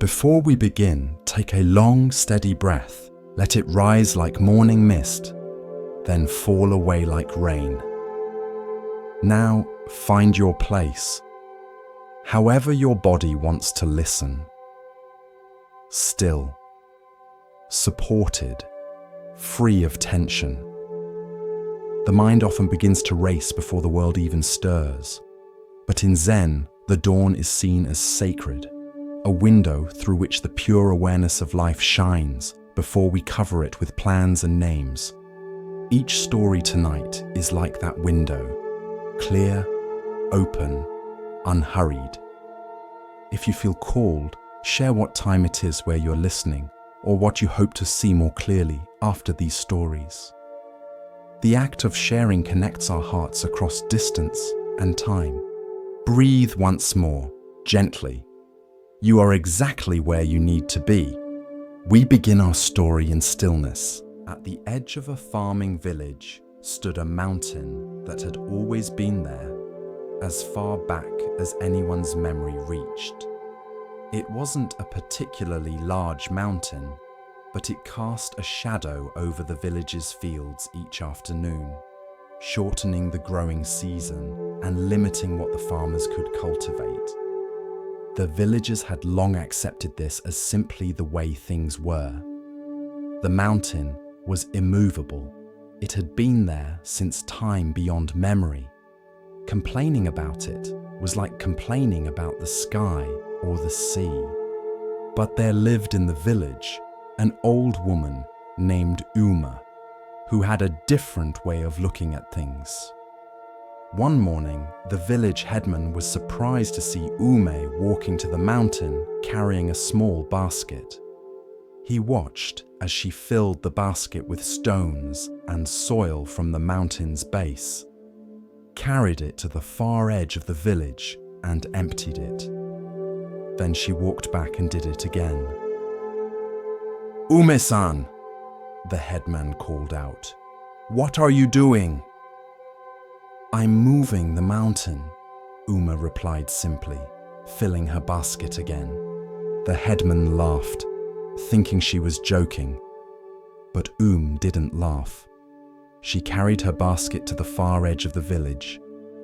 Before we begin, take a long, steady breath. Let it rise like morning mist, then fall away like rain. Now, find your place, however your body wants to listen. Still, supported, free of tension. The mind often begins to race before the world even stirs. But in Zen, the dawn is seen as sacred, a window through which the pure awareness of life shines before we cover it with plans and names. Each story tonight is like that window, clear, open, unhurried. If you feel called, share what time it is where you're listening, or what you hope to see more clearly after these stories. The act of sharing connects our hearts across distance and time. Breathe once more, gently. You are exactly where you need to be. We begin our story in stillness. At the edge of a farming village stood a mountain that had always been there, as far back as anyone's memory reached. It wasn't a particularly large mountain, but it cast a shadow over the village's fields each afternoon, shortening the growing season and limiting what the farmers could cultivate. The villagers had long accepted this as simply the way things were. The mountain was immovable. It had been there since time beyond memory. Complaining about it was like complaining about the sky or the sea. But there lived in the village an old woman named Uma, who had a different way of looking at things. One morning, the village headman was surprised to see Ume walking to the mountain carrying a small basket. He watched as she filled the basket with stones and soil from the mountain's base, carried it to the far edge of the village and emptied it. Then she walked back and did it again. "Ume-san," the headman called out. "What are you doing?" "I'm moving the mountain," Uma replied simply, filling her basket again. The headman laughed, thinking she was joking. But didn't laugh. She carried her basket to the far edge of the village,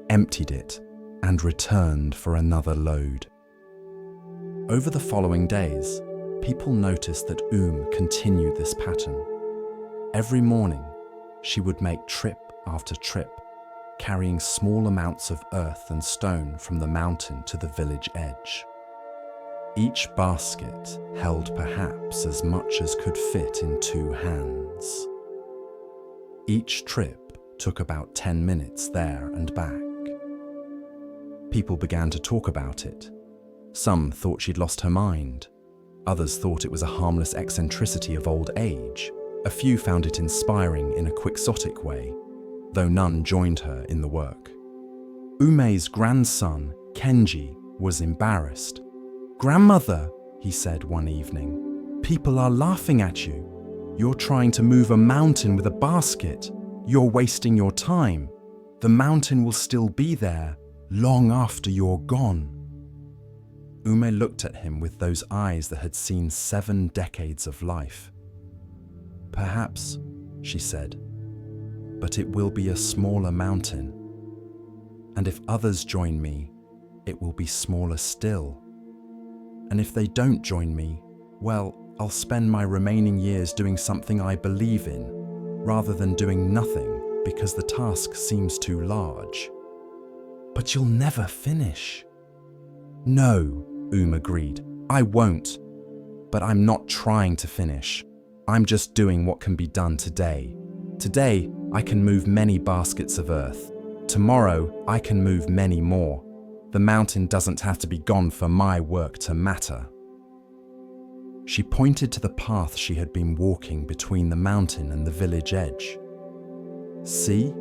emptied it, and returned for another load. Over the following days, people noticed that continued this pattern. Every morning, she would make trip after trip, carrying small amounts of earth and stone from the mountain to the village edge. Each basket held perhaps as much as could fit in 2 hands. Each trip took about 10 minutes there and back. People began to talk about it. Some thought she'd lost her mind. Others thought it was a harmless eccentricity of old age. A few found it inspiring in a quixotic way, though none joined her in the work. Ume's grandson, Kenji, was embarrassed. "Grandmother," he said one evening, "people are laughing at you. You're trying to move a mountain with a basket. You're wasting your time. The mountain will still be there long after you're gone." Ume looked at him with those eyes that had seen 7 decades of life. "Perhaps," she said, "but it will be a smaller mountain. And if others join me, it will be smaller still. And if they don't join me, well, I'll spend my remaining years doing something I believe in, rather than doing nothing because the task seems too large." "But you'll never finish." "No," agreed, "I won't. But I'm not trying to finish. I'm just doing what can be done today. Today, I can move many baskets of earth. Tomorrow, I can move many more. The mountain doesn't have to be gone for my work to matter." She pointed to the path she had been walking between the mountain and the village edge. "See?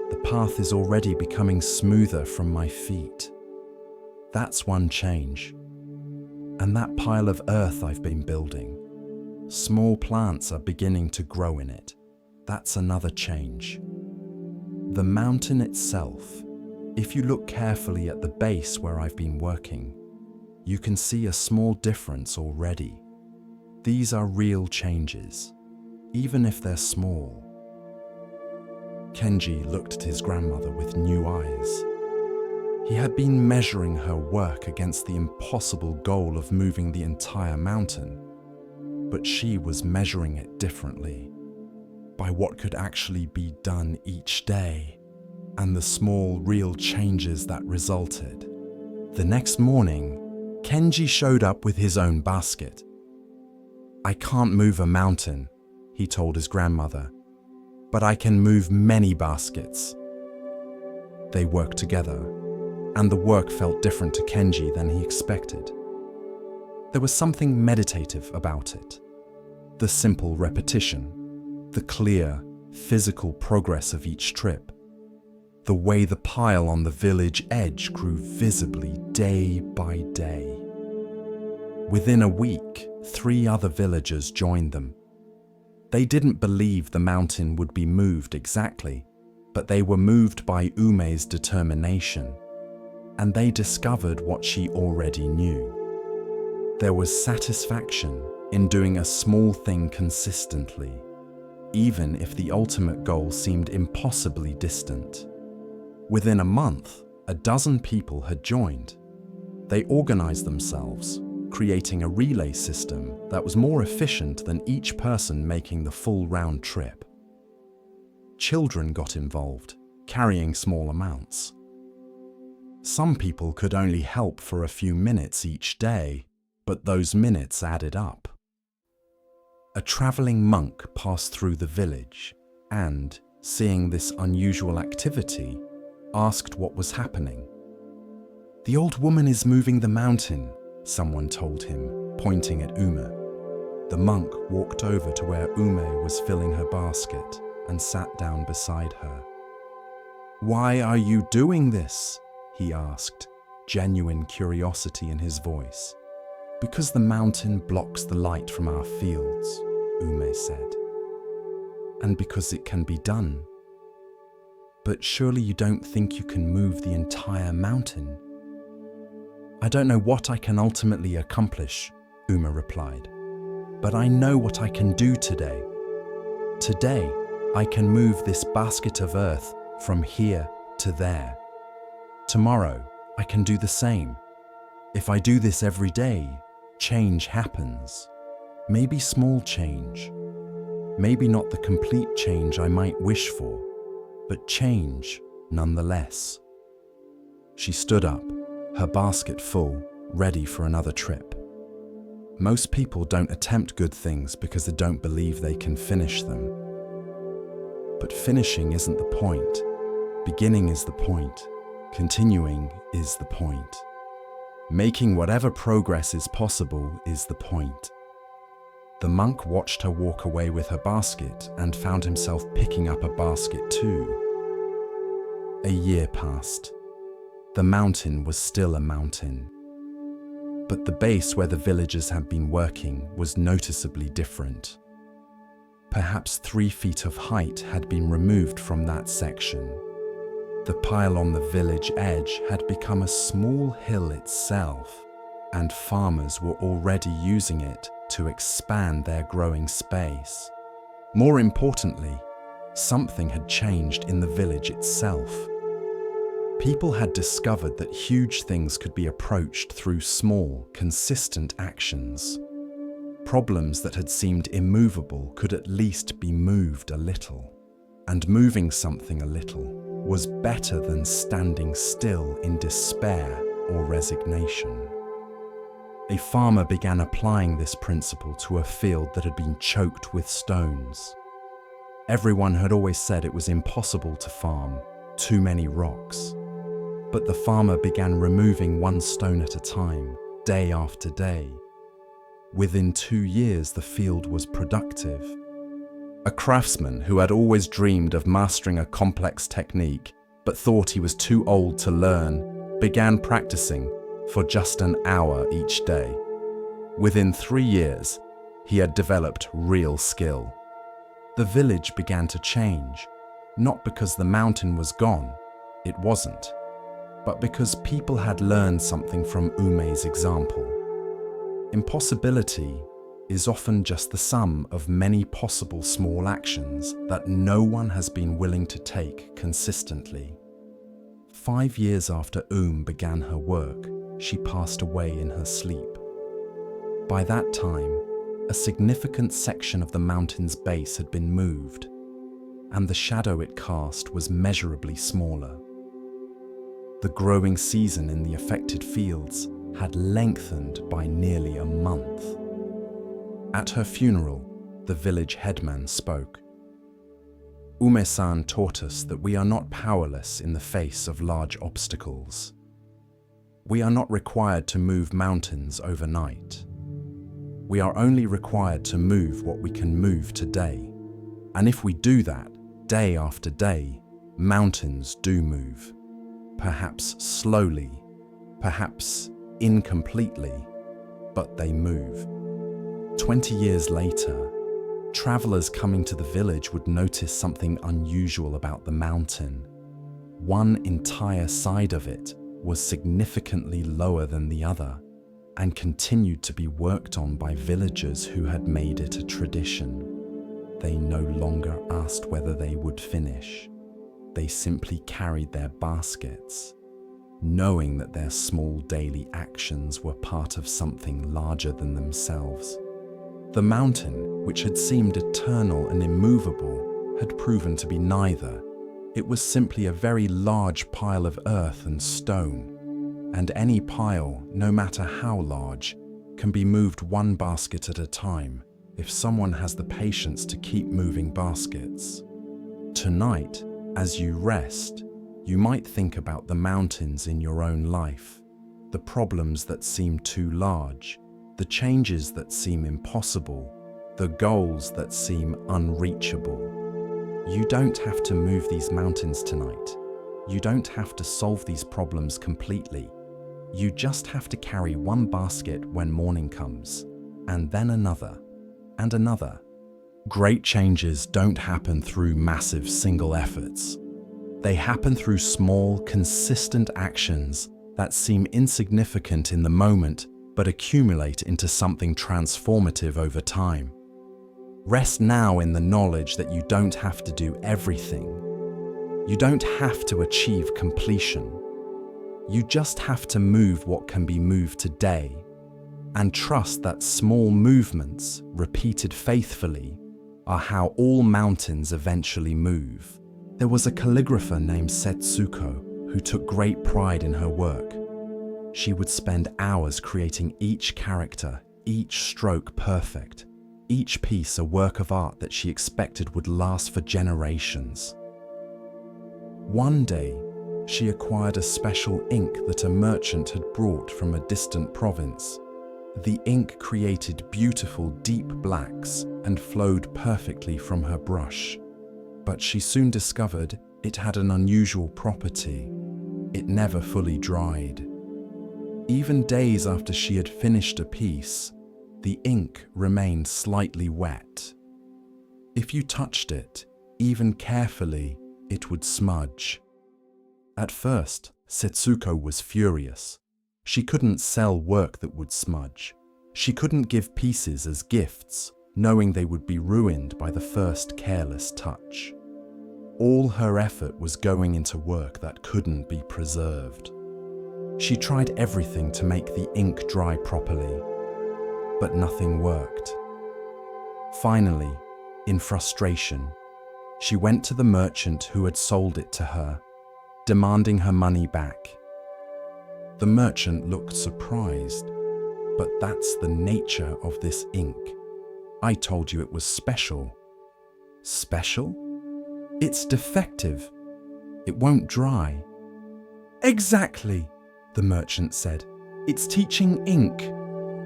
The path is already becoming smoother from my feet. That's one change. And that pile of earth I've been building, small plants are beginning to grow in it. That's another change. The mountain itself, if you look carefully at the base where I've been working, You can see a small difference already. These are real changes, even if they're small. Kenji looked at his grandmother with new eyes. He had been measuring her work against the impossible goal of moving the entire mountain, but she was measuring it differently, by what could actually be done each day, and the small, real changes that resulted. The next morning, Kenji showed up with his own basket. "I can't move a mountain," he told his grandmother, "but I can move many baskets." They worked together, and the work felt different to Kenji than he expected. There was something meditative about it. The simple repetition, the clear, physical progress of each trip, the way the pile on the village edge grew visibly day by day. Within a week, 3 other villagers joined them. They didn't believe the mountain would be moved exactly, but they were moved by Ume's determination, and they discovered what she already knew. There was satisfaction in doing a small thing consistently, even if the ultimate goal seemed impossibly distant. Within a month, a dozen people had joined. They organized themselves, creating a relay system that was more efficient than each person making the full round trip. Children got involved, carrying small amounts. Some people could only help for a few minutes each day, but those minutes added up. A traveling monk passed through the village and, seeing this unusual activity, asked what was happening. "The old woman is moving the mountain," someone told him, pointing at Uma. The monk walked over to where Ume was filling her basket and sat down beside her. "Why are you doing this?" he asked, genuine curiosity in his voice. "Because the mountain blocks the light from our fields," Ume said. "And because it can be done." "But surely you don't think you can move the entire mountain?" "I don't know what I can ultimately accomplish," Uma replied, "but I know what I can do today. Today, I can move this basket of earth from here to there. Tomorrow, I can do the same. If I do this every day, change happens. Maybe small change. Maybe not the complete change I might wish for, but change nonetheless." She stood up, her basket full, ready for another trip. Most people don't attempt good things because they don't believe they can finish them. But finishing isn't the point. Beginning is the point. Continuing is the point. Making whatever progress is possible is the point. The monk watched her walk away with her basket and found himself picking up a basket too. A year passed. The mountain was still a mountain. But the base where the villagers had been working was noticeably different. Perhaps 3 feet of height had been removed from that section. The pile on the village edge had become a small hill itself, and farmers were already using it to expand their growing space. More importantly, something had changed in the village itself. People had discovered that huge things could be approached through small, consistent actions. Problems that had seemed immovable could at least be moved a little. And moving something a little was better than standing still in despair or resignation. A farmer began applying this principle to a field that had been choked with stones. Everyone had always said it was impossible to farm, too many rocks. But the farmer began removing 1 stone at a time, day after day. Within 2 years, the field was productive. A craftsman who had always dreamed of mastering a complex technique, but thought he was too old to learn, began practicing for just an hour each day. Within 3 years, he had developed real skill. The village began to change, not because the mountain was gone, it wasn't, but because people had learned something from Ume's example. Impossibility is often just the sum of many possible small actions that no one has been willing to take consistently. 5 years after began her work, she passed away in her sleep. By that time, a significant section of the mountain's base had been moved, and the shadow it cast was measurably smaller. The growing season in the affected fields had lengthened by nearly a month. At her funeral, the village headman spoke. Ume-san taught us that we are not powerless in the face of large obstacles. We are not required to move mountains overnight. We are only required to move what we can move today. And if we do that, day after day, mountains do move. Perhaps slowly, perhaps incompletely, but they move. 20 years later, travelers coming to the village would notice something unusual about the mountain. One entire side of it was significantly lower than the other and continued to be worked on by villagers who had made it a tradition. They no longer asked whether they would finish. They simply carried their baskets, knowing that their small daily actions were part of something larger than themselves. The mountain, which had seemed eternal and immovable, had proven to be neither. It was simply a very large pile of earth and stone, and any pile, no matter how large, can be moved one basket at a time if someone has the patience to keep moving baskets. Tonight, as you rest, you might think about the mountains in your own life, the problems that seem too large, the changes that seem impossible, the goals that seem unreachable. You don't have to move these mountains tonight. You don't have to solve these problems completely. You just have to carry one basket when morning comes, and then another, and another. Great changes don't happen through massive single efforts. They happen through small, consistent actions that seem insignificant in the moment but accumulate into something transformative over time. Rest now in the knowledge that you don't have to do everything. You don't have to achieve completion. You just have to move what can be moved today, and trust that small movements, repeated faithfully, are how all mountains eventually move. There was a calligrapher named Setsuko who took great pride in her work. She would spend hours creating each character, each stroke perfect, each piece a work of art that she expected would last for generations. One day, she acquired a special ink that a merchant had brought from a distant province. The ink created beautiful deep blacks and flowed perfectly from her brush. But she soon discovered it had an unusual property. It never fully dried. Even days after she had finished a piece, the ink remained slightly wet. If you touched it, even carefully, it would smudge. At first, Setsuko was furious. She couldn't sell work that would smudge. She couldn't give pieces as gifts, knowing they would be ruined by the first careless touch. All her effort was going into work that couldn't be preserved. She tried everything to make the ink dry properly, but nothing worked. Finally, in frustration, she went to the merchant who had sold it to her, demanding her money back. The merchant looked surprised, but that's the nature of this ink. I told you it was special. Special? It's defective. It won't dry. Exactly, the merchant said. It's teaching ink.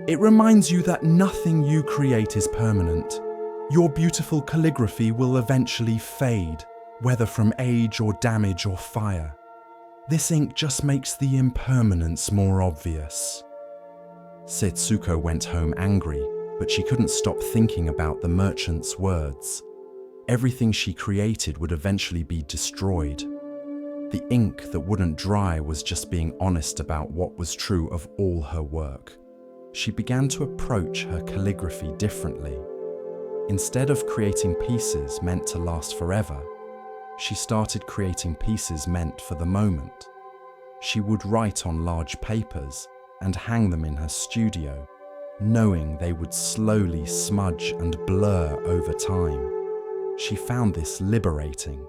It reminds you that nothing you create is permanent. Your beautiful calligraphy will eventually fade, whether from age or damage or fire. This ink just makes the impermanence more obvious. Setsuko went home angry, but she couldn't stop thinking about the merchant's words. Everything she created would eventually be destroyed. The ink that wouldn't dry was just being honest about what was true of all her work. She began to approach her calligraphy differently. Instead of creating pieces meant to last forever, she started creating pieces meant for the moment. She would write on large papers and hang them in her studio, knowing they would slowly smudge and blur over time. She found this liberating.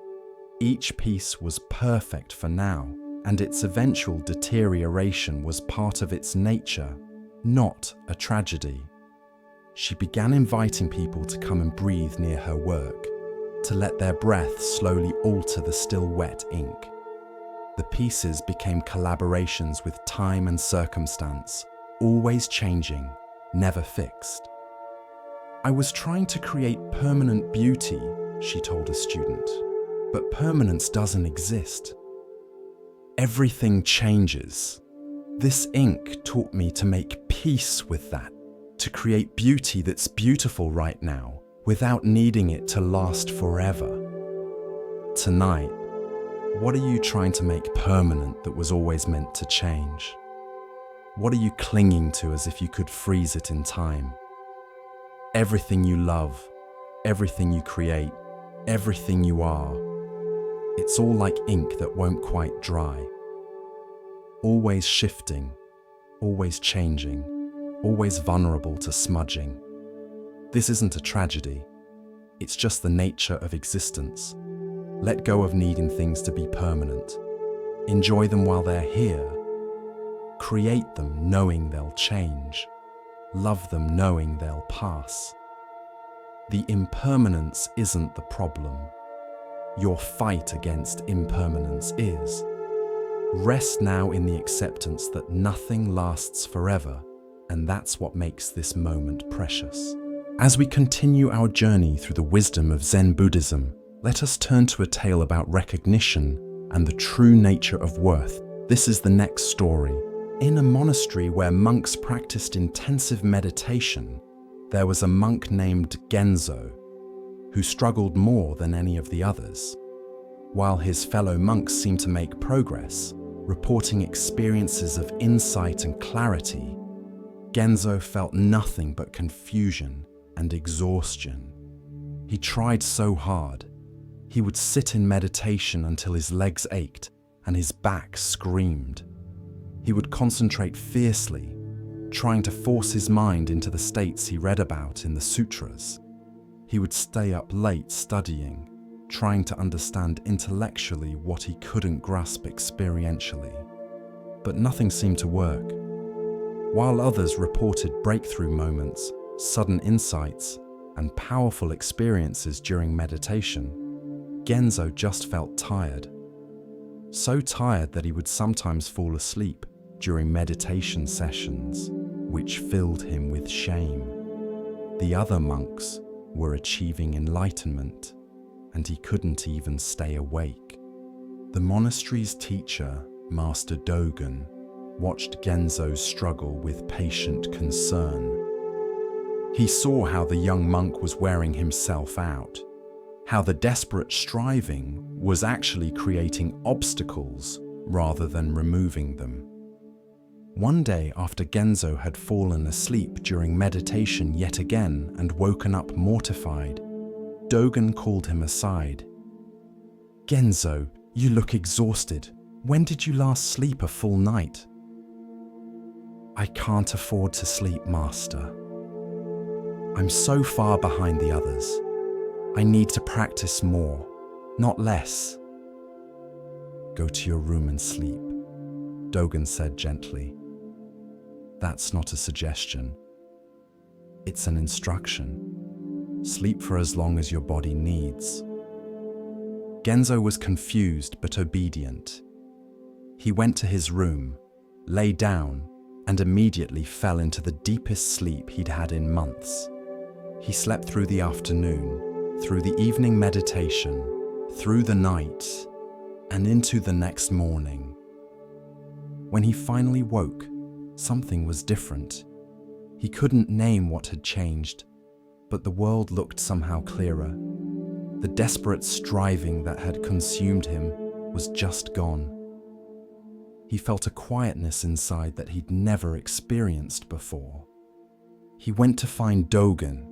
Each piece was perfect for now, and its eventual deterioration was part of its nature, not a tragedy. She began inviting people to come and breathe near her work, to let their breath slowly alter the still wet ink. The pieces became collaborations with time and circumstance, always changing, never fixed. "I was trying to create permanent beauty," she told a student, "but permanence doesn't exist. Everything changes. This ink taught me to make peace with that, to create beauty that's beautiful right now, without needing it to last forever." Tonight, what are you trying to make permanent that was always meant to change? What are you clinging to as if you could freeze it in time? Everything you love, everything you create, everything you are, it's all like ink that won't quite dry. Always shifting, always changing, always vulnerable to smudging. This isn't a tragedy. It's just the nature of existence. Let go of needing things to be permanent. Enjoy them while they're here. Create them knowing they'll change. Love them knowing they'll pass. The impermanence isn't the problem. Your fight against impermanence is. Rest now in the acceptance that nothing lasts forever, and that's what makes this moment precious. As we continue our journey through the wisdom of Zen Buddhism, let us turn to a tale about recognition and the true nature of worth. This is the next story. In a monastery where monks practiced intensive meditation, there was a monk named Genzo, who struggled more than any of the others. While his fellow monks seemed to make progress, reporting experiences of insight and clarity, Genzo felt nothing but confusion and exhaustion. He tried so hard. He would sit in meditation until his legs ached and his back screamed. He would concentrate fiercely, trying to force his mind into the states he read about in the sutras. He would stay up late studying, trying to understand intellectually what he couldn't grasp experientially. But nothing seemed to work. While others reported breakthrough moments, sudden insights, and powerful experiences during meditation, Genzo just felt tired. So tired that he would sometimes fall asleep during meditation sessions, which filled him with shame. The other monks were achieving enlightenment, and he couldn't even stay awake. The monastery's teacher, Master Dogen, watched Genzo's struggle with patient concern. He saw how the young monk was wearing himself out, how the desperate striving was actually creating obstacles rather than removing them. One day, after Genzo had fallen asleep during meditation yet again and woken up mortified, Dogen called him aside. "Genzo, you look exhausted. When did you last sleep a full night?" "I can't afford to sleep, Master. I'm so far behind the others. I need to practice more, not less." "Go to your room and sleep," Dogen said gently. "That's not a suggestion. It's an instruction. Sleep for as long as your body needs." Genzo was confused but obedient. He went to his room, lay down, and immediately fell into the deepest sleep he'd had in months. He slept through the afternoon, through the evening meditation, through the night, and into the next morning. When he finally woke, something was different. He couldn't name what had changed, but the world looked somehow clearer. The desperate striving that had consumed him was just gone. He felt a quietness inside that he'd never experienced before. He went to find Dogen,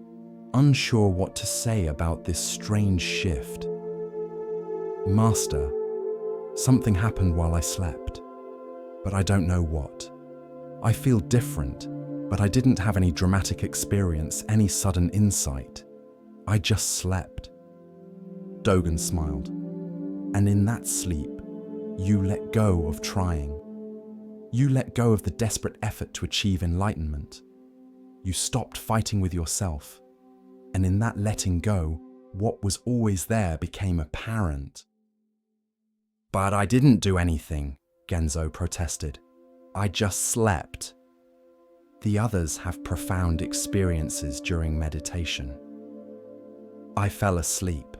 unsure what to say about this strange shift. "Master, something happened while I slept, but I don't know what. I feel different, but I didn't have any dramatic experience, any sudden insight. I just slept." Dogen smiled. "And in that sleep, you let go of trying. You let go of the desperate effort to achieve enlightenment. You stopped fighting with yourself. And in that letting go, what was always there became apparent." "But I didn't do anything," Genzo protested. "I just slept." "The others have profound experiences during meditation. I fell asleep."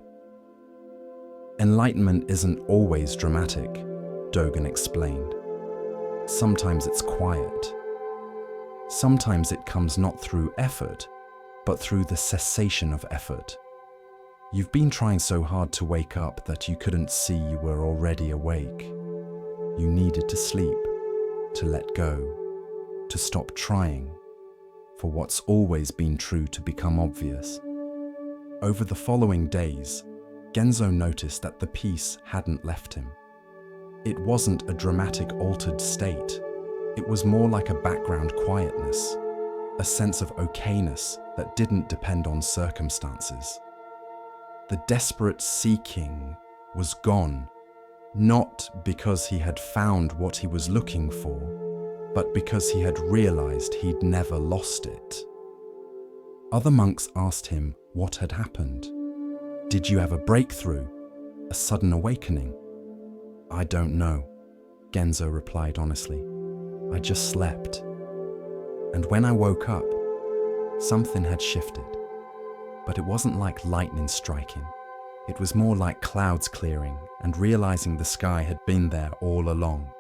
"Enlightenment isn't always dramatic," Dogen explained. "Sometimes it's quiet. Sometimes it comes not through effort, but through the cessation of effort. You've been trying so hard to wake up that you couldn't see you were already awake. You needed to sleep, to let go, to stop trying, for what's always been true to become obvious." Over the following days, Genzo noticed that the peace hadn't left him. It wasn't a dramatic altered state. It was more like a background quietness, a sense of okayness that didn't depend on circumstances. The desperate seeking was gone, not because he had found what he was looking for, but because he had realized he'd never lost it. Other monks asked him what had happened. "Did you have a breakthrough, a sudden awakening?" "I don't know," Genzo replied honestly. "I just slept. And when I woke up, something had shifted. But it wasn't like lightning striking. It was more like clouds clearing and realizing the sky had been there all along."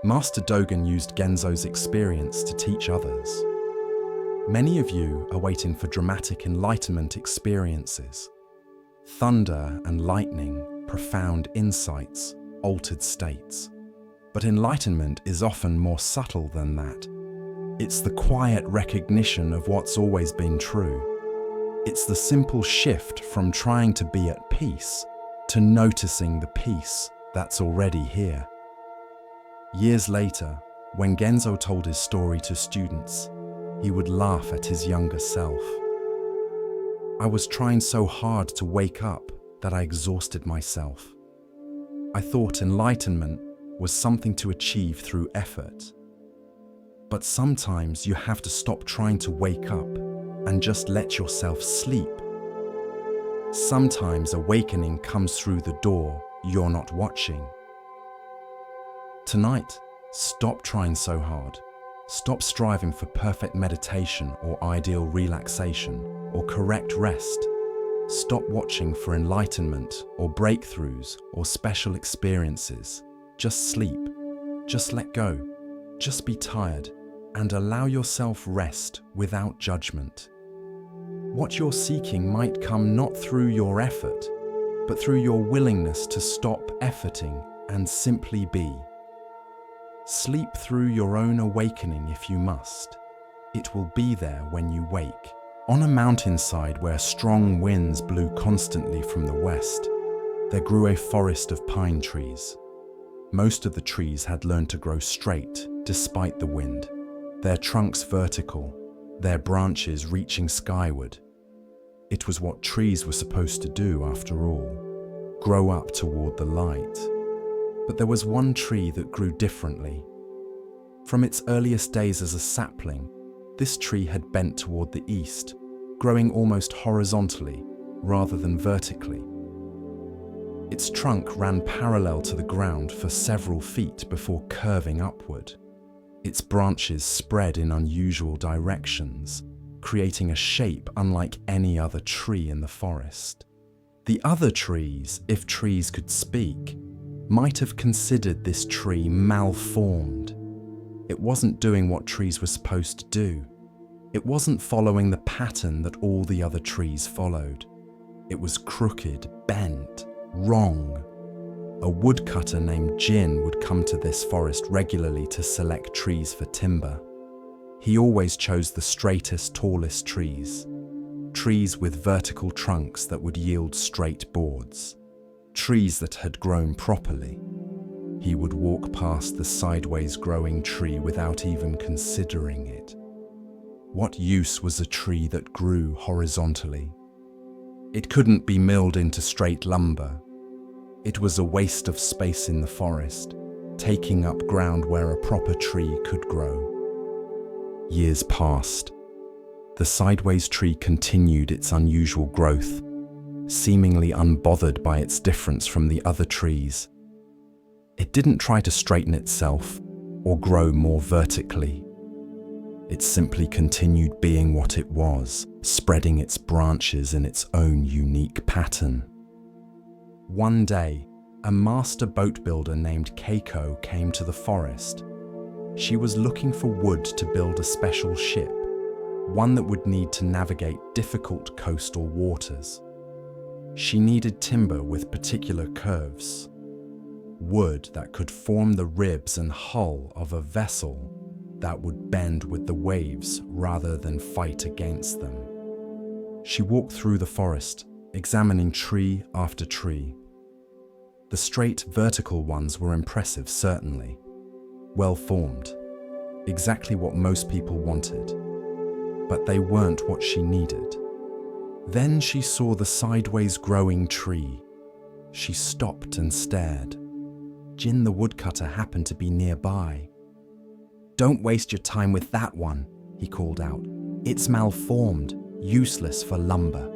Master Dogen used Genzo's experience to teach others. Many of you are waiting for dramatic enlightenment experiences. Thunder and lightning, profound insights, altered states. But enlightenment is often more subtle than that. It's the quiet recognition of what's always been true. It's the simple shift from trying to be at peace to noticing the peace that's already here. Years later, when Genzo told his story to students, he would laugh at his younger self. "I was trying so hard to wake up that I exhausted myself. I thought enlightenment was something to achieve through effort. But sometimes you have to stop trying to wake up and just let yourself sleep. Sometimes awakening comes through the door you're not watching." Tonight, stop trying so hard. Stop striving for perfect meditation or ideal relaxation or correct rest. Stop watching for enlightenment or breakthroughs or special experiences. Just sleep. Just let go. Just be tired and allow yourself rest without judgment. What you're seeking might come not through your effort, but through your willingness to stop efforting and simply be. Sleep through your own awakening if you must. It will be there when you wake. On a mountainside where strong winds blew constantly from the west, there grew a forest of pine trees. Most of the trees had learned to grow straight despite the wind, their trunks vertical, their branches reaching skyward. It was what trees were supposed to do after all, grow up toward the light. But there was one tree that grew differently. From its earliest days as a sapling, this tree had bent toward the east, growing almost horizontally rather than vertically. Its trunk ran parallel to the ground for several feet before curving upward. Its branches spread in unusual directions, creating a shape unlike any other tree in the forest. The other trees, if trees could speak, might have considered this tree malformed. It wasn't doing what trees were supposed to do. It wasn't following the pattern that all the other trees followed. It was crooked, bent, wrong. A woodcutter named Jin would come to this forest regularly to select trees for timber. He always chose the straightest, tallest trees. Trees with vertical trunks that would yield straight boards. Trees that had grown properly. He would walk past the sideways growing tree without even considering it. What use was a tree that grew horizontally? It couldn't be milled into straight lumber. It was a waste of space in the forest, taking up ground where a proper tree could grow. Years passed. The sideways tree continued its unusual growth, seemingly unbothered by its difference from the other trees. It didn't try to straighten itself or grow more vertically. It simply continued being what it was, spreading its branches in its own unique pattern. One day, a master boat builder named Keiko came to the forest. She was looking for wood to build a special ship, one that would need to navigate difficult coastal waters. She needed timber with particular curves, wood that could form the ribs and hull of a vessel that would bend with the waves rather than fight against them. She walked through the forest, examining tree after tree. The straight, vertical ones were impressive, certainly. Well formed, exactly what most people wanted. But they weren't what she needed. Then she saw the sideways growing tree. She stopped and stared. Jin the woodcutter happened to be nearby. "Don't waste your time with that one," he called out. "It's malformed, useless for lumber."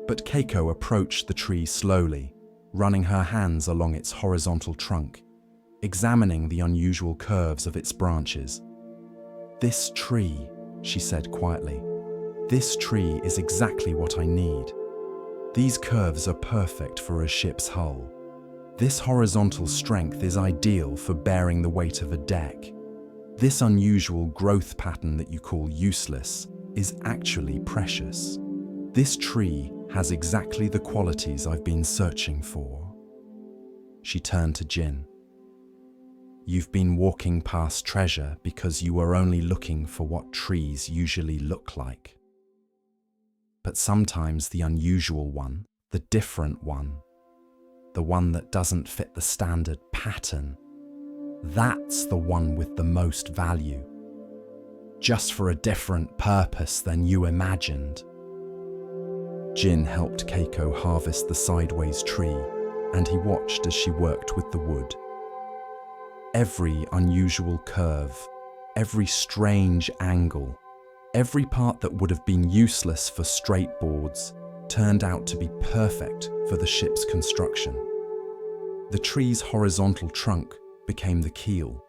But Keiko approached the tree slowly, running her hands along its horizontal trunk, examining the unusual curves of its branches. "This tree," she said quietly, "this tree is exactly what I need. These curves are perfect for a ship's hull. This horizontal strength is ideal for bearing the weight of a deck. This unusual growth pattern that you call useless is actually precious. This tree has exactly the qualities I've been searching for." She turned to Jin. "You've been walking past treasure because you were only looking for what trees usually look like. But sometimes the unusual one, the different one, the one that doesn't fit the standard pattern, that's the one with the most value. Just for a different purpose than you imagined." Jin helped Keiko harvest the sideways tree, and he watched as she worked with the wood. Every unusual curve, every strange angle, every part that would have been useless for straight boards turned out to be perfect for the ship's construction. The tree's horizontal trunk became the keel.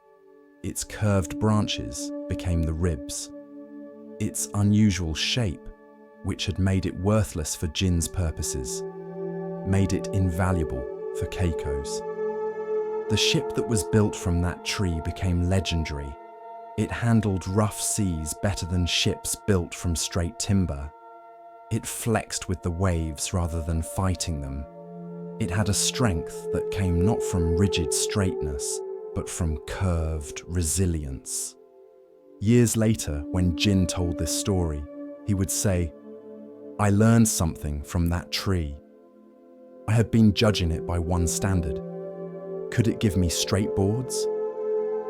Its curved branches became the ribs. Its unusual shape, which had made it worthless for Jin's purposes, made it invaluable for Keiko's. The ship that was built from that tree became legendary. It handled rough seas better than ships built from straight timber. It flexed with the waves rather than fighting them. It had a strength that came not from rigid straightness, but from curved resilience. Years later, when Jin told this story, he would say, "I learned something from that tree. I had been judging it by one standard. Could it give me straight boards?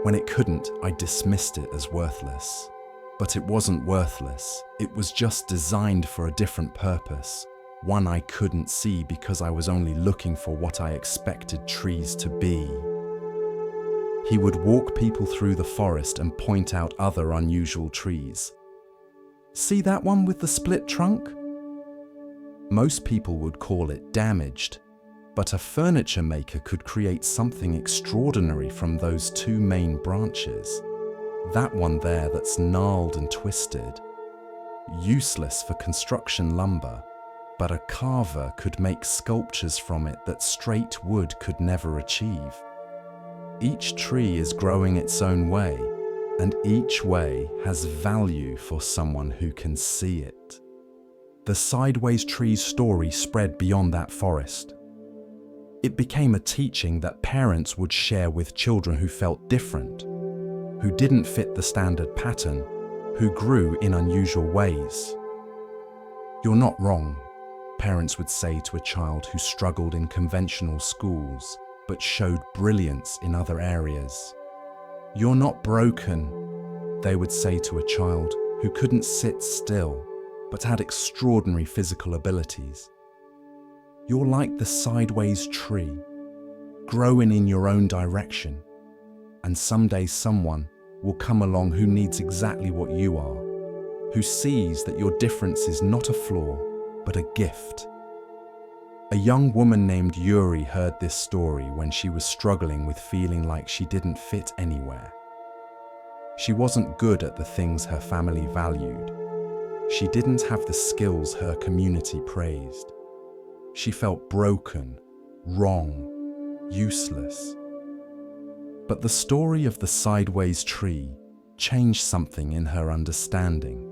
When it couldn't, I dismissed it as worthless. But it wasn't worthless. It was just designed for a different purpose, one I couldn't see because I was only looking for what I expected trees to be." He would walk people through the forest and point out other unusual trees. "See that one with the split trunk?" Most people would call it damaged, but a furniture maker could create something extraordinary from those two main branches. That one there that's gnarled and twisted. Useless for construction lumber, but a carver could make sculptures from it that straight wood could never achieve. Each tree is growing its own way, and each way has value for someone who can see it. The sideways tree's story spread beyond that forest. It became a teaching that parents would share with children who felt different, who didn't fit the standard pattern, who grew in unusual ways. "You're not wrong," parents would say to a child who struggled in conventional schools but showed brilliance in other areas. "You're not broken," they would say to a child who couldn't sit still but had extraordinary physical abilities. "You're like the sideways tree, growing in your own direction, and someday someone will come along who needs exactly what you are, who sees that your difference is not a flaw, but a gift." A young woman named Yuri heard this story when she was struggling with feeling like she didn't fit anywhere. She wasn't good at the things her family valued. She didn't have the skills her community praised. She felt broken, wrong, useless. But the story of the sideways tree changed something in her understanding.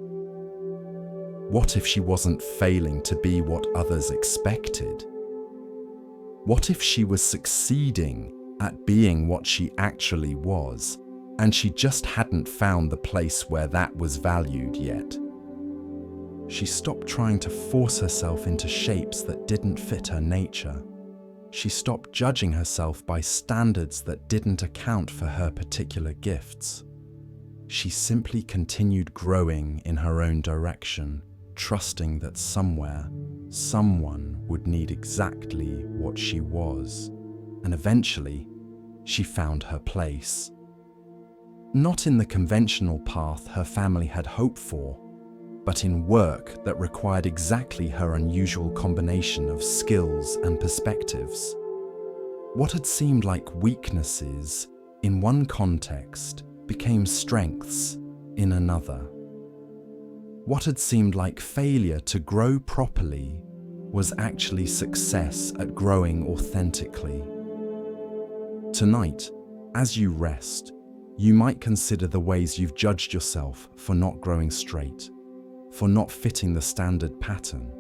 What if she wasn't failing to be what others expected? What if she was succeeding at being what she actually was, and she just hadn't found the place where that was valued yet? She stopped trying to force herself into shapes that didn't fit her nature. She stopped judging herself by standards that didn't account for her particular gifts. She simply continued growing in her own direction, trusting that somewhere, someone would need exactly what she was. And eventually, she found her place. Not in the conventional path her family had hoped for, but in work that required exactly her unusual combination of skills and perspectives. What had seemed like weaknesses in one context became strengths in another. What had seemed like failure to grow properly was actually success at growing authentically. Tonight, as you rest, you might consider the ways you've judged yourself for not growing straight, for not fitting the standard pattern,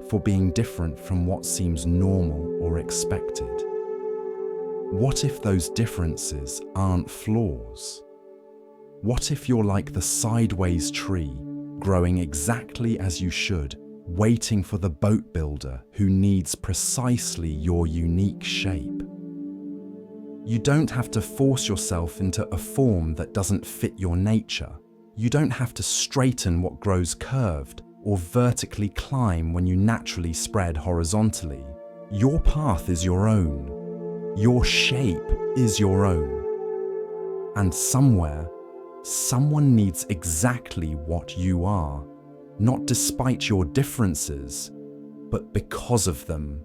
for being different from what seems normal or expected. What if those differences aren't flaws? What if you're like the sideways tree, growing exactly as you should, waiting for the boat builder who needs precisely your unique shape? You don't have to force yourself into a form that doesn't fit your nature. You don't have to straighten what grows curved or vertically climb when you naturally spread horizontally. Your path is your own. Your shape is your own. And somewhere, someone needs exactly what you are, not despite your differences, but because of them.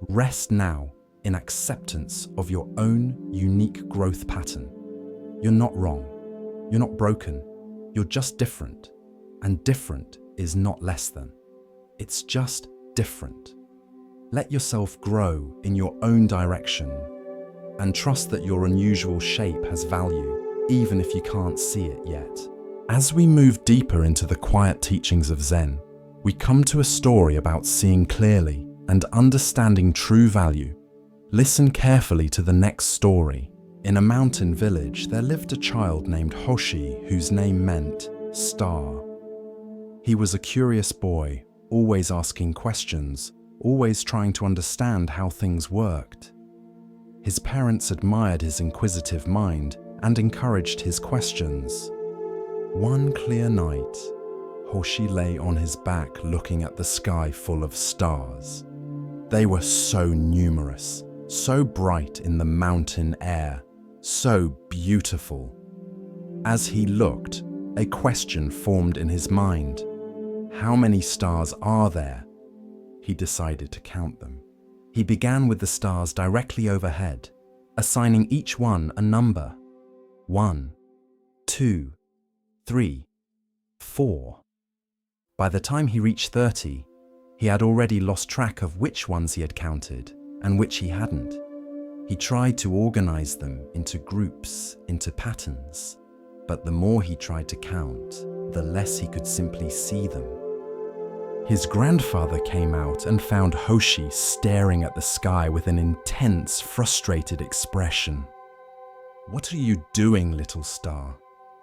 Rest now in acceptance of your own unique growth pattern. You're not wrong. You're not broken. You're just different. And different is not less than. It's just different. Let yourself grow in your own direction and trust that your unusual shape has value, even if you can't see it yet. As we move deeper into the quiet teachings of Zen, we come to a story about seeing clearly and understanding true value. Listen carefully to the next story. In a mountain village, there lived a child named Hoshi, whose name meant star. He was a curious boy, always asking questions, always trying to understand how things worked. His parents admired his inquisitive mind and encouraged his questions. One clear night, Hoshi lay on his back looking at the sky full of stars. They were so numerous, so bright in the mountain air, so beautiful. As he looked, a question formed in his mind. How many stars are there? He decided to count them. He began with the stars directly overhead, assigning each one a number. 1, 2, 3, 4. By the time he reached 30, he had already lost track of which ones he had counted and which he hadn't. He tried to organize them into groups, into patterns, but the more he tried to count, the less he could simply see them. His grandfather came out and found Hoshi staring at the sky with an intense, frustrated expression. "What are you doing, little star?"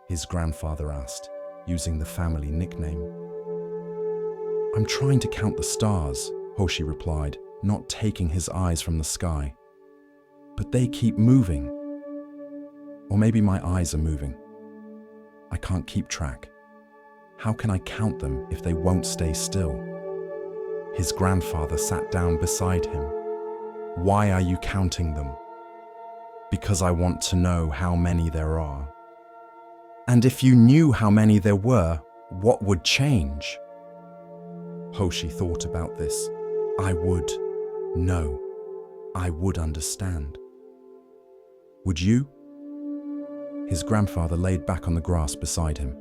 his grandfather asked, using the family nickname. "I'm trying to count the stars," Hoshi replied, not taking his eyes from the sky. "But they keep moving. Or maybe my eyes are moving. I can't keep track. How can I count them if they won't stay still?" His grandfather sat down beside him. "Why are you counting them?" "Because I want to know how many there are." "And if you knew how many there were, what would change?" Hoshi thought about this. "I would know. I would understand." "Would you?" His grandfather laid back on the grass beside him.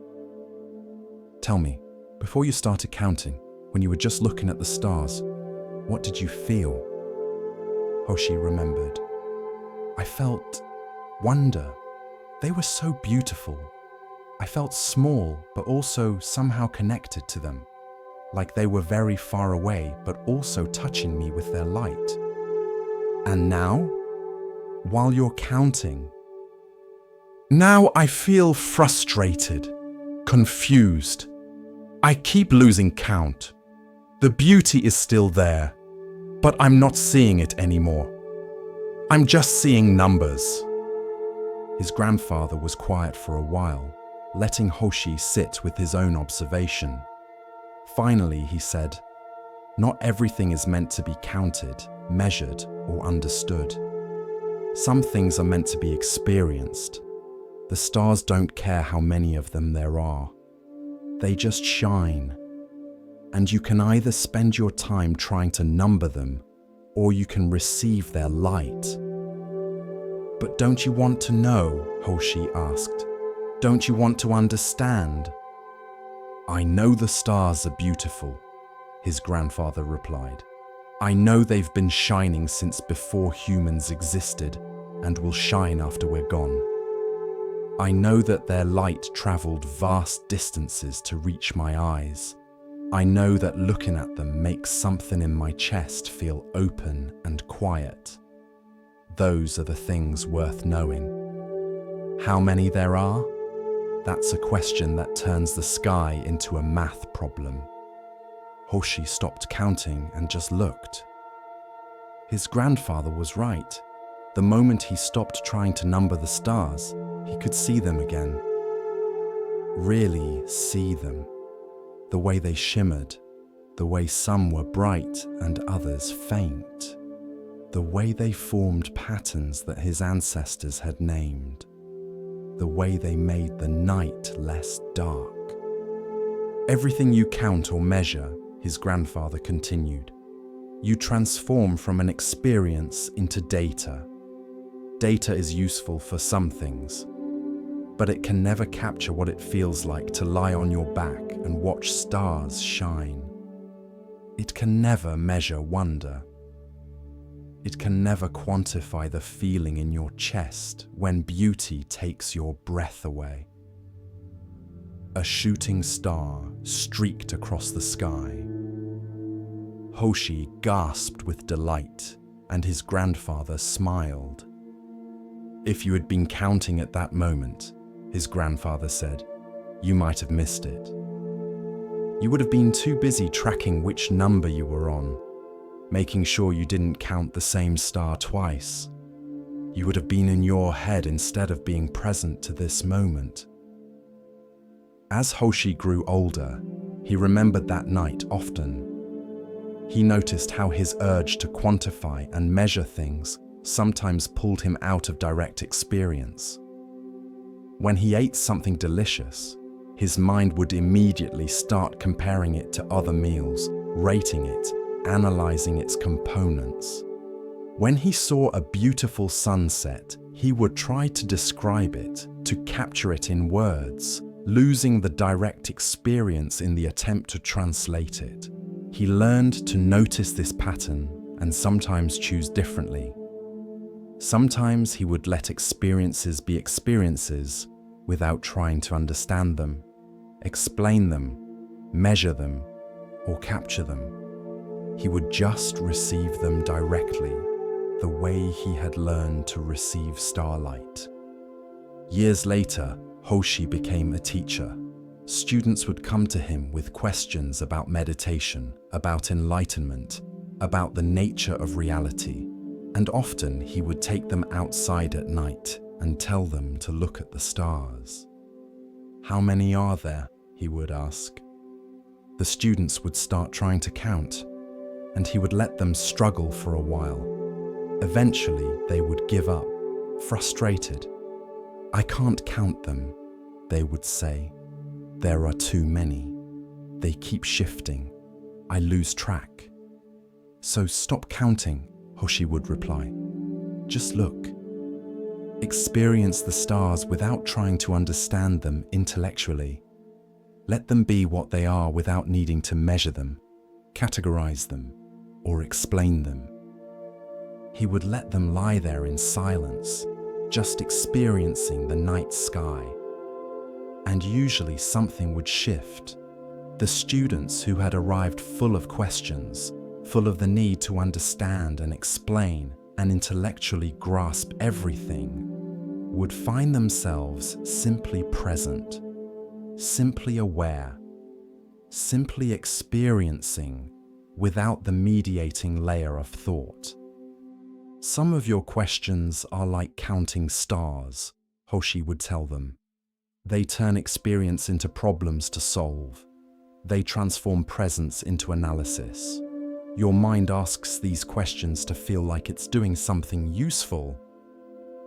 "Tell me, before you started counting, when you were just looking at the stars, what did you feel?" Hoshi remembered. "I felt wonder. They were so beautiful. I felt small, but also somehow connected to them, like they were very far away, but also touching me with their light." "And now, while you're counting?" "Now I feel frustrated, confused. I keep losing count. The beauty is still there, but I'm not seeing it anymore. I'm just seeing numbers." His grandfather was quiet for a while, letting Hoshi sit with his own observation. Finally, he said, "Not everything is meant to be counted, measured, or understood. Some things are meant to be experienced. The stars don't care how many of them there are. They just shine. And you can either spend your time trying to number them, or you can receive their light." "But don't you want to know?" Hoshi asked. "Don't you want to understand?" "I know the stars are beautiful," his grandfather replied. "I know they've been shining since before humans existed and will shine after we're gone. I know that their light traveled vast distances to reach my eyes. I know that looking at them makes something in my chest feel open and quiet. Those are the things worth knowing. How many there are? That's a question that turns the sky into a math problem." Hoshi stopped counting and just looked. His grandfather was right. The moment he stopped trying to number the stars, he could see them again. Really see them. The way they shimmered, the way some were bright and others faint, the way they formed patterns that his ancestors had named, the way they made the night less dark. "Everything you count or measure," his grandfather continued, "you transform from an experience into data. Data is useful for some things, but it can never capture what it feels like to lie on your back and watch stars shine. It can never measure wonder. It can never quantify the feeling in your chest when beauty takes your breath away." A shooting star streaked across the sky. Hoshi gasped with delight, and his grandfather smiled. "If you had been counting at that moment," his grandfather said, "you might have missed it. You would have been too busy tracking which number you were on, making sure you didn't count the same star twice. You would have been in your head instead of being present to this moment." As Hoshi grew older, he remembered that night often. He noticed how his urge to quantify and measure things sometimes pulled him out of direct experience. When he ate something delicious, his mind would immediately start comparing it to other meals, rating it, analyzing its components. When he saw a beautiful sunset, he would try to describe it, to capture it in words, losing the direct experience in the attempt to translate it. He learned to notice this pattern and sometimes choose differently. Sometimes he would let experiences be experiences without trying to understand them, explain them, measure them, or capture them. He would just receive them directly, the way he had learned to receive starlight. Years later, Hoshi became a teacher. Students would come to him with questions about meditation, about enlightenment, about the nature of reality, and often he would take them outside at night and tell them to look at the stars. "How many are there?" he would ask. The students would start trying to count, and he would let them struggle for a while. Eventually, they would give up, frustrated. "I can't count them," they would say. "There are too many. They keep shifting. I lose track." "So stop counting," Hoshi would reply. "Just look. Experience the stars without trying to understand them intellectually. Let them be what they are without needing to measure them, categorize them, or explain them." He would let them lie there in silence, just experiencing the night sky. And usually something would shift. The students who had arrived full of questions, full of the need to understand and explain and intellectually grasp everything, would find themselves simply present, simply aware, simply experiencing without the mediating layer of thought. "Some of your questions are like counting stars," Hoshi would tell them. "They turn experience into problems to solve. They transform presence into analysis. Your mind asks these questions to feel like it's doing something useful.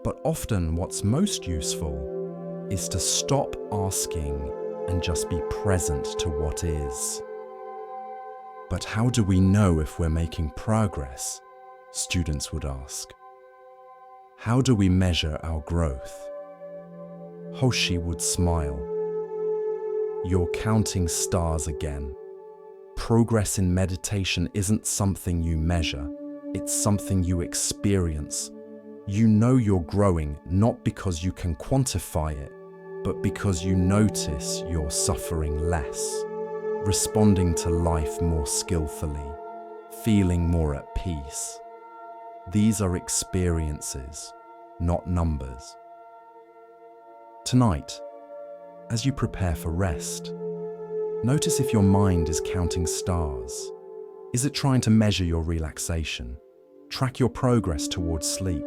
But often what's most useful is to stop asking and just be present to what is." "But how do we know if we're making progress?" students would ask. "How do we measure our growth?" Hoshi would smile. "You're counting stars again. Progress in meditation isn't something you measure, it's something you experience. You know you're growing not because you can quantify it, but because you notice you're suffering less, responding to life more skillfully, feeling more at peace. These are experiences, not numbers." Tonight, as you prepare for rest, notice if your mind is counting stars. Is it trying to measure your relaxation? Track your progress towards sleep?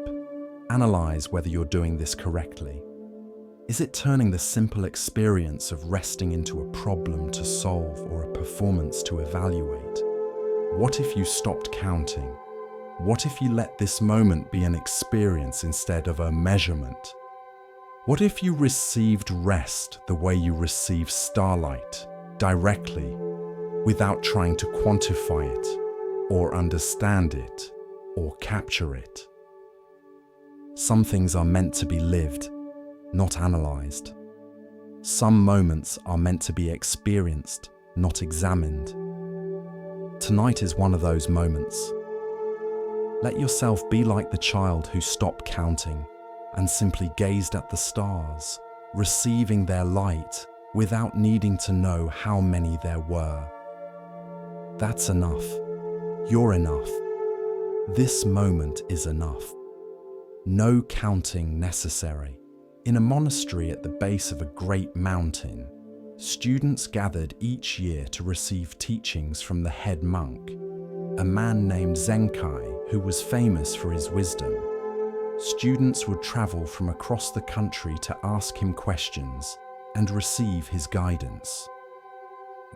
Analyze whether you're doing this correctly. Is it turning the simple experience of resting into a problem to solve or a performance to evaluate? What if you stopped counting? What if you let this moment be an experience instead of a measurement? What if you received rest the way you receive starlight, directly, without trying to quantify it, or understand it, or capture it? Some things are meant to be lived, not analyzed. Some moments are meant to be experienced, not examined. Tonight is one of those moments. Let yourself be like the child who stopped counting and simply gazed at the stars, receiving their light without needing to know how many there were. That's enough. You're enough. This moment is enough. No counting necessary. In a monastery at the base of a great mountain, students gathered each year to receive teachings from the head monk, a man named Zenkai who was famous for his wisdom. Students would travel from across the country to ask him questions and receive his guidance.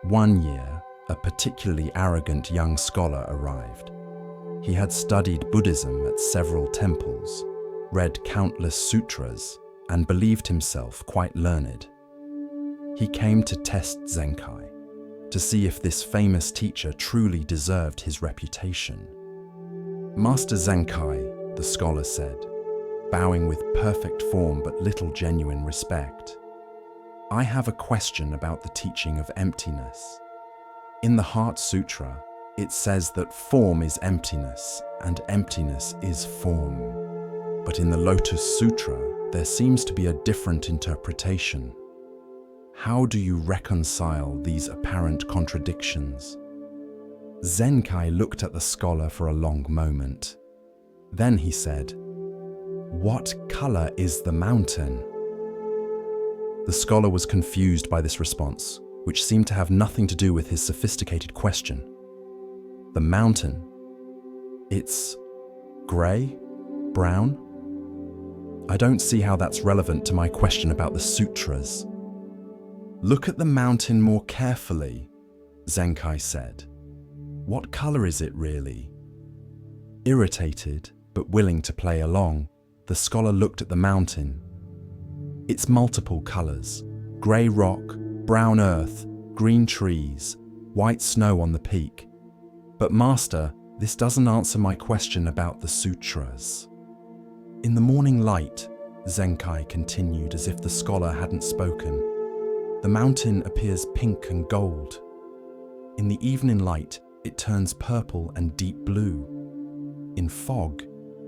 One year, a particularly arrogant young scholar arrived. He had studied Buddhism at several temples, read countless sutras, and believed himself quite learned. He came to test Zenkai, to see if this famous teacher truly deserved his reputation. "Master Zenkai," the scholar said, bowing with perfect form but little genuine respect, "I have a question about the teaching of emptiness. In the Heart Sutra, it says that form is emptiness and emptiness is form. But in the Lotus Sutra, there seems to be a different interpretation. How do you reconcile these apparent contradictions?" Zenkai looked at the scholar for a long moment. Then he said, "What color is the mountain?" The scholar was confused by this response, which seemed to have nothing to do with his sophisticated question. The mountain? It's grey? Brown? I don't see how that's relevant to my question about the sutras. Look at the mountain more carefully, Zenkai said. What color is it really? Irritated, but willing to play along, the scholar looked at the mountain. It's multiple colors: grey rock, brown earth, green trees, white snow on the peak. But master, this doesn't answer my question about the sutras. In the morning light, Zenkai continued as if the scholar hadn't spoken, the mountain appears pink and gold. In the evening light, it turns purple and deep blue. In fog,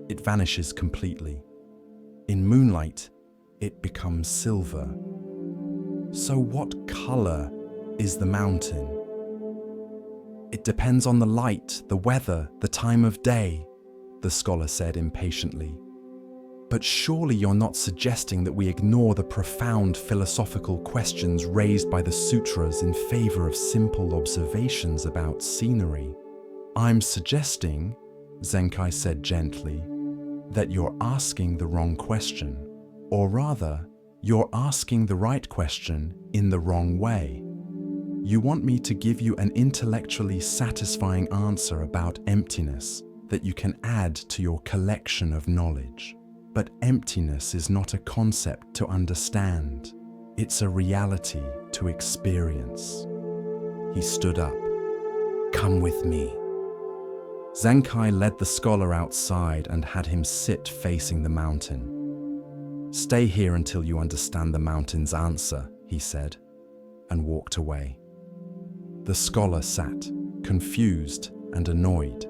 it vanishes completely. In moonlight, it becomes silver. So what color is the mountain? It depends on the light, the weather, the time of day, the scholar said impatiently. But surely you're not suggesting that we ignore the profound philosophical questions raised by the sutras in favor of simple observations about scenery. I'm suggesting, Zenkai said gently, that you're asking the wrong question. Or rather, you're asking the right question in the wrong way. You want me to give you an intellectually satisfying answer about emptiness that you can add to your collection of knowledge. But emptiness is not a concept to understand. It's a reality to experience. He stood up. Come with me. Zenkai led the scholar outside and had him sit facing the mountain. Stay here until you understand the mountain's answer, he said, and walked away. The scholar sat, confused and annoyed.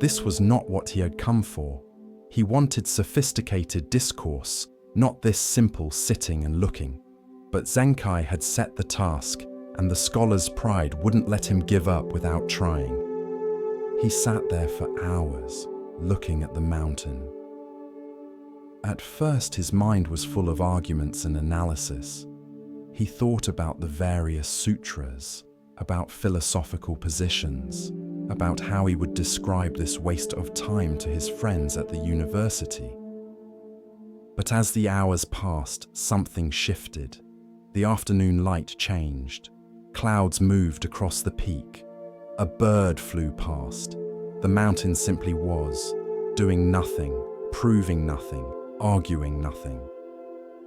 This was not what he had come for. He wanted sophisticated discourse, not this simple sitting and looking. But Zenkai had set the task, and the scholar's pride wouldn't let him give up without trying. He sat there for hours, looking at the mountain. At first, his mind was full of arguments and analysis. He thought about the various sutras, about philosophical positions, about how he would describe this waste of time to his friends at the university. But as the hours passed, something shifted. The afternoon light changed. Clouds moved across the peak. A bird flew past. The mountain simply was, doing nothing, proving nothing, arguing nothing.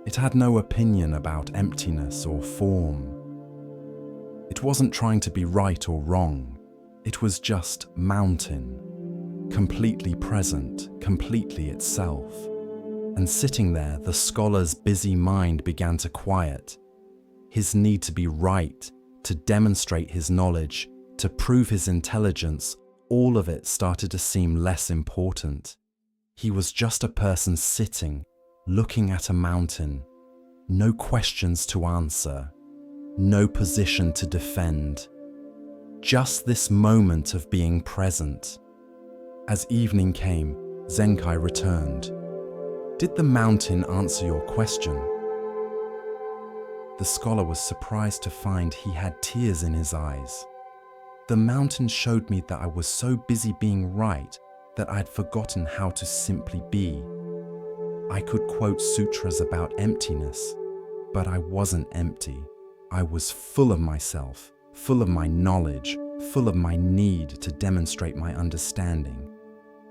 It had no opinion about emptiness or form. It wasn't trying to be right or wrong. It was just mountain, completely present, completely itself. And sitting there, the scholar's busy mind began to quiet. His need to be right, to demonstrate his knowledge, to prove his intelligence, all of it started to seem less important. He was just a person sitting, looking at a mountain. No questions to answer, no position to defend. Just this moment of being present. As evening came, Zenkai returned. Did the mountain answer your question? The scholar was surprised to find he had tears in his eyes. The mountain showed me that I was so busy being right that I had forgotten how to simply be. I could quote sutras about emptiness, but I wasn't empty. I was full of myself, full of my knowledge, full of my need to demonstrate my understanding.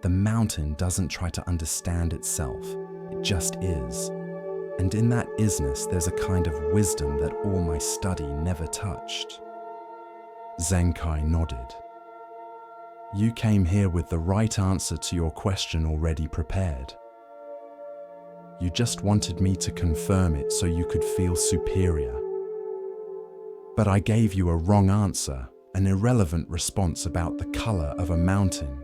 The mountain doesn't try to understand itself, it just is. And in that isness, there's a kind of wisdom that all my study never touched. Zenkai nodded. You came here with the right answer to your question already prepared. You just wanted me to confirm it so you could feel superior. But I gave you a wrong answer, an irrelevant response about the color of a mountain,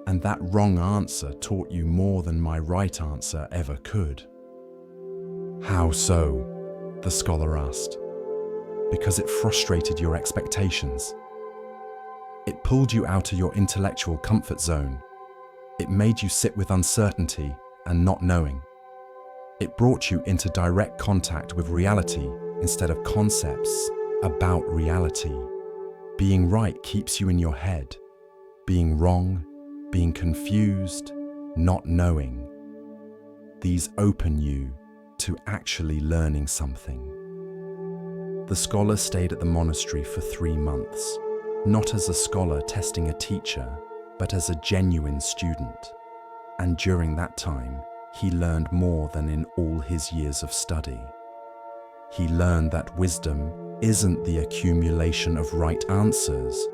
and that wrong answer taught you more than my right answer ever could. How so? The scholar asked. Because it frustrated your expectations. It pulled you out of your intellectual comfort zone. It made you sit with uncertainty and not knowing. It brought you into direct contact with reality instead of concepts about reality. Being right keeps you in your head. Being wrong, being confused, not knowing. These open you to actually learning something. The scholar stayed at the monastery for 3 months, not as a scholar testing a teacher, but as a genuine student. And during that time, he learned more than in all his years of study. He learned that wisdom isn't the accumulation of right answers,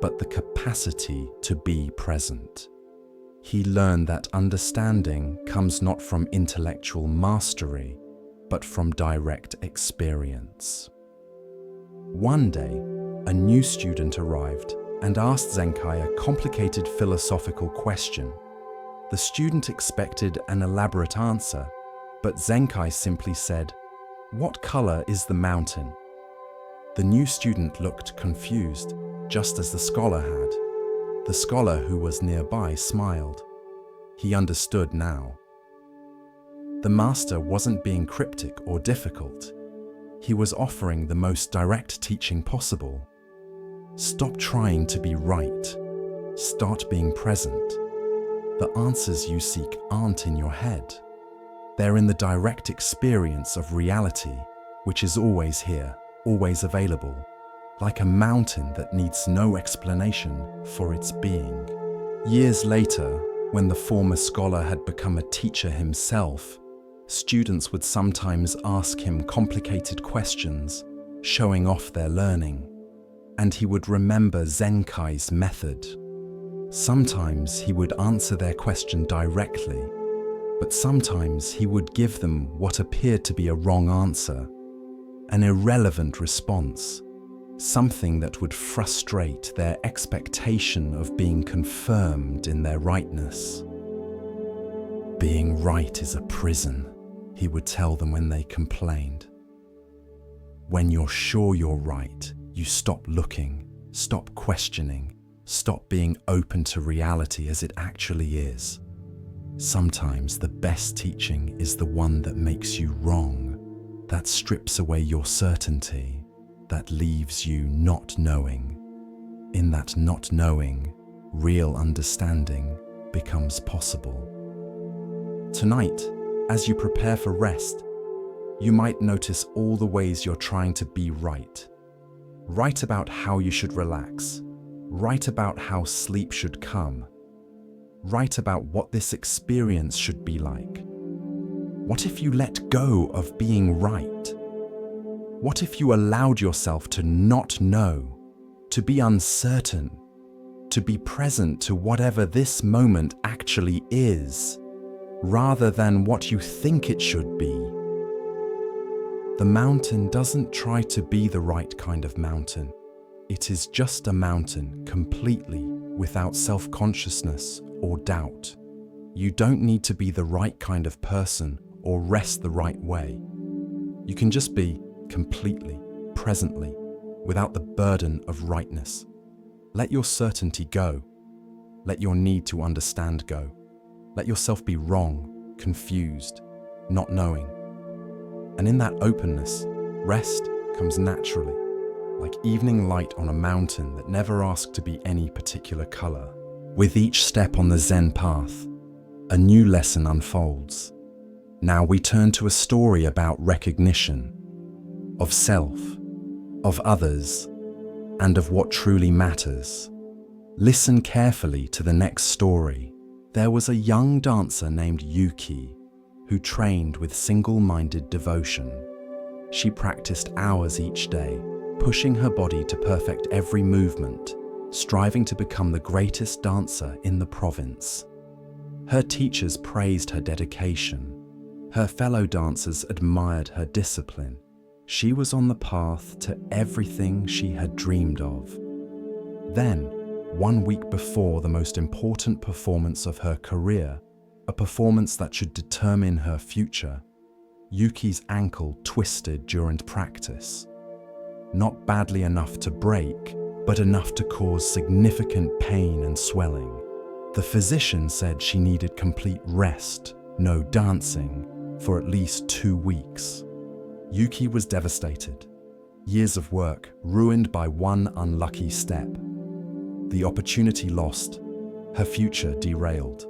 but the capacity to be present. He learned that understanding comes not from intellectual mastery, but from direct experience. One day, a new student arrived and asked Zenkai a complicated philosophical question. The student expected an elaborate answer, but Zenkai simply said, "What color is the mountain?" The new student looked confused, just as the scholar had. The scholar, who was nearby, smiled. He understood now. The master wasn't being cryptic or difficult. He was offering the most direct teaching possible. Stop trying to be right. Start being present. The answers you seek aren't in your head. They're in the direct experience of reality, which is always here, always available, like a mountain that needs no explanation for its being. Years later, when the former scholar had become a teacher himself, students would sometimes ask him complicated questions, showing off their learning, and he would remember Zenkai's method. Sometimes he would answer their question directly, but sometimes he would give them what appeared to be a wrong answer, an irrelevant response, something that would frustrate their expectation of being confirmed in their rightness. Being right is a prison, he would tell them when they complained. When you're sure you're right, you stop looking, stop questioning, stop being open to reality as it actually is. Sometimes the best teaching is the one that makes you wrong, that strips away your certainty, that leaves you not knowing. In that not knowing, real understanding becomes possible. Tonight, as you prepare for rest, you might notice all the ways you're trying to be right. Right about how you should relax. Right about how sleep should come. Right about what this experience should be like. What if you let go of being right? What if you allowed yourself to not know, to be uncertain, to be present to whatever this moment actually is, rather than what you think it should be? The mountain doesn't try to be the right kind of mountain. It is just a mountain completely without self-consciousness or doubt. You don't need to be the right kind of person or rest the right way. You can just be completely, presently, without the burden of rightness. Let your certainty go. Let your need to understand go. Let yourself be wrong, confused, not knowing. And in that openness, rest comes naturally, like evening light on a mountain that never asked to be any particular color. With each step on the Zen path, a new lesson unfolds. Now we turn to a story about recognition, of self, of others, and of what truly matters. Listen carefully to the next story. There was a young dancer named Yuki who trained with single-minded devotion. She practiced hours each day, pushing her body to perfect every movement, striving to become the greatest dancer in the province. Her teachers praised her dedication. Her fellow dancers admired her discipline. She was on the path to everything she had dreamed of. Then, 1 week before the most important performance of her career, a performance that should determine her future, Yuki's ankle twisted during practice. Not badly enough to break, but enough to cause significant pain and swelling. The physician said she needed complete rest, no dancing, for at least 2 weeks. Yuki was devastated. Years of work ruined by one unlucky step. The opportunity lost, her future derailed.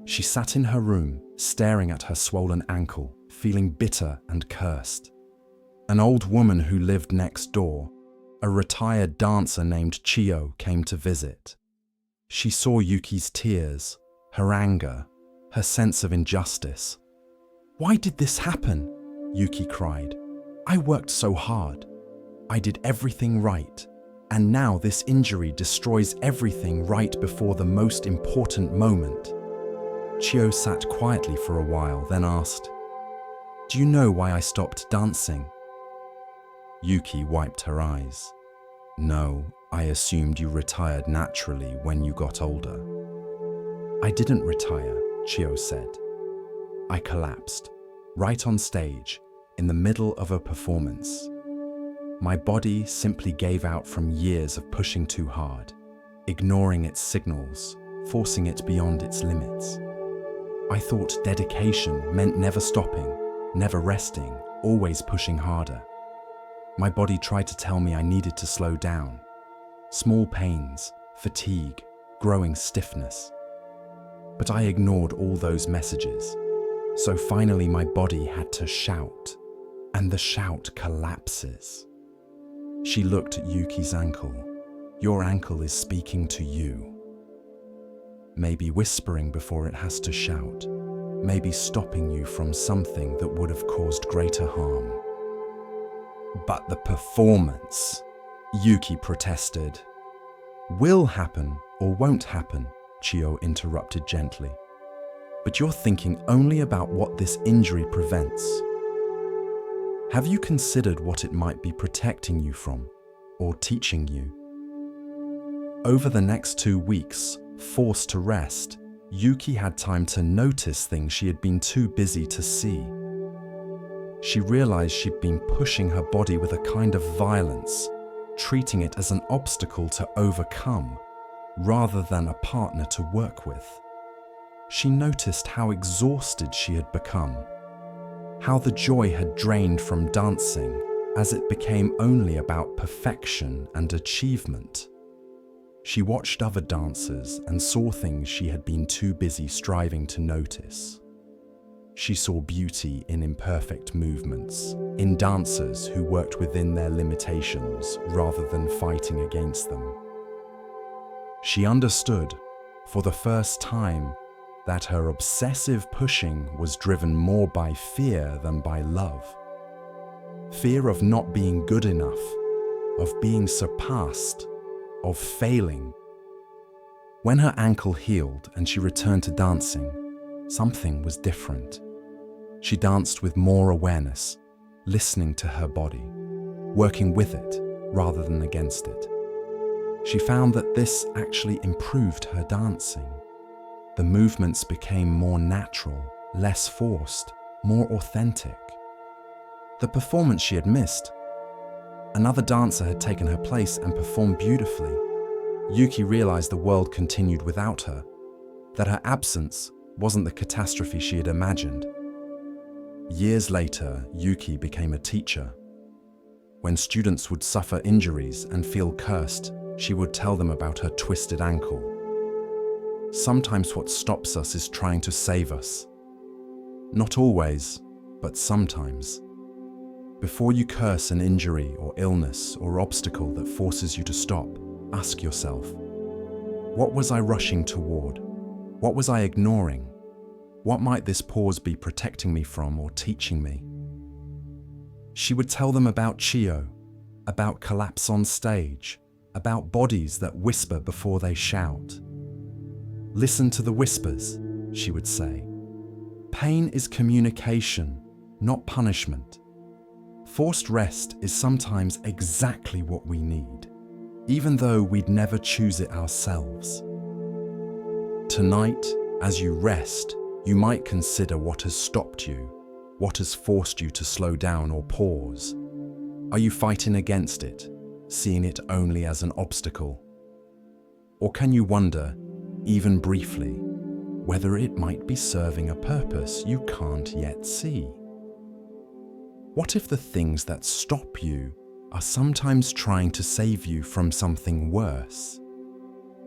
She sat in her room, staring at her swollen ankle, feeling bitter and cursed. An old woman who lived next door, a retired dancer named Chio, came to visit. She saw Yuki's tears, her anger, her sense of injustice. "Why did this happen?" Yuki cried. "I worked so hard. I did everything right. And now this injury destroys everything right before the most important moment." Chio sat quietly for a while, then asked, "Do you know why I stopped dancing?" Yuki wiped her eyes. "No, I assumed you retired naturally when you got older." "I didn't retire," Chio said. "I collapsed, right on stage, in the middle of a performance. My body simply gave out from years of pushing too hard, ignoring its signals, forcing it beyond its limits. I thought dedication meant never stopping, never resting, always pushing harder. My body tried to tell me I needed to slow down. Small pains, fatigue, growing stiffness. But I ignored all those messages. So finally my body had to shout, and the shout collapses." She looked at Yuki's ankle. "Your ankle is speaking to you. Maybe whispering before it has to shout. Maybe stopping you from something that would have caused greater harm." "But the performance," Yuki protested. "Will happen or won't happen," Chio interrupted gently. "But you're thinking only about what this injury prevents. Have you considered what it might be protecting you from, or teaching you?" Over the next 2 weeks, forced to rest, Yuki had time to notice things she had been too busy to see. She realized she'd been pushing her body with a kind of violence, treating it as an obstacle to overcome, rather than a partner to work with. She noticed how exhausted she had become, how the joy had drained from dancing as it became only about perfection and achievement. She watched other dancers and saw things she had been too busy striving to notice. She saw beauty in imperfect movements, in dancers who worked within their limitations rather than fighting against them. She understood, for the first time, that her obsessive pushing was driven more by fear than by love. Fear of not being good enough, of being surpassed, of failing. When her ankle healed and she returned to dancing, something was different. She danced with more awareness, listening to her body, working with it rather than against it. She found that this actually improved her dancing. The movements became more natural, less forced, more authentic. The performance she had missed. Another dancer had taken her place and performed beautifully. Yuki realized the world continued without her, that her absence wasn't the catastrophe she had imagined. Years later, Yuki became a teacher. When students would suffer injuries and feel cursed, she would tell them about her twisted ankle. Sometimes what stops us is trying to save us. Not always, but sometimes. Before you curse an injury or illness or obstacle that forces you to stop, ask yourself, what was I rushing toward? What was I ignoring? What might this pause be protecting me from or teaching me? She would tell them about Chio, about collapse on stage, about bodies that whisper before they shout. Listen to the whispers, she would say. Pain is communication, not punishment. Forced rest is sometimes exactly what we need, even though we'd never choose it ourselves. Tonight, as you rest, you might consider what has stopped you, what has forced you to slow down or pause. Are you fighting against it, seeing it only as an obstacle? Or can you wonder, even briefly, whether it might be serving a purpose you can't yet see? What if the things that stop you are sometimes trying to save you from something worse?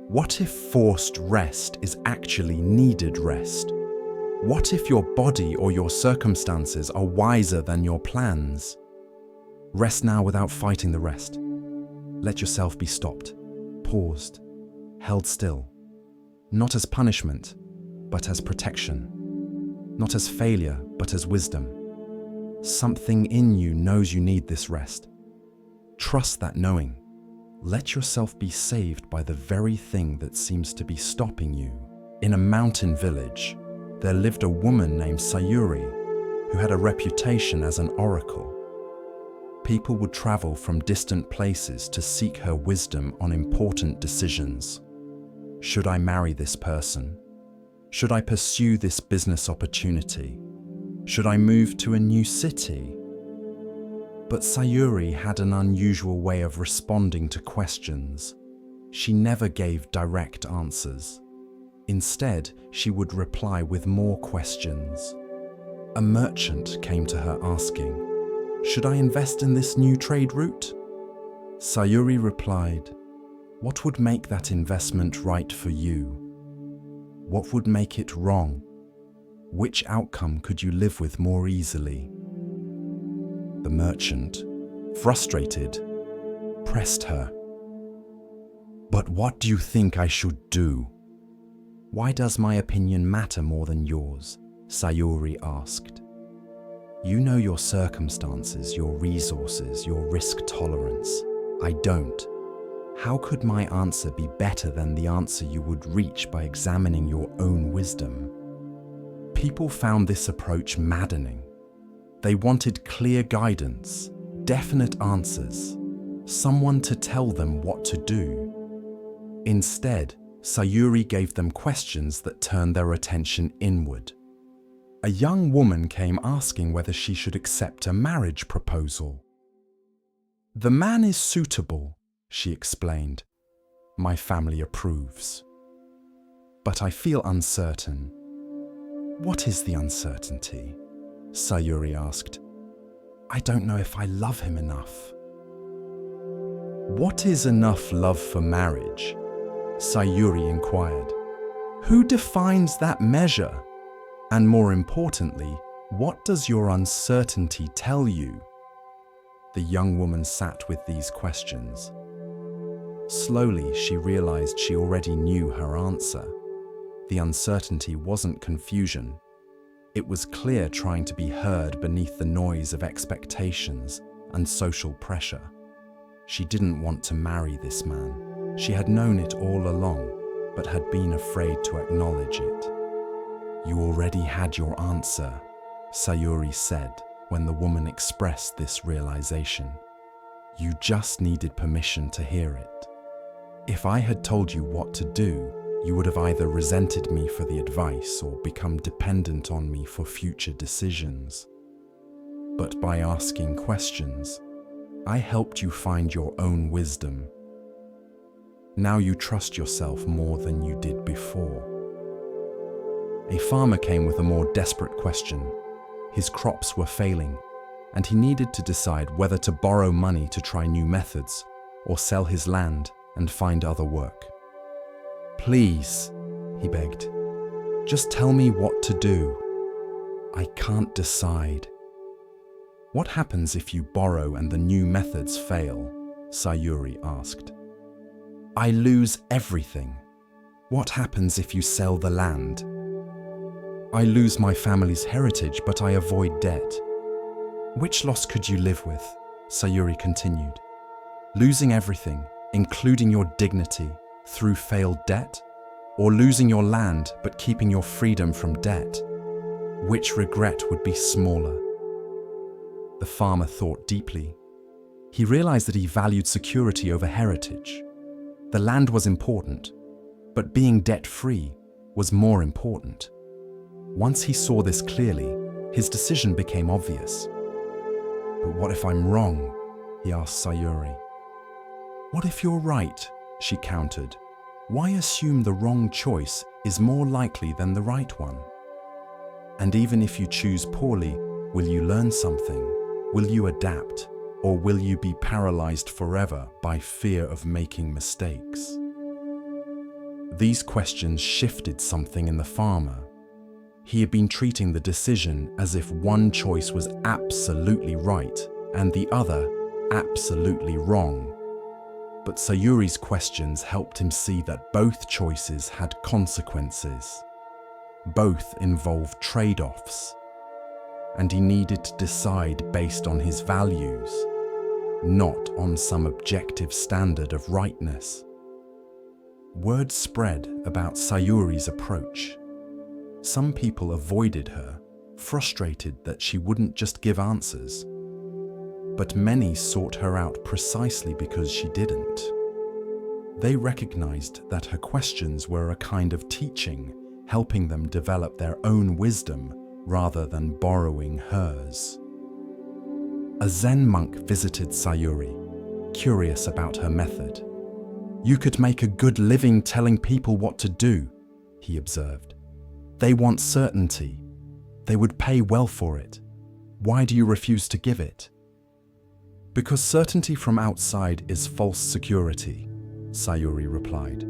What if forced rest is actually needed rest? What if your body or your circumstances are wiser than your plans? Rest now without fighting the rest. Let yourself be stopped, paused, held still, not as punishment, but as protection, not as failure, but as wisdom. Something in you knows you need this rest. Trust that knowing. Let yourself be saved by the very thing that seems to be stopping you. In a mountain village, there lived a woman named Sayuri who had a reputation as an oracle. People would travel from distant places to seek her wisdom on important decisions. Should I marry this person? Should I pursue this business opportunity? Should I move to a new city? But Sayuri had an unusual way of responding to questions. She never gave direct answers. Instead, she would reply with more questions. A merchant came to her asking, "Should I invest in this new trade route?" Sayuri replied, "What would make that investment right for you? What would make it wrong? Which outcome could you live with more easily?" The merchant, frustrated, pressed her. "But what do you think I should do?" "Why does my opinion matter more than yours?" Sayuri asked. "You know your circumstances, your resources, your risk tolerance. I don't. How could my answer be better than the answer you would reach by examining your own wisdom?" People found this approach maddening. They wanted clear guidance, definite answers, someone to tell them what to do. Instead, Sayuri gave them questions that turned their attention inward. A young woman came asking whether she should accept a marriage proposal. "The man is suitable," she explained. "My family approves. But I feel uncertain." "What is the uncertainty?" Sayuri asked. "I don't know if I love him enough." "What is enough love for marriage?" Sayuri inquired. "Who defines that measure? And more importantly, what does your uncertainty tell you?" The young woman sat with these questions. Slowly, she realized she already knew her answer. The uncertainty wasn't confusion. It was clear trying to be heard beneath the noise of expectations and social pressure. She didn't want to marry this man. She had known it all along, but had been afraid to acknowledge it. "You already had your answer," Sayuri said when the woman expressed this realization. "You just needed permission to hear it. If I had told you what to do, you would have either resented me for the advice or become dependent on me for future decisions. But by asking questions, I helped you find your own wisdom. Now you trust yourself more than you did before." A farmer came with a more desperate question. His crops were failing, and he needed to decide whether to borrow money to try new methods or sell his land and find other work. "Please," he begged, "just tell me what to do. I can't decide." "What happens if you borrow and the new methods fail?" Sayuri asked. "I lose everything." "What happens if you sell the land?" "I lose my family's heritage, but I avoid debt." "Which loss could you live with?" Sayuri continued. "Losing everything, including your dignity, through failed debt? Or losing your land but keeping your freedom from debt? Which regret would be smaller?" The farmer thought deeply. He realized that he valued security over heritage. The land was important, but being debt-free was more important. Once he saw this clearly, his decision became obvious. "But what if I'm wrong?" he asked Sayuri. What if you're right? She countered. Why assume the wrong choice is more likely than the right one? And even if you choose poorly, will you learn something? Will you adapt? Or will you be paralyzed forever by fear of making mistakes? These questions shifted something in the farmer. He had been treating the decision as if one choice was absolutely right and the other absolutely wrong. But Sayuri's questions helped him see that both choices had consequences. Both involved trade-offs, and he needed to decide based on his values, not on some objective standard of rightness. Word spread about Sayuri's approach. Some people avoided her, frustrated that she wouldn't just give answers. But many sought her out precisely because she didn't. They recognized that her questions were a kind of teaching, helping them develop their own wisdom rather than borrowing hers. A Zen monk visited Sayuri, curious about her method. "You could make a good living telling people what to do," he observed. "They want certainty. They would pay well for it. Why do you refuse to give it?" "Because certainty from outside is false security," Sayuri replied.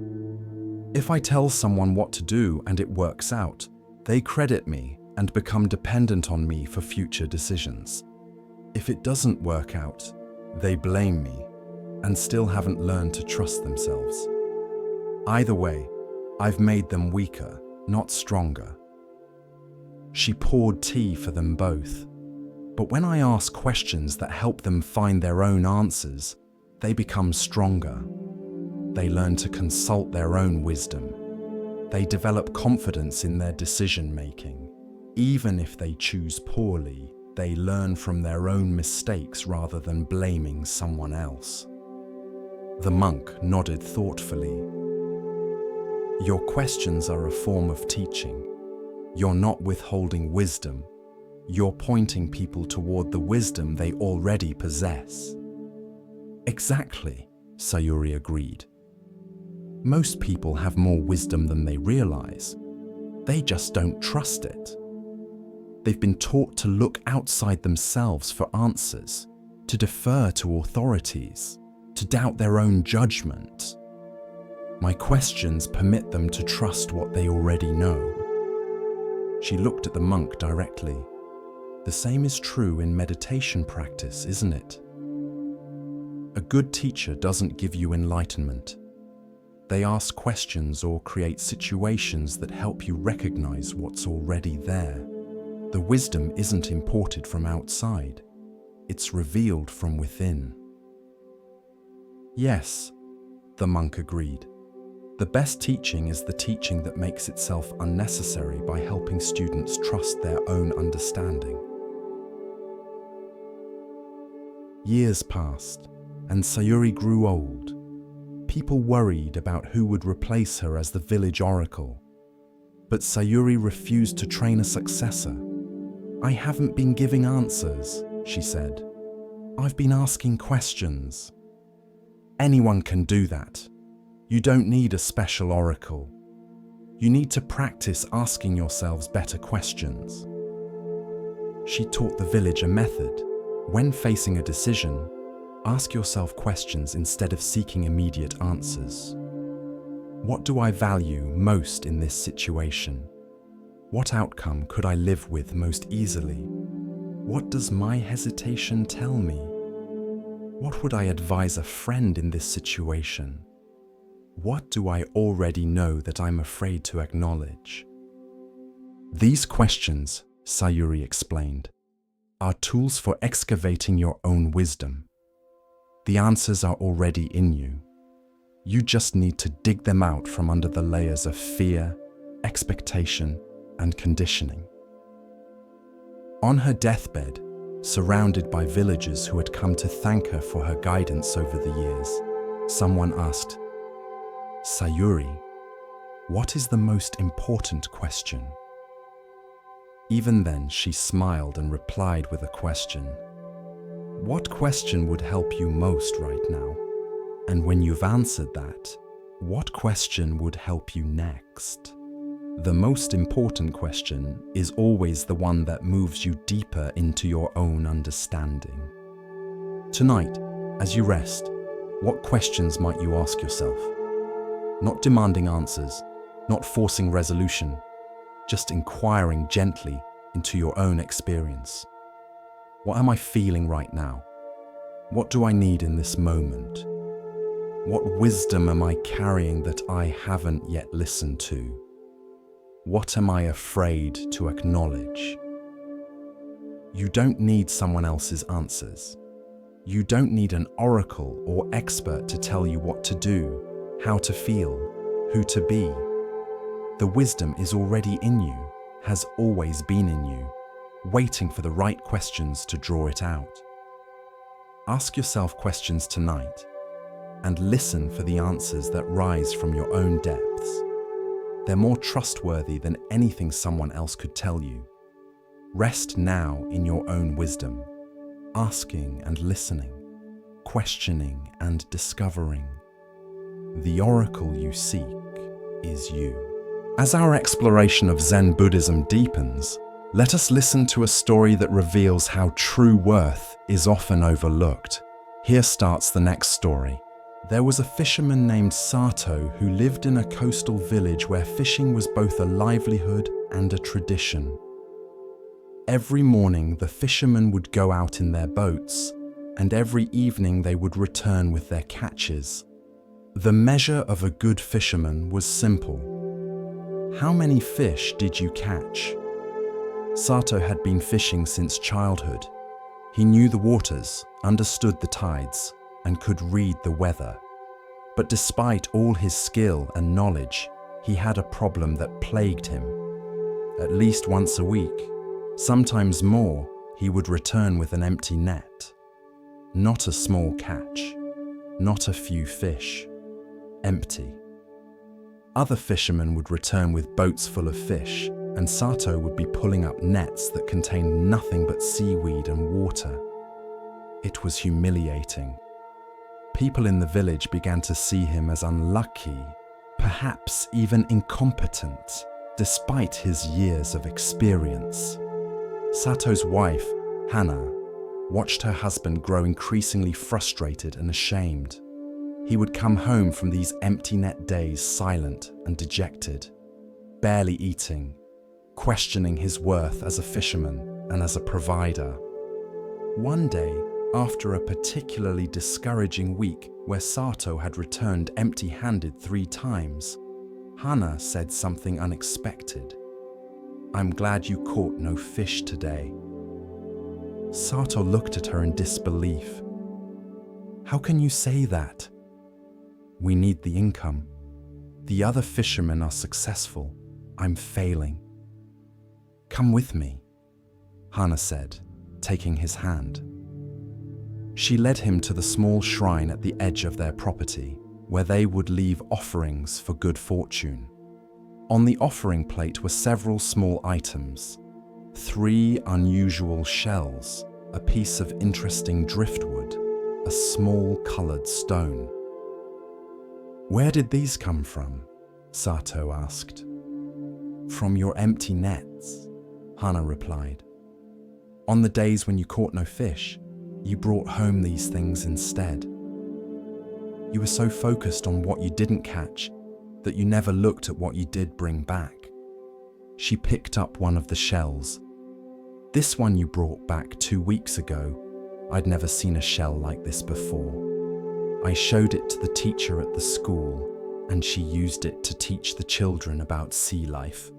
"If I tell someone what to do and it works out, they credit me and become dependent on me for future decisions. If it doesn't work out, they blame me and still haven't learned to trust themselves. Either way, I've made them weaker, not stronger." She poured tea for them both. But when I ask questions that help them find their own answers, they become stronger. They learn to consult their own wisdom. They develop confidence in their decision-making. Even if they choose poorly, they learn from their own mistakes rather than blaming someone else. The monk nodded thoughtfully. "Your questions are a form of teaching. You're not withholding wisdom. You're pointing people toward the wisdom they already possess." "Exactly," Sayuri agreed. "Most people have more wisdom than they realize. They just don't trust it. They've been taught to look outside themselves for answers, to defer to authorities, to doubt their own judgment. My questions permit them to trust what they already know." She looked at the monk directly. "The same is true in meditation practice, isn't it? A good teacher doesn't give you enlightenment. They ask questions or create situations that help you recognize what's already there. The wisdom isn't imported from outside. It's revealed from within." "Yes," the monk agreed. "The best teaching is the teaching that makes itself unnecessary by helping students trust their own understanding." Years passed, and Sayuri grew old. People worried about who would replace her as the village oracle. But Sayuri refused to train a successor. "I haven't been giving answers," she said. "I've been asking questions." "Anyone can do that. You don't need a special oracle. You need to practice asking yourselves better questions." She taught the village a method. When facing a decision, ask yourself questions instead of seeking immediate answers. What do I value most in this situation? What outcome could I live with most easily? What does my hesitation tell me? What would I advise a friend in this situation? What do I already know that I'm afraid to acknowledge? These questions, Sayuri explained, are tools for excavating your own wisdom. The answers are already in you. You just need to dig them out from under the layers of fear, expectation, and conditioning. On her deathbed, surrounded by villagers who had come to thank her for her guidance over the years, someone asked, "Sayuri, what is the most important question?" Even then, she smiled and replied with a question. "What question would help you most right now?" And when you've answered that, what question would help you next? The most important question is always the one that moves you deeper into your own understanding. Tonight, as you rest, what questions might you ask yourself? Not demanding answers, not forcing resolution, just inquiring gently into your own experience. What am I feeling right now? What do I need in this moment? What wisdom am I carrying that I haven't yet listened to? What am I afraid to acknowledge? You don't need someone else's answers. You don't need an oracle or expert to tell you what to do, how to feel, who to be. The wisdom is already in you, has always been in you, waiting for the right questions to draw it out. Ask yourself questions tonight and listen for the answers that rise from your own depths. They're more trustworthy than anything someone else could tell you. Rest now in your own wisdom, asking and listening, questioning and discovering. The oracle you seek is you. As our exploration of Zen Buddhism deepens, let us listen to a story that reveals how true worth is often overlooked. Here starts the next story. There was a fisherman named Sato who lived in a coastal village where fishing was both a livelihood and a tradition. Every morning, the fishermen would go out in their boats, and every evening they would return with their catches. The measure of a good fisherman was simple. How many fish did you catch? Sato had been fishing since childhood. He knew the waters, understood the tides, and could read the weather. But despite all his skill and knowledge, he had a problem that plagued him. At least once a week, sometimes more, he would return with an empty net. Not a small catch, not a few fish, empty. Other fishermen would return with boats full of fish, and Sato would be pulling up nets that contained nothing but seaweed and water. It was humiliating. People in the village began to see him as unlucky, perhaps even incompetent, despite his years of experience. Sato's wife, Hana, watched her husband grow increasingly frustrated and ashamed. He would come home from these empty net days silent and dejected, barely eating, questioning his worth as a fisherman and as a provider. One day, after a particularly discouraging week where Sato had returned empty-handed 3 times, Hana said something unexpected. "I'm glad you caught no fish today." Sato looked at her in disbelief. "How can you say that?" "We need the income. The other fishermen are successful. I'm failing." "Come with me," Hana said, taking his hand. She led him to the small shrine at the edge of their property, where they would leave offerings for good fortune. On the offering plate were several small items: 3 unusual shells, a piece of interesting driftwood, a small colored stone. "Where did these come from?" Sato asked. "From your empty nets," Hana replied. "On the days when you caught no fish, you brought home these things instead. You were so focused on what you didn't catch that you never looked at what you did bring back." She picked up one of the shells. "This one you brought back 2 weeks ago. I'd never seen a shell like this before. I showed it to the teacher at the school, and she used it to teach the children about sea life.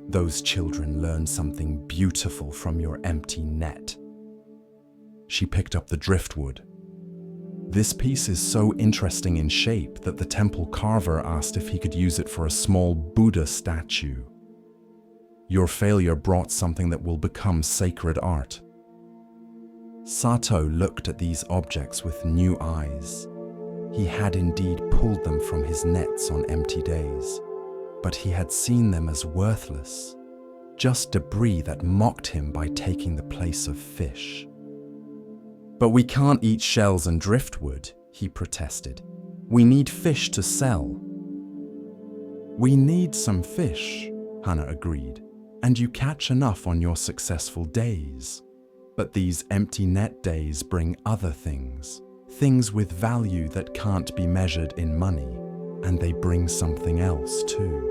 Those children learned something beautiful from your empty net." She picked up the driftwood. "This piece is so interesting in shape that the temple carver asked if he could use it for a small Buddha statue. Your failure brought something that will become sacred art." Sato looked at these objects with new eyes. He had indeed pulled them from his nets on empty days, but he had seen them as worthless, just debris that mocked him by taking the place of fish. "But we can't eat shells and driftwood. he protested. "We need fish to sell." "We need some fish," Hannah agreed, "and you catch enough on your successful days. But these empty net days bring other things, things with value that can't be measured in money, and they bring something else too."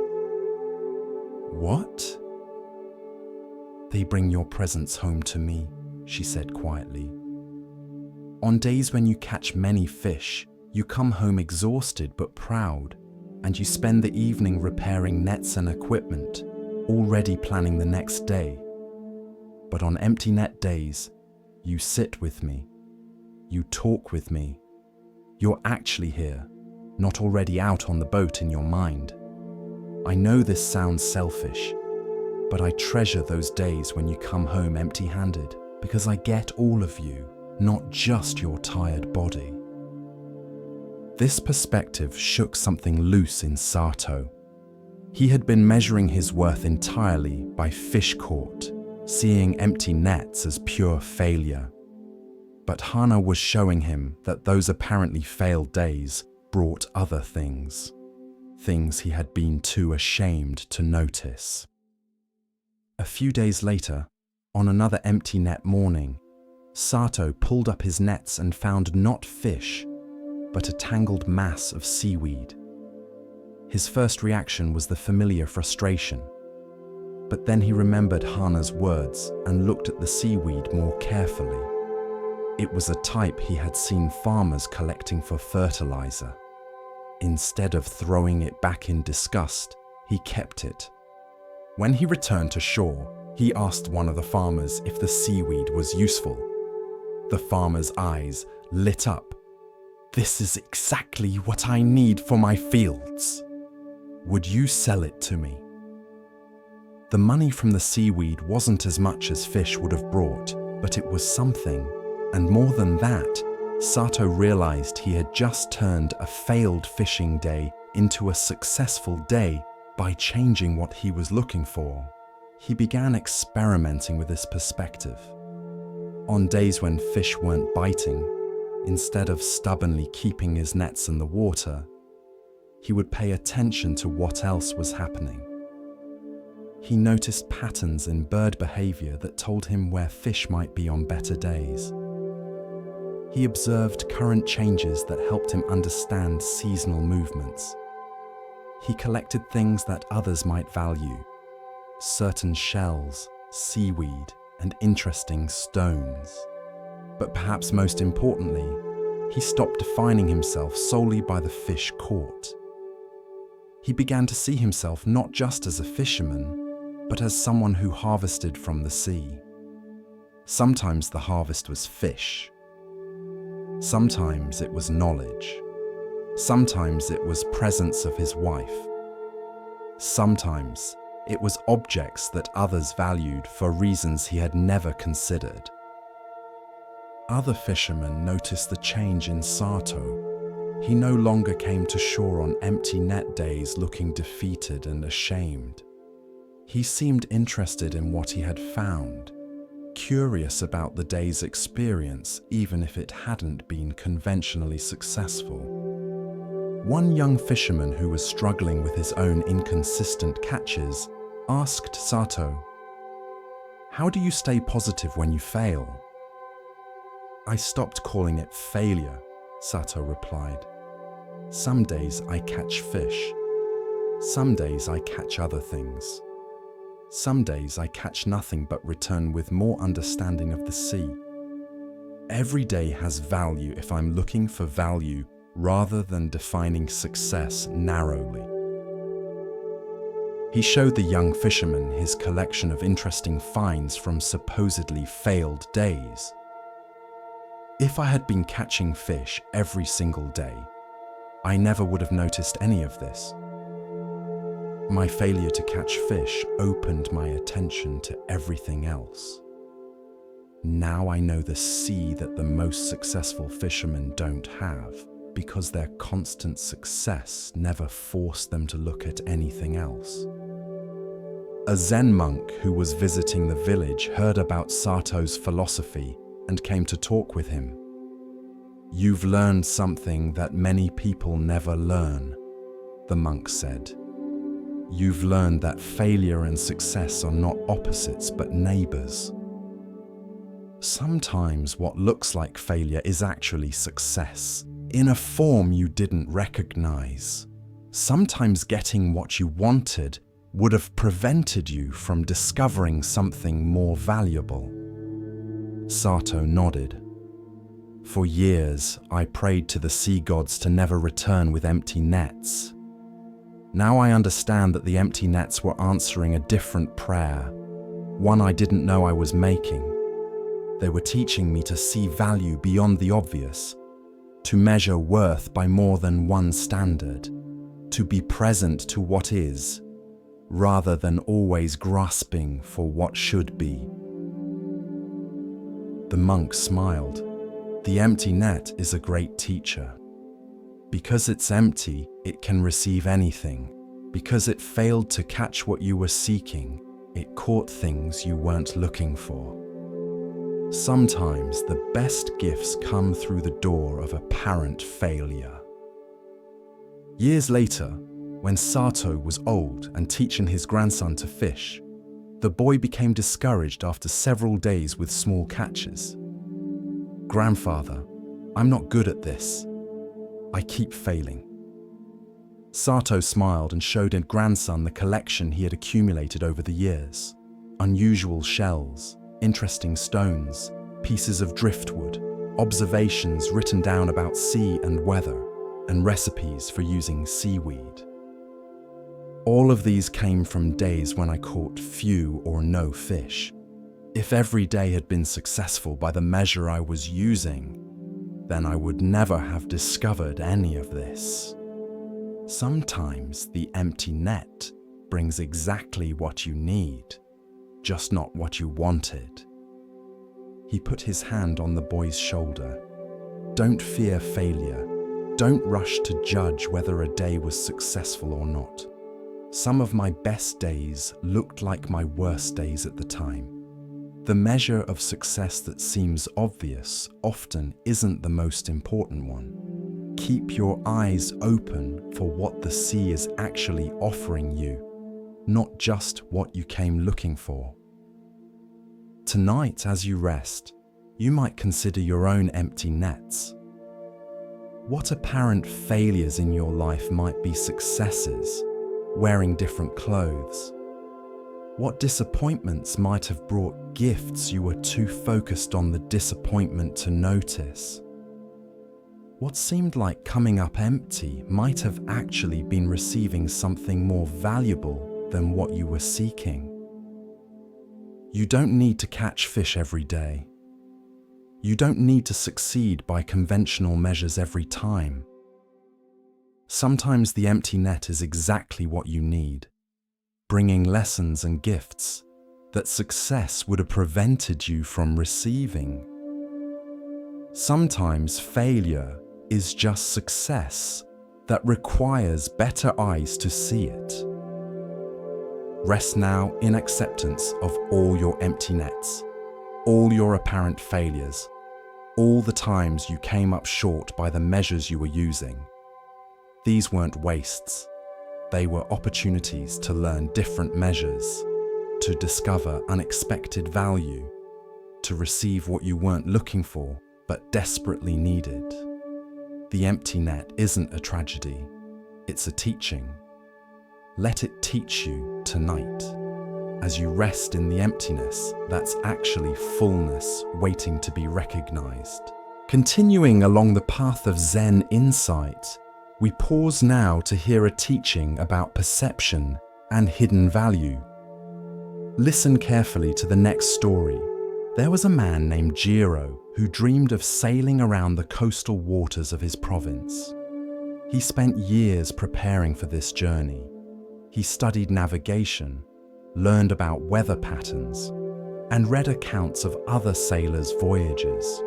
"What?" "They bring your presence home to me," she said quietly. "On days when you catch many fish, you come home exhausted but proud, and you spend the evening repairing nets and equipment, already planning the next day. But on empty net days, you sit with me, you talk with me. You're actually here, not already out on the boat in your mind. I know this sounds selfish, but I treasure those days when you come home empty-handed, because I get all of you, not just your tired body." This perspective shook something loose in Sato. He had been measuring his worth entirely by fish caught, seeing empty nets as pure failure. But Hana was showing him that those apparently failed days brought other things, things he had been too ashamed to notice. A few days later, on another empty net morning, Sato pulled up his nets and found not fish, but a tangled mass of seaweed. His first reaction was the familiar frustration. But then he remembered Hana's words and looked at the seaweed more carefully. It was a type he had seen farmers collecting for fertilizer. Instead of throwing it back in disgust, he kept it. When he returned to shore, he asked one of the farmers if the seaweed was useful. The farmer's eyes lit up. "This is exactly what I need for my fields. Would you sell it to me?" The money from the seaweed wasn't as much as fish would have brought, but it was something. And more than that, Sato realized he had just turned a failed fishing day into a successful day by changing what he was looking for. He began experimenting with this perspective. On days when fish weren't biting, instead of stubbornly keeping his nets in the water, he would pay attention to what else was happening. He noticed patterns in bird behavior that told him where fish might be on better days. He observed current changes that helped him understand seasonal movements. He collected things that others might value, certain shells, seaweed, and interesting stones. But perhaps most importantly, he stopped defining himself solely by the fish caught. He began to see himself not just as a fisherman, but as someone who harvested from the sea. Sometimes the harvest was fish. Sometimes it was knowledge. Sometimes it was presence of his wife. Sometimes it was objects that others valued for reasons he had never considered. Other fishermen noticed the change in Sato. He no longer came to shore on empty net days looking defeated and ashamed. He seemed interested in what he had found, curious about the day's experience even if it hadn't been conventionally successful. One young fisherman who was struggling with his own inconsistent catches asked Sato, "How do you stay positive when you fail?" "I stopped calling it failure," Sato replied. "Some days I catch fish. Some days I catch other things. Some days I catch nothing but return with more understanding of the sea. Every day has value if I'm looking for value rather than defining success narrowly." He showed the young fisherman his collection of interesting finds from supposedly failed days. "If I had been catching fish every single day, I never would have noticed any of this. My failure to catch fish opened my attention to everything else. Now I know the sea that the most successful fishermen don't have, because their constant success never forced them to look at anything else." A Zen monk who was visiting the village heard about Sato's philosophy and came to talk with him. You've learned something that many people never learn, the monk said. You've learned that failure and success are not opposites but neighbors. Sometimes what looks like failure is actually success, in a form you didn't recognize. Sometimes getting what you wanted would have prevented you from discovering something more valuable. Sato nodded. For years, I prayed to the sea gods to never return with empty nets. Now I understand that the empty nets were answering a different prayer, one I didn't know I was making. They were teaching me to see value beyond the obvious, to measure worth by more than one standard, to be present to what is, rather than always grasping for what should be. The monk smiled. The empty net is a great teacher. Because it's empty, it can receive anything. Because it failed to catch what you were seeking, it caught things you weren't looking for. Sometimes the best gifts come through the door of apparent failure. Years later, when Sato was old and teaching his grandson to fish, the boy became discouraged after several days with small catches. Grandfather, I'm not good at this. I keep failing. Sato smiled and showed his grandson the collection he had accumulated over the years. Unusual shells, interesting stones, pieces of driftwood, observations written down about sea and weather, and recipes for using seaweed. All of these came from days when I caught few or no fish. If every day had been successful by the measure I was using, then I would never have discovered any of this. Sometimes the empty net brings exactly what you need, just not what you wanted. He put his hand on the boy's shoulder. Don't fear failure. Don't rush to judge whether a day was successful or not. Some of my best days looked like my worst days at the time. The measure of success that seems obvious often isn't the most important one. Keep your eyes open for what the sea is actually offering you, not just what you came looking for. Tonight, as you rest, you might consider your own empty nets. What apparent failures in your life might be successes, wearing different clothes? What disappointments might have brought gifts you were too focused on the disappointment to notice? What seemed like coming up empty might have actually been receiving something more valuable than what you were seeking. You don't need to catch fish every day. You don't need to succeed by conventional measures every time. Sometimes the empty net is exactly what you need, bringing lessons and gifts that success would have prevented you from receiving. Sometimes failure is just success that requires better eyes to see it. Rest now in acceptance of all your empty nets, all your apparent failures, all the times you came up short by the measures you were using. These weren't wastes. They were opportunities to learn different measures, to discover unexpected value, to receive what you weren't looking for but desperately needed. The empty net isn't a tragedy, it's a teaching. Let it teach you tonight, as you rest in the emptiness that's actually fullness waiting to be recognized. Continuing along the path of Zen insight, we pause now to hear a teaching about perception and hidden value. Listen carefully to the next story. There was a man named Jiro who dreamed of sailing around the coastal waters of his province. He spent years preparing for this journey. He studied navigation, learned about weather patterns, and read accounts of other sailors' voyages.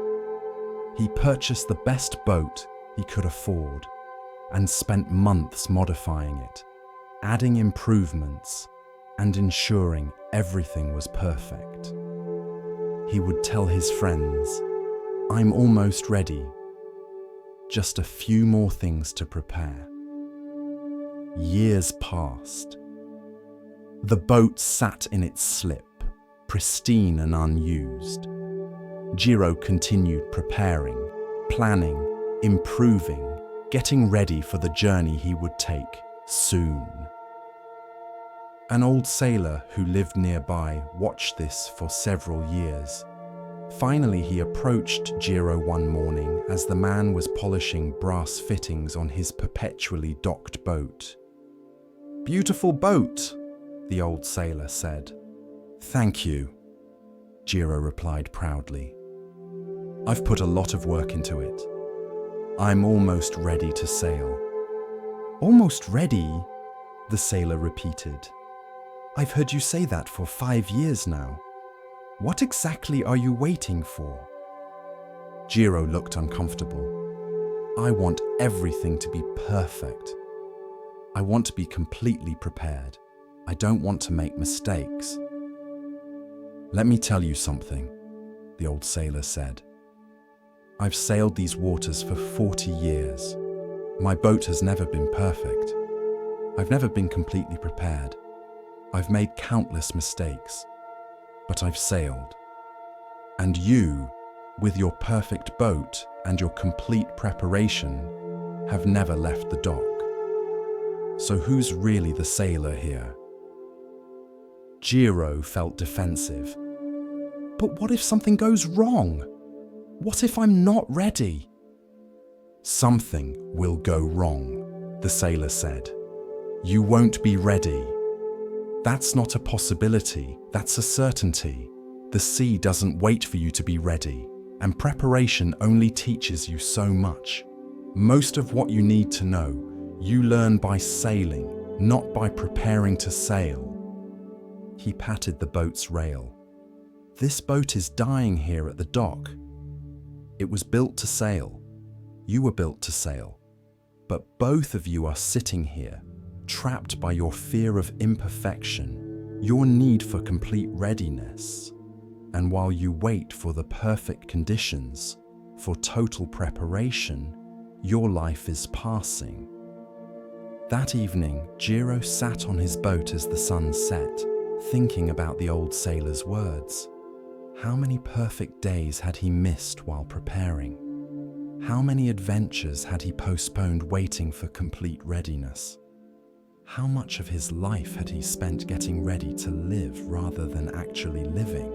He purchased the best boat he could afford and spent months modifying it, adding improvements, and ensuring everything was perfect. He would tell his friends, "I'm almost ready. just a few more things to prepare. Years passed. The boat sat in its slip, pristine and unused. Jiro continued preparing, planning, improving, getting ready for the journey he would take soon. An old sailor who lived nearby watched this for several years. Finally, he approached Jiro one morning as the man was polishing brass fittings on his perpetually docked boat. "Beautiful boat," the old sailor said. "Thank you," Jiro replied proudly. "I've put a lot of work into it. I'm almost ready to sail." "Almost ready?" the sailor repeated. "I've heard you say that for 5 years now. What exactly are you waiting for?" Jiro looked uncomfortable. "I want everything to be perfect. I want to be completely prepared. I don't want to make mistakes." "Let me tell you something," the old sailor said. "I've sailed these waters for 40 years. My boat has never been perfect. I've never been completely prepared. I've made countless mistakes, but I've sailed. And you, with your perfect boat and your complete preparation, have never left the dock. So who's really the sailor here?" Jiro felt defensive. "But what if something goes wrong? What if I'm not ready?" "Something will go wrong," the sailor said. "You won't be ready. That's not a possibility, that's a certainty. The sea doesn't wait for you to be ready, and preparation only teaches you so much. Most of what you need to know, you learn by sailing, not by preparing to sail." He patted the boat's rail. "This boat is dying here at the dock. It was built to sail. You were built to sail. But both of you are sitting here, trapped by your fear of imperfection, your need for complete readiness. And while you wait for the perfect conditions, for total preparation, your life is passing." That evening, Jiro sat on his boat as the sun set, thinking about the old sailor's words. How many perfect days had he missed while preparing? How many adventures had he postponed waiting for complete readiness? How much of his life had he spent getting ready to live rather than actually living?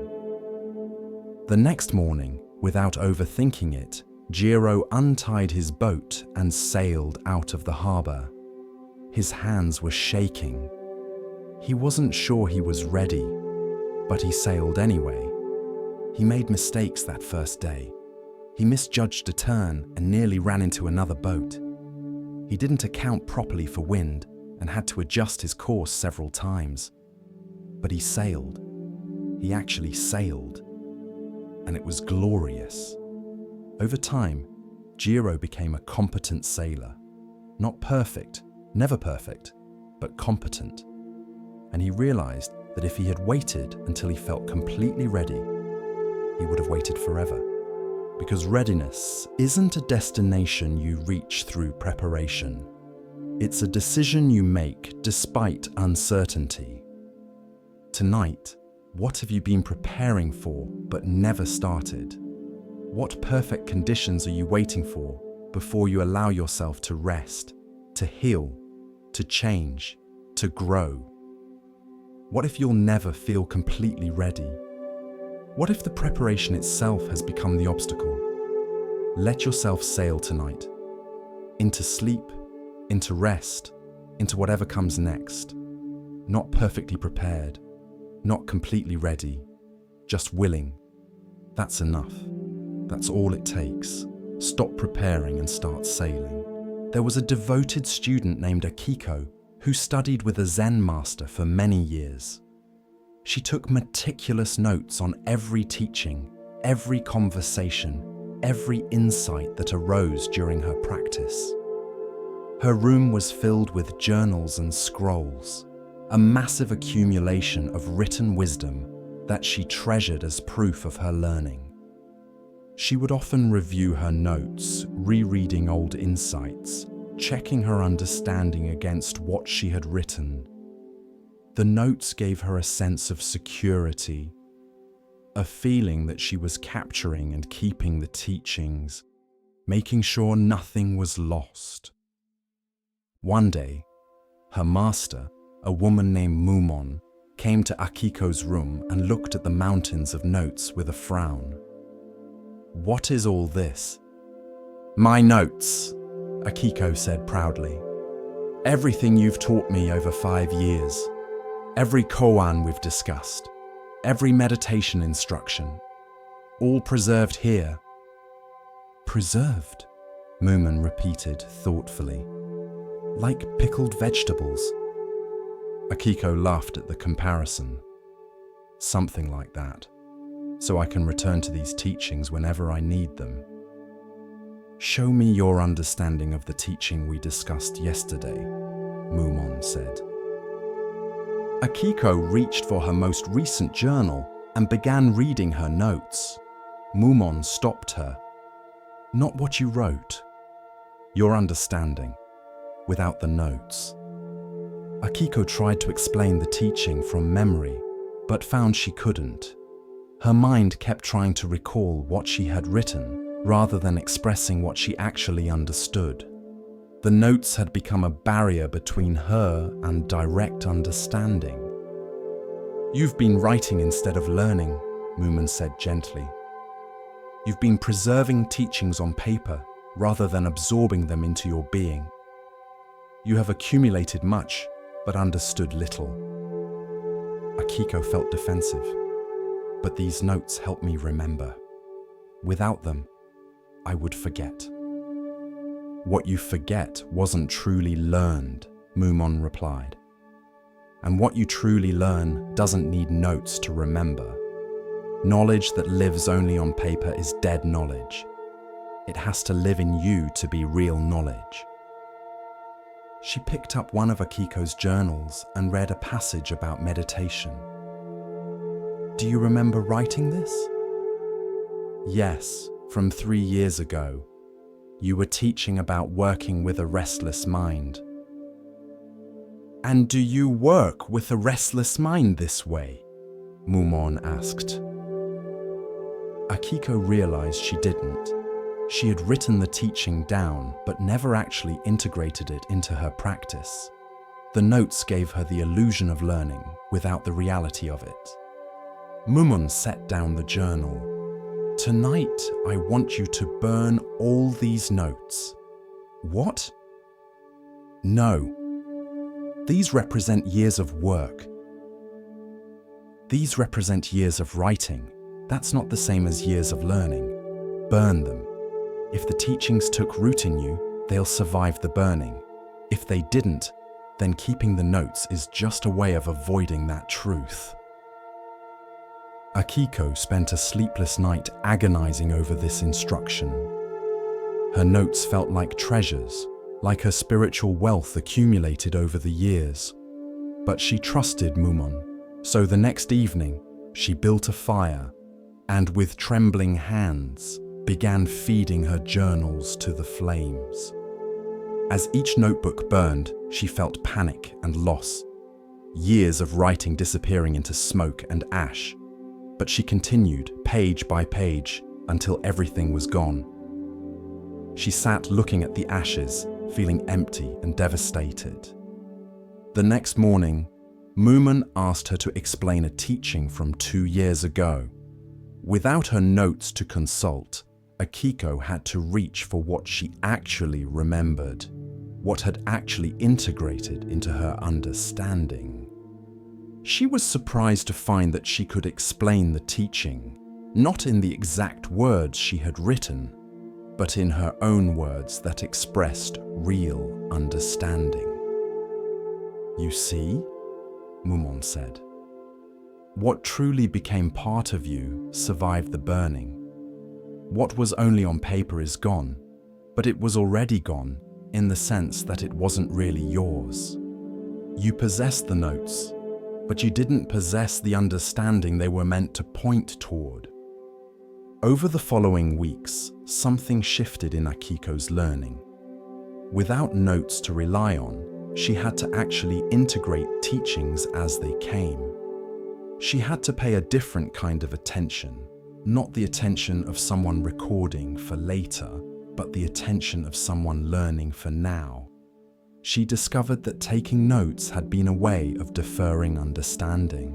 The next morning, without overthinking it, Jiro untied his boat and sailed out of the harbor. His hands were shaking. He wasn't sure he was ready, but he sailed anyway. He made mistakes that first day. He misjudged a turn and nearly ran into another boat. He didn't account properly for wind and had to adjust his course several times. But he sailed. He actually sailed. And it was glorious. Over time, Jiro became a competent sailor. Not perfect, never perfect, but competent. And he realized that if he had waited until he felt completely ready, he would have waited forever. Because readiness isn't a destination you reach through preparation. It's a decision you make despite uncertainty. Tonight, what have you been preparing for but never started? What perfect conditions are you waiting for before you allow yourself to rest, to heal, to change, to grow? What if you'll never feel completely ready? What if the preparation itself has become the obstacle? Let yourself sail tonight. Into sleep, into rest, into whatever comes next. Not perfectly prepared, not completely ready, just willing. That's enough. That's all it takes. Stop preparing and start sailing. There was a devoted student named Akiko who studied with a Zen master for many years. She took meticulous notes on every teaching, every conversation, every insight that arose during her practice. Her room was filled with journals and scrolls, a massive accumulation of written wisdom that she treasured as proof of her learning. She would often review her notes, rereading old insights, checking her understanding against what she had written. The notes gave her a sense of security, a feeling that she was capturing and keeping the teachings, making sure nothing was lost. One day, her master, a woman named Mumon, came to Akiko's room and looked at the mountains of notes with a frown. "What is all this?" "My notes," Akiko said proudly. "Everything you've taught me over 5 years. Every koan we've discussed. Every meditation instruction. All preserved here." "Preserved?" Moomin repeated thoughtfully. "Like pickled vegetables?" Akiko laughed at the comparison. "Something like that, so I can return to these teachings whenever I need them." "Show me your understanding of the teaching we discussed yesterday," Mumon said. Akiko reached for her most recent journal and began reading her notes. Mumon stopped her. "Not what you wrote. Your understanding, without the notes." Akiko tried to explain the teaching from memory, but found she couldn't. Her mind kept trying to recall what she had written, rather than expressing what she actually understood. The notes had become a barrier between her and direct understanding. "You've been writing instead of learning," Moomin said gently. "You've been preserving teachings on paper rather than absorbing them into your being. You have accumulated much, but understood little." Akiko felt defensive. "But these notes help me remember. Without them, I would forget." "What you forget wasn't truly learned," Mumon replied. "And what you truly learn doesn't need notes to remember. Knowledge that lives only on paper is dead knowledge. It has to live in you to be real knowledge." She picked up one of Akiko's journals and read a passage about meditation. "Do you remember writing this?" "Yes, from 3 years ago. You were teaching about working with a restless mind." "And do you work with a restless mind this way?" Mumon asked. Akiko realized she didn't. She had written the teaching down, but never actually integrated it into her practice. The notes gave her the illusion of learning without the reality of it. Mumon set down the journal. "Tonight, I want you to burn all these notes." "What?" "No. These represent years of work. These represent years of writing. That's not the same as years of learning. Burn them. If the teachings took root in you, they'll survive the burning. If they didn't, then keeping the notes is just a way of avoiding that truth." Akiko spent a sleepless night agonizing over this instruction. Her notes felt like treasures, like her spiritual wealth accumulated over the years. But she trusted Mumon, so the next evening, she built a fire and with trembling hands, began feeding her journals to the flames. As each notebook burned, she felt panic and loss, years of writing disappearing into smoke and ash. But she continued, page by page, until everything was gone. She sat looking at the ashes, feeling empty and devastated. The next morning, Moomin asked her to explain a teaching from 2 years ago. Without her notes to consult, Akiko had to reach for what she actually remembered, what had actually integrated into her understanding. She was surprised to find that she could explain the teaching, not in the exact words she had written, but in her own words that expressed real understanding. "You see?" Mumon said. "What truly became part of you survived the burning. What was only on paper is gone, but it was already gone in the sense that it wasn't really yours. You possessed the notes, but you didn't possess the understanding they were meant to point toward. Over the following weeks, something shifted in Akiko's learning. Without notes to rely on, she had to actually integrate teachings as they came. She had to pay a different kind of attention, not the attention of someone recording for later, but the attention of someone learning for now. She discovered that taking notes had been a way of deferring understanding.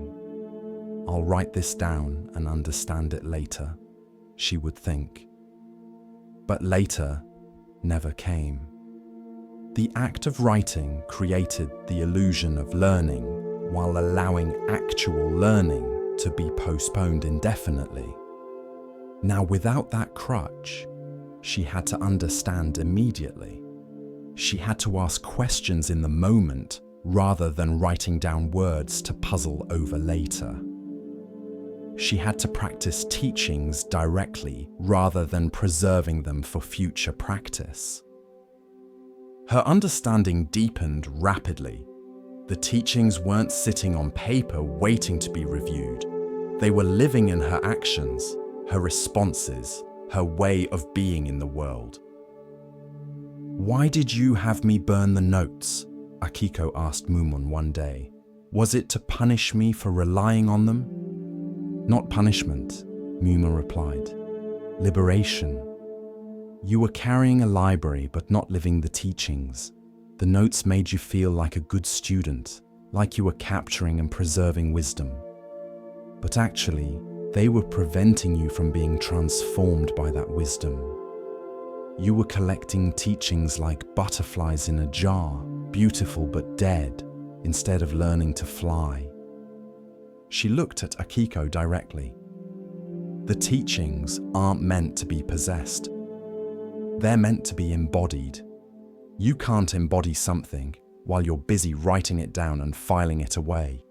"I'll write this down and understand it later," she would think. But later never came. The act of writing created the illusion of learning while allowing actual learning to be postponed indefinitely. Now, without that crutch, she had to understand immediately. She had to ask questions in the moment rather than writing down words to puzzle over later. She had to practice teachings directly rather than preserving them for future practice. Her understanding deepened rapidly. The teachings weren't sitting on paper waiting to be reviewed. They were living in her actions, her responses, her way of being in the world. "Why did you have me burn the notes?" Akiko asked Mumon one day. "Was it to punish me for relying on them?" "Not punishment," Mumon replied. "Liberation. You were carrying a library but not living the teachings. The notes made you feel like a good student, like you were capturing and preserving wisdom. But actually, they were preventing you from being transformed by that wisdom. You were collecting teachings like butterflies in a jar, beautiful but dead, instead of learning to fly." She looked at Akiko directly. The teachings aren't meant to be possessed. They're meant to be embodied. You can't embody something while you're busy writing it down and filing it away.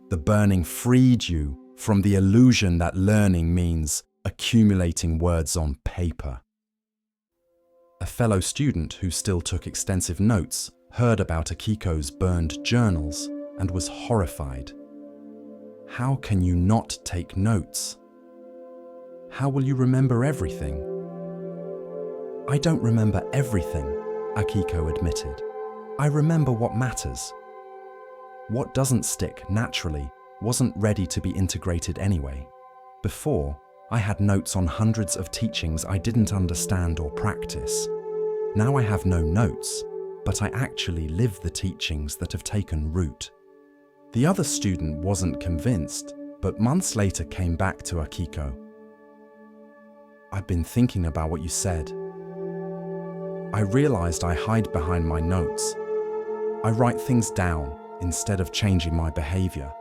The burning freed you from the illusion that learning means accumulating words on paper. A fellow student who still took extensive notes heard about Akiko's burned journals and was horrified. "How can you not take notes? How will you remember everything?" "I don't remember everything," Akiko admitted. "I remember what matters. What doesn't stick naturally wasn't ready to be integrated anyway. Before, I had notes on hundreds of teachings I didn't understand or practice. Now I have no notes, but I actually live the teachings that have taken root." The other student wasn't convinced, but months later came back to Akiko. "I've been thinking about what you said. I realized I hide behind my notes. I write things down instead of changing my behavior.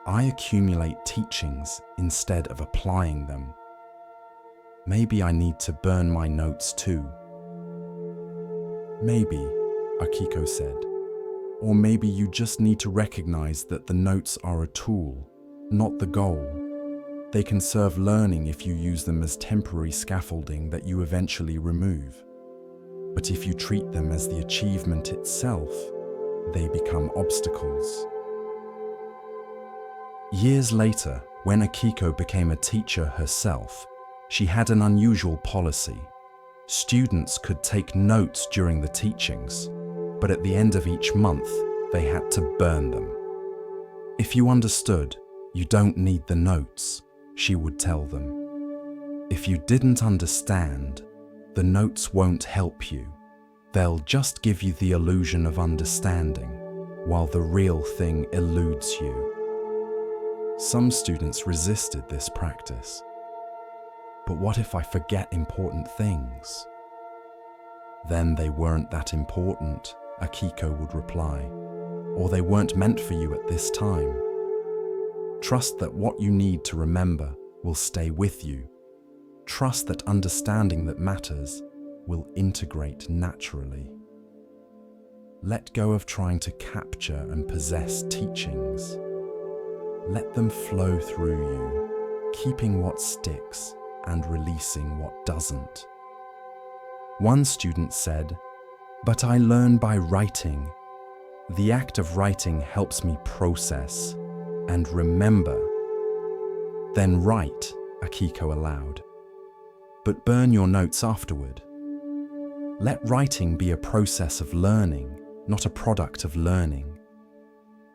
I accumulate teachings instead of applying them. Maybe I need to burn my notes too." "Maybe," Akiko said. "Or maybe you just need to recognize that the notes are a tool, not the goal. They can serve learning if you use them as temporary scaffolding that you eventually remove. But if you treat them as the achievement itself, they become obstacles." Years later, when Akiko became a teacher herself, she had an unusual policy. Students could take notes during the teachings, but at the end of each month, they had to burn them. "If you understood, you don't need the notes," she would tell them. "If you didn't understand, the notes won't help you. They'll just give you the illusion of understanding, while the real thing eludes you." Some students resisted this practice. "But what if I forget important things?" "Then they weren't that important," Akiko would reply, "or they weren't meant for you at this time. Trust that what you need to remember will stay with you. Trust that understanding that matters will integrate naturally. Let go of trying to capture and possess teachings. Let them flow through you, keeping what sticks and releasing what doesn't." One student said, "But I learn by writing. The act of writing helps me process and remember." "Then write," Akiko allowed. But burn your notes afterward. Let writing be a process of learning, not a product of learning.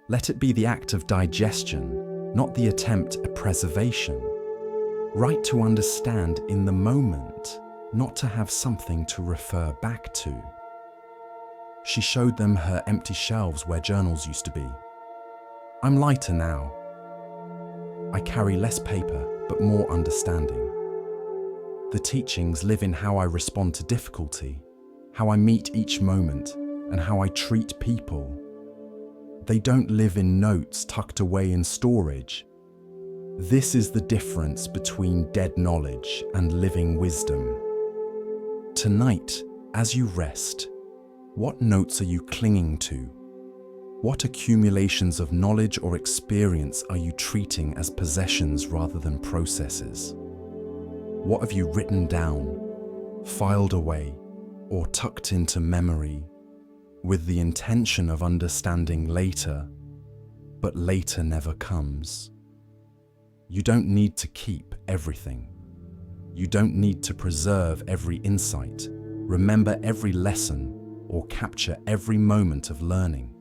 Let it be the act of digestion, not the attempt at preservation. Write to understand in the moment, not to have something to refer back to. She showed them her empty shelves where journals used to be. I'm lighter now. I carry less paper, but more understanding. The teachings live in how I respond to difficulty, how I meet each moment, and how I treat people. They don't live in notes tucked away in storage. This is the difference between dead knowledge and living wisdom. Tonight, as you rest, what notes are you clinging to? What accumulations of knowledge or experience are you treating as possessions rather than processes? What have you written down, filed away, or tucked into memory with the intention of understanding later, but later never comes? You don't need to keep everything. You don't need to preserve every insight, remember every lesson, or capture every moment of learning.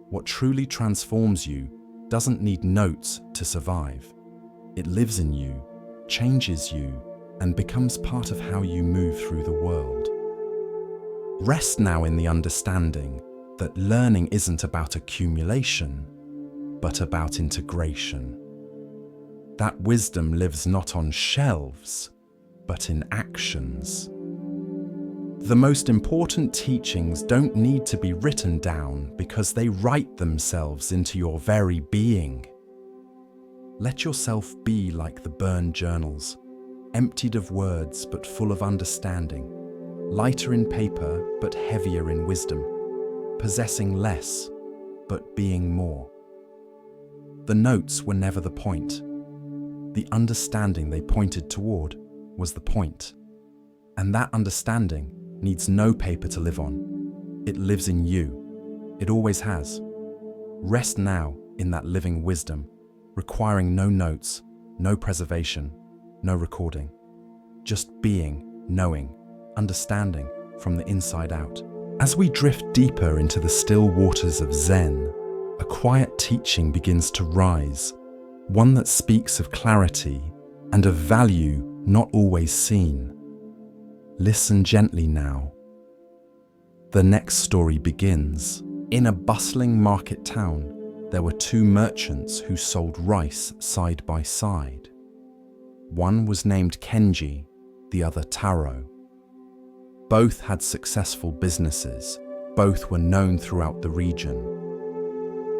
What truly transforms you doesn't need notes to survive. It lives in you, changes you, and becomes part of how you move through the world. Rest now in the understanding that learning isn't about accumulation, but about integration. That wisdom lives not on shelves, but in actions. The most important teachings don't need to be written down because they write themselves into your very being. Let yourself be like the burned journals, emptied of words but full of understanding, lighter in paper but heavier in wisdom, possessing less but being more. The notes were never the point. The understanding they pointed toward was the point. And that understanding needs no paper to live on. It lives in you. It always has. Rest now in that living wisdom, requiring no notes, no preservation, no recording. Just being, knowing, understanding from the inside out. As we drift deeper into the still waters of Zen, a quiet teaching begins to rise, one that speaks of clarity and of value not always seen. Listen gently now. The next story begins. In a bustling market town, there were two merchants who sold rice side by side. One was named Kenji, the other Taro. Both had successful businesses, both were known throughout the region.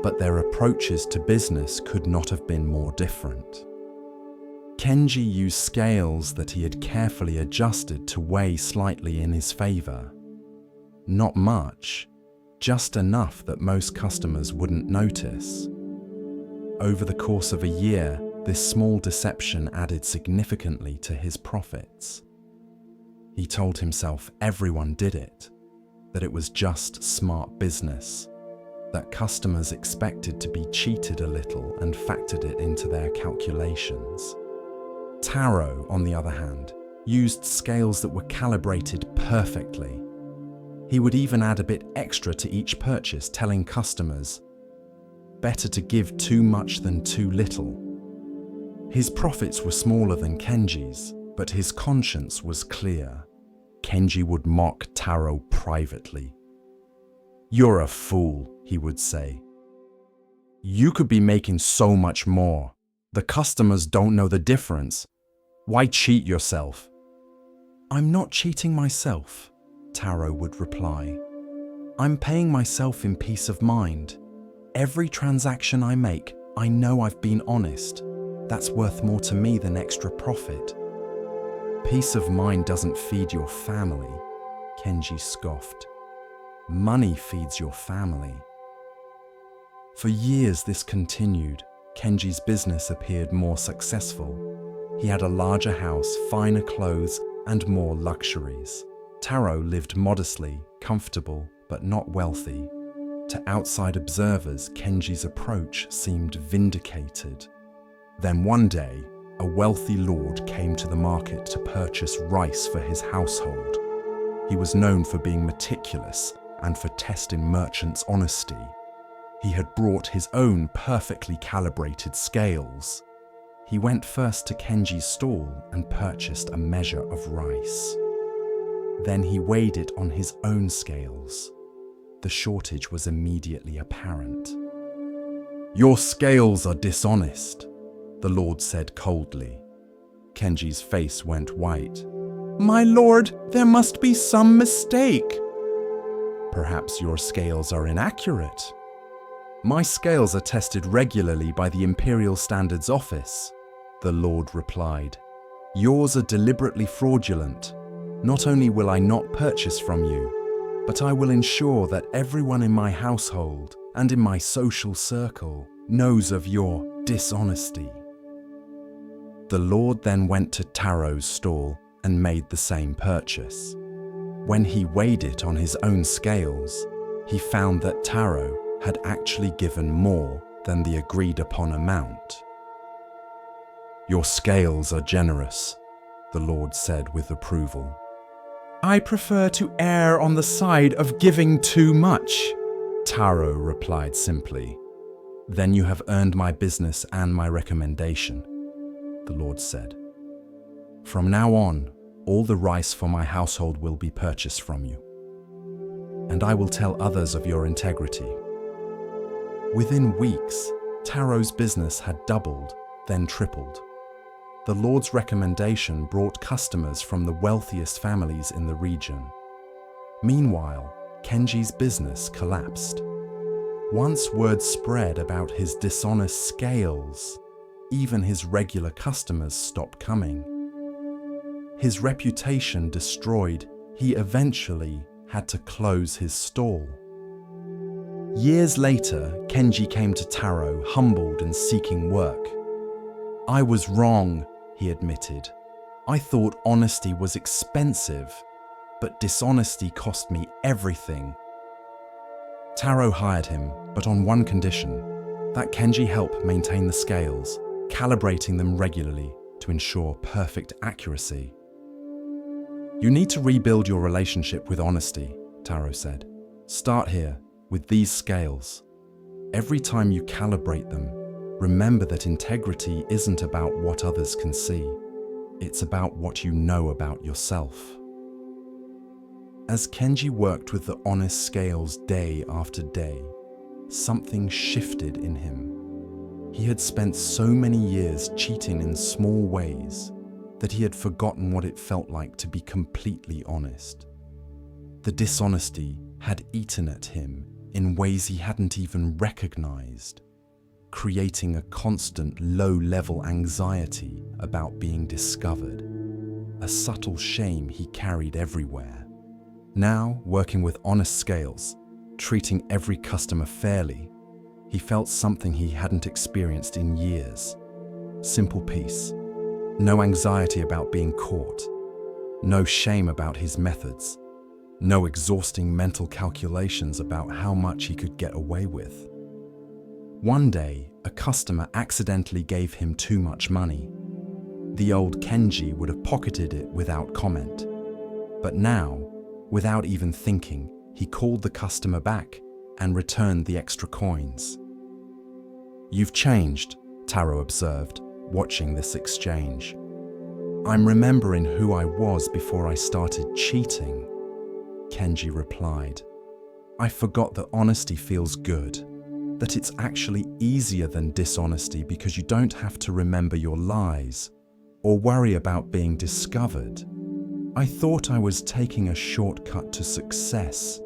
But their approaches to business could not have been more different. Kenji used scales that he had carefully adjusted to weigh slightly in his favor. Not much, just enough that most customers wouldn't notice. Over the course of a year, this small deception added significantly to his profits. He told himself everyone did it, that it was just smart business, that customers expected to be cheated a little and factored it into their calculations. Taro, on the other hand, used scales that were calibrated perfectly. He would even add a bit extra to each purchase, telling customers, better to give too much than too little. His profits were smaller than Kenji's, but his conscience was clear. Kenji would mock Taro privately. "You're a fool," he would say. "You could be making so much more. The customers don't know the difference. Why cheat yourself?" "I'm not cheating myself," Taro would reply. "I'm paying myself in peace of mind. Every transaction I make, I know I've been honest. That's worth more to me than extra profit." "Peace of mind doesn't feed your family," Kenji scoffed. "Money feeds your family." For years this continued. Kenji's business appeared more successful. He had a larger house, finer clothes, and more luxuries. Taro lived modestly, comfortable, but not wealthy. To outside observers, Kenji's approach seemed vindicated. Then one day, a wealthy lord came to the market to purchase rice for his household. He was known for being meticulous and for testing merchants' honesty. He had brought his own perfectly calibrated scales. He went first to Kenji's stall and purchased a measure of rice. Then he weighed it on his own scales. The shortage was immediately apparent. "Your scales are dishonest," the lord said coldly. Kenji's face went white. "My lord, there must be some mistake." "Perhaps your scales are inaccurate." "My scales are tested regularly by the Imperial Standards Office," the lord replied. "Yours are deliberately fraudulent. Not only will I not purchase from you, but I will ensure that everyone in my household and in my social circle knows of your dishonesty." The lord then went to Taro's stall and made the same purchase. When he weighed it on his own scales, he found that Taro had actually given more than the agreed upon amount. "Your scales are generous," the lord said with approval. "I prefer to err on the side of giving too much," Taro replied simply. "Then you have earned my business and my recommendation," the lord said. "From now on, all the rice for my household will be purchased from you, and I will tell others of your integrity." Within weeks, Taro's business had doubled, then tripled. The lord's recommendation brought customers from the wealthiest families in the region. Meanwhile, Kenji's business collapsed. Once word spread about his dishonest scales, even his regular customers stopped coming. His reputation destroyed, he eventually had to close his stall. Years later, Kenji came to Taro, humbled and seeking work. "I was wrong," he admitted. "I thought honesty was expensive, but dishonesty cost me everything." Taro hired him, but on one condition, that Kenji help maintain the scales, calibrating them regularly to ensure perfect accuracy. "You need to rebuild your relationship with honesty," Taro said. "Start here, with these scales. Every time you calibrate them, remember that integrity isn't about what others can see. It's about what you know about yourself." As Kenji worked with the honest scales day after day, something shifted in him. He had spent so many years cheating in small ways that he had forgotten what it felt like to be completely honest. The dishonesty had eaten at him in ways he hadn't even recognized, creating a constant low-level anxiety about being discovered, a subtle shame he carried everywhere. Now, working with honest scales, treating every customer fairly, he felt something he hadn't experienced in years. Simple peace. No anxiety about being caught. No shame about his methods. No exhausting mental calculations about how much he could get away with. One day, a customer accidentally gave him too much money. The old Kenji would have pocketed it without comment. But now, without even thinking, he called the customer back and returned the extra coins. "You've changed," Taro observed, watching this exchange. "I'm remembering who I was before I started cheating," Kenji replied. "I forgot that honesty feels good, that it's actually easier than dishonesty because you don't have to remember your lies or worry about being discovered. I thought I was taking a shortcut to success,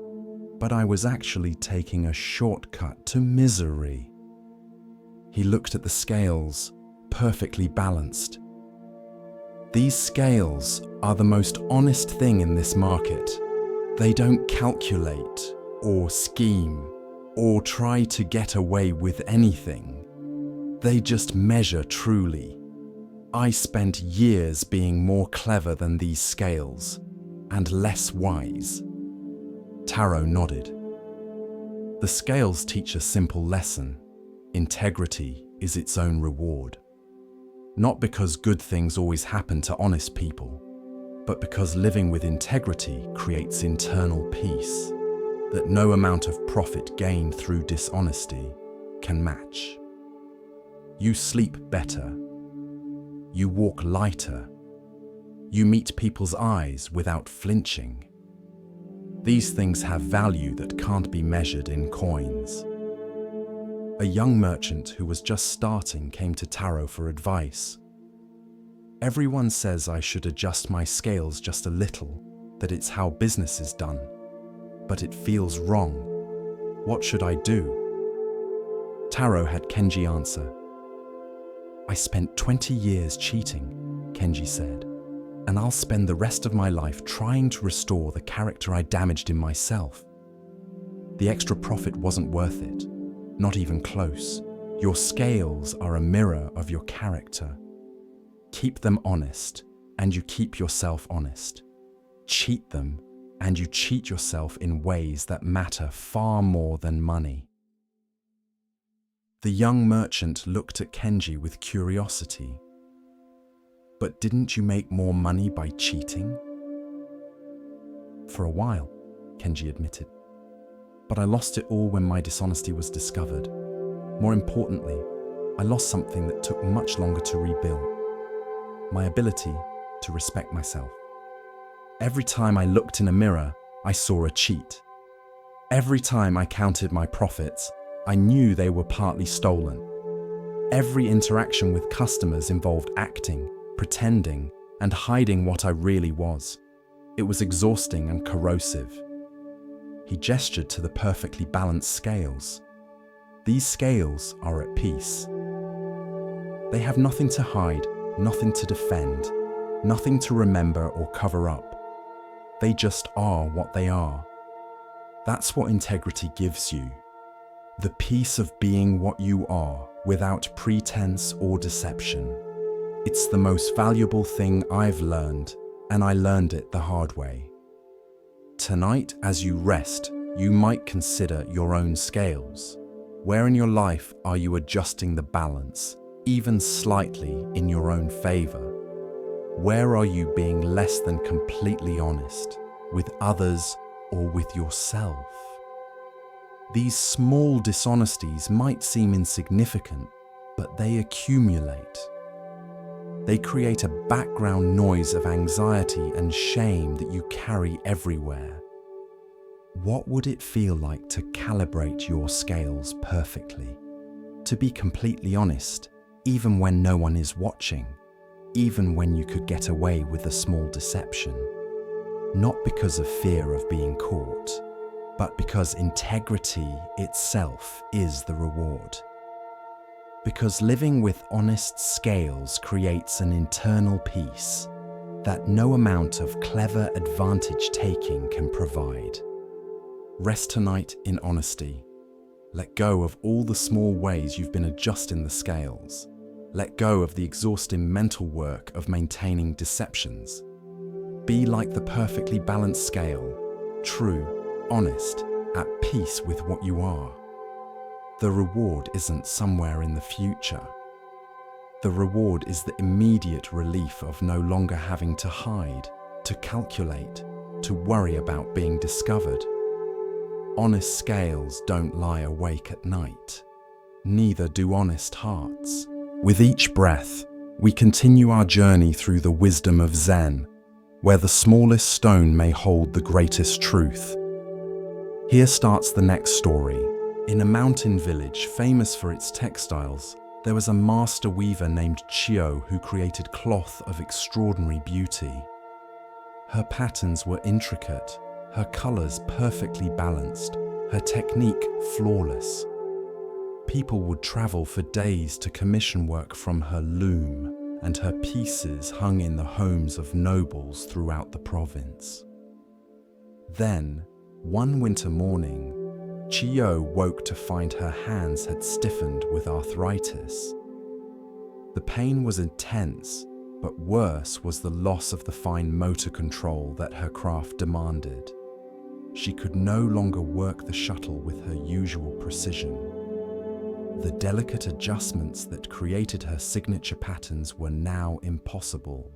but I was actually taking a shortcut to misery." He looked at the scales, perfectly balanced. "These scales are the most honest thing in this market. They don't calculate or scheme or try to get away with anything. They just measure truly. I spent years being more clever than these scales and less wise." Taro nodded. The scales teach a simple lesson. Integrity is its own reward. Not because good things always happen to honest people, but because living with integrity creates internal peace that no amount of profit gained through dishonesty can match. You sleep better. You walk lighter. You meet people's eyes without flinching. These things have value that can't be measured in coins. A young merchant who was just starting came to Taro for advice. Everyone says I should adjust my scales just a little, that it's how business is done. But it feels wrong. What should I do? Taro had Kenji answer. I spent 20 years cheating, Kenji said, and I'll spend the rest of my life trying to restore the character I damaged in myself. The extra profit wasn't worth it, not even close. Your scales are a mirror of your character. Keep them honest, and you keep yourself honest. Cheat them, and you cheat yourself in ways that matter far more than money. The young merchant looked at Kenji with curiosity. But didn't you make more money by cheating? For a while, Kenji admitted. But I lost it all when my dishonesty was discovered. More importantly, I lost something that took much longer to rebuild. My ability to respect myself. Every time I looked in a mirror, I saw a cheat. Every time I counted my profits, I knew they were partly stolen. Every interaction with customers involved acting, pretending, and hiding what I really was. It was exhausting and corrosive. He gestured to the perfectly balanced scales. These scales are at peace. They have nothing to hide, nothing to defend, nothing to remember or cover up. They just are what they are. That's what integrity gives you. The peace of being what you are without pretense or deception. It's the most valuable thing I've learned, and I learned it the hard way. Tonight, as you rest, you might consider your own scales. Where in your life are you adjusting the balance, even slightly in your own favor? Where are you being less than completely honest, with others or with yourself? These small dishonesties might seem insignificant, but they accumulate. They create a background noise of anxiety and shame that you carry everywhere. What would it feel like to calibrate your scales perfectly? To be completely honest, even when no one is watching, even when you could get away with a small deception. Not because of fear of being caught, but because integrity itself is the reward. Because living with honest scales creates an internal peace that no amount of clever advantage-taking can provide. Rest tonight in honesty. Let go of all the small ways you've been adjusting the scales. Let go of the exhausting mental work of maintaining deceptions. Be like the perfectly balanced scale, true, honest, at peace with what you are. The reward isn't somewhere in the future. The reward is the immediate relief of no longer having to hide, to calculate, to worry about being discovered. Honest scales don't lie awake at night. Neither do honest hearts. With each breath, we continue our journey through the wisdom of Zen, where the smallest stone may hold the greatest truth. Here starts the next story. In a mountain village famous for its textiles, there was a master weaver named Chio who created cloth of extraordinary beauty. Her patterns were intricate, her colors perfectly balanced, her technique flawless. People would travel for days to commission work from her loom, and her pieces hung in the homes of nobles throughout the province. Then, one winter morning, Chio woke to find her hands had stiffened with arthritis. The pain was intense, but worse was the loss of the fine motor control that her craft demanded. She could no longer work the shuttle with her usual precision. The delicate adjustments that created her signature patterns were now impossible.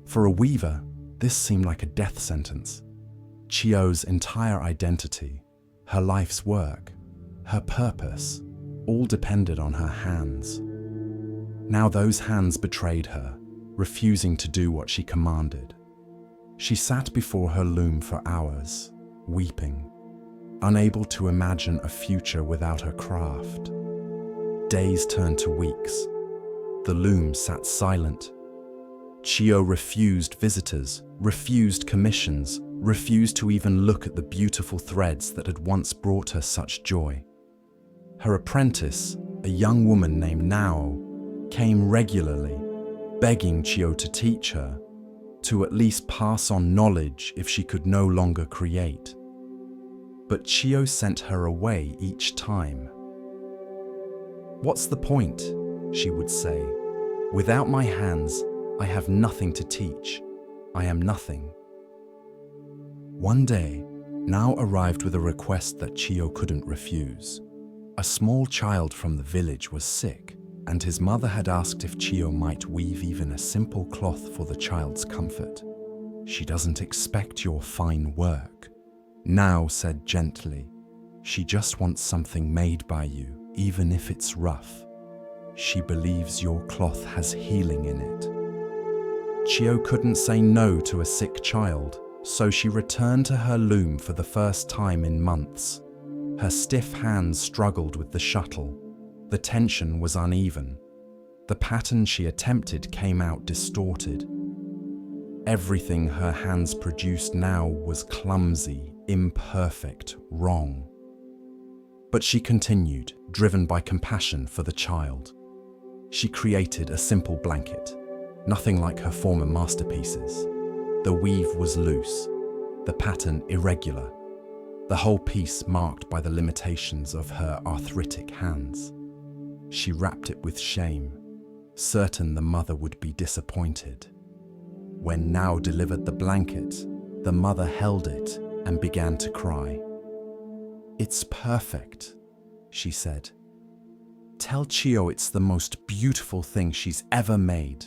For a weaver, this seemed like a death sentence. Chio's entire identity, her life's work, her purpose, all depended on her hands. Now those hands betrayed her, refusing to do what she commanded. She sat before her loom for hours, weeping, unable to imagine a future without her craft. Days turned to weeks. The loom sat silent. Chio refused visitors, refused commissions, refused to even look at the beautiful threads that had once brought her such joy. Her apprentice, a young woman named Nao, came regularly, begging Chio to teach her, to at least pass on knowledge if she could no longer create. But Chio sent her away each time. "What's the point?" she would say. "Without my hands, I have nothing to teach. I am nothing." One day, Nao arrived with a request that Chio couldn't refuse. A small child from the village was sick, and his mother had asked if Chio might weave even a simple cloth for the child's comfort. "She doesn't expect your fine work," Nao said gently. "She just wants something made by you, even if it's rough. She believes your cloth has healing in it." Chio couldn't say no to a sick child, so she returned to her loom for the first time in months. Her stiff hands struggled with the shuttle. The tension was uneven. The pattern she attempted came out distorted. Everything her hands produced now was clumsy, imperfect, wrong. But she continued, driven by compassion for the child. She created a simple blanket, nothing like her former masterpieces. The weave was loose, the pattern irregular, the whole piece marked by the limitations of her arthritic hands. She wrapped it with shame, certain the mother would be disappointed. When Nao delivered the blanket, the mother held it and began to cry. "It's perfect," she said. "Tell Chio it's the most beautiful thing she's ever made."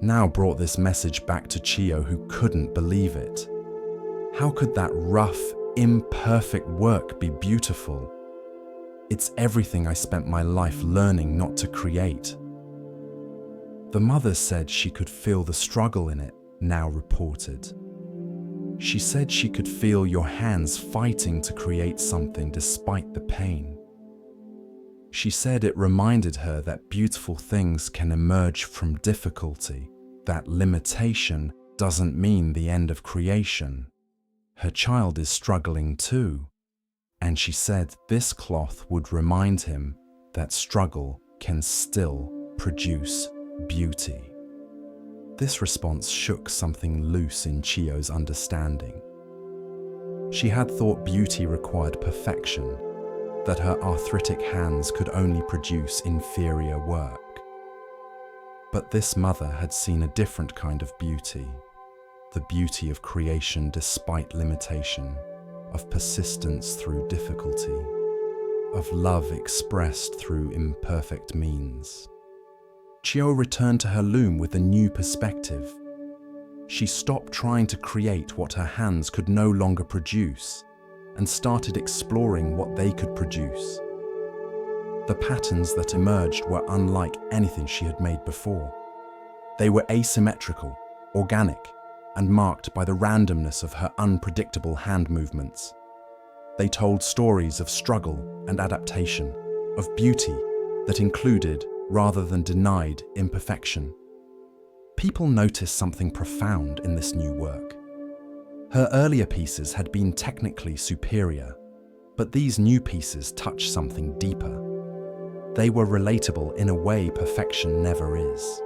Nao brought this message back to Chio, who couldn't believe it. How could that rough, imperfect work be beautiful? "It's everything I spent my life learning not to create." The mother said she could feel the struggle in it, Nao reported. She said she could feel your hands fighting to create something despite the pain. She said it reminded her that beautiful things can emerge from difficulty, that limitation doesn't mean the end of creation. Her child is struggling too, and she said this cloth would remind him that struggle can still produce beauty. This response shook something loose in Chio's understanding. She had thought beauty required perfection, that her arthritic hands could only produce inferior work. But this mother had seen a different kind of beauty, the beauty of creation despite limitation, of persistence through difficulty, of love expressed through imperfect means. Chio returned to her loom with a new perspective. She stopped trying to create what her hands could no longer produce and started exploring what they could produce. The patterns that emerged were unlike anything she had made before. They were asymmetrical, organic, and marked by the randomness of her unpredictable hand movements. They told stories of struggle and adaptation, of beauty that included, rather than denied, imperfection. People noticed something profound in this new work. Her earlier pieces had been technically superior, but these new pieces touched something deeper. They were relatable in a way perfection never is.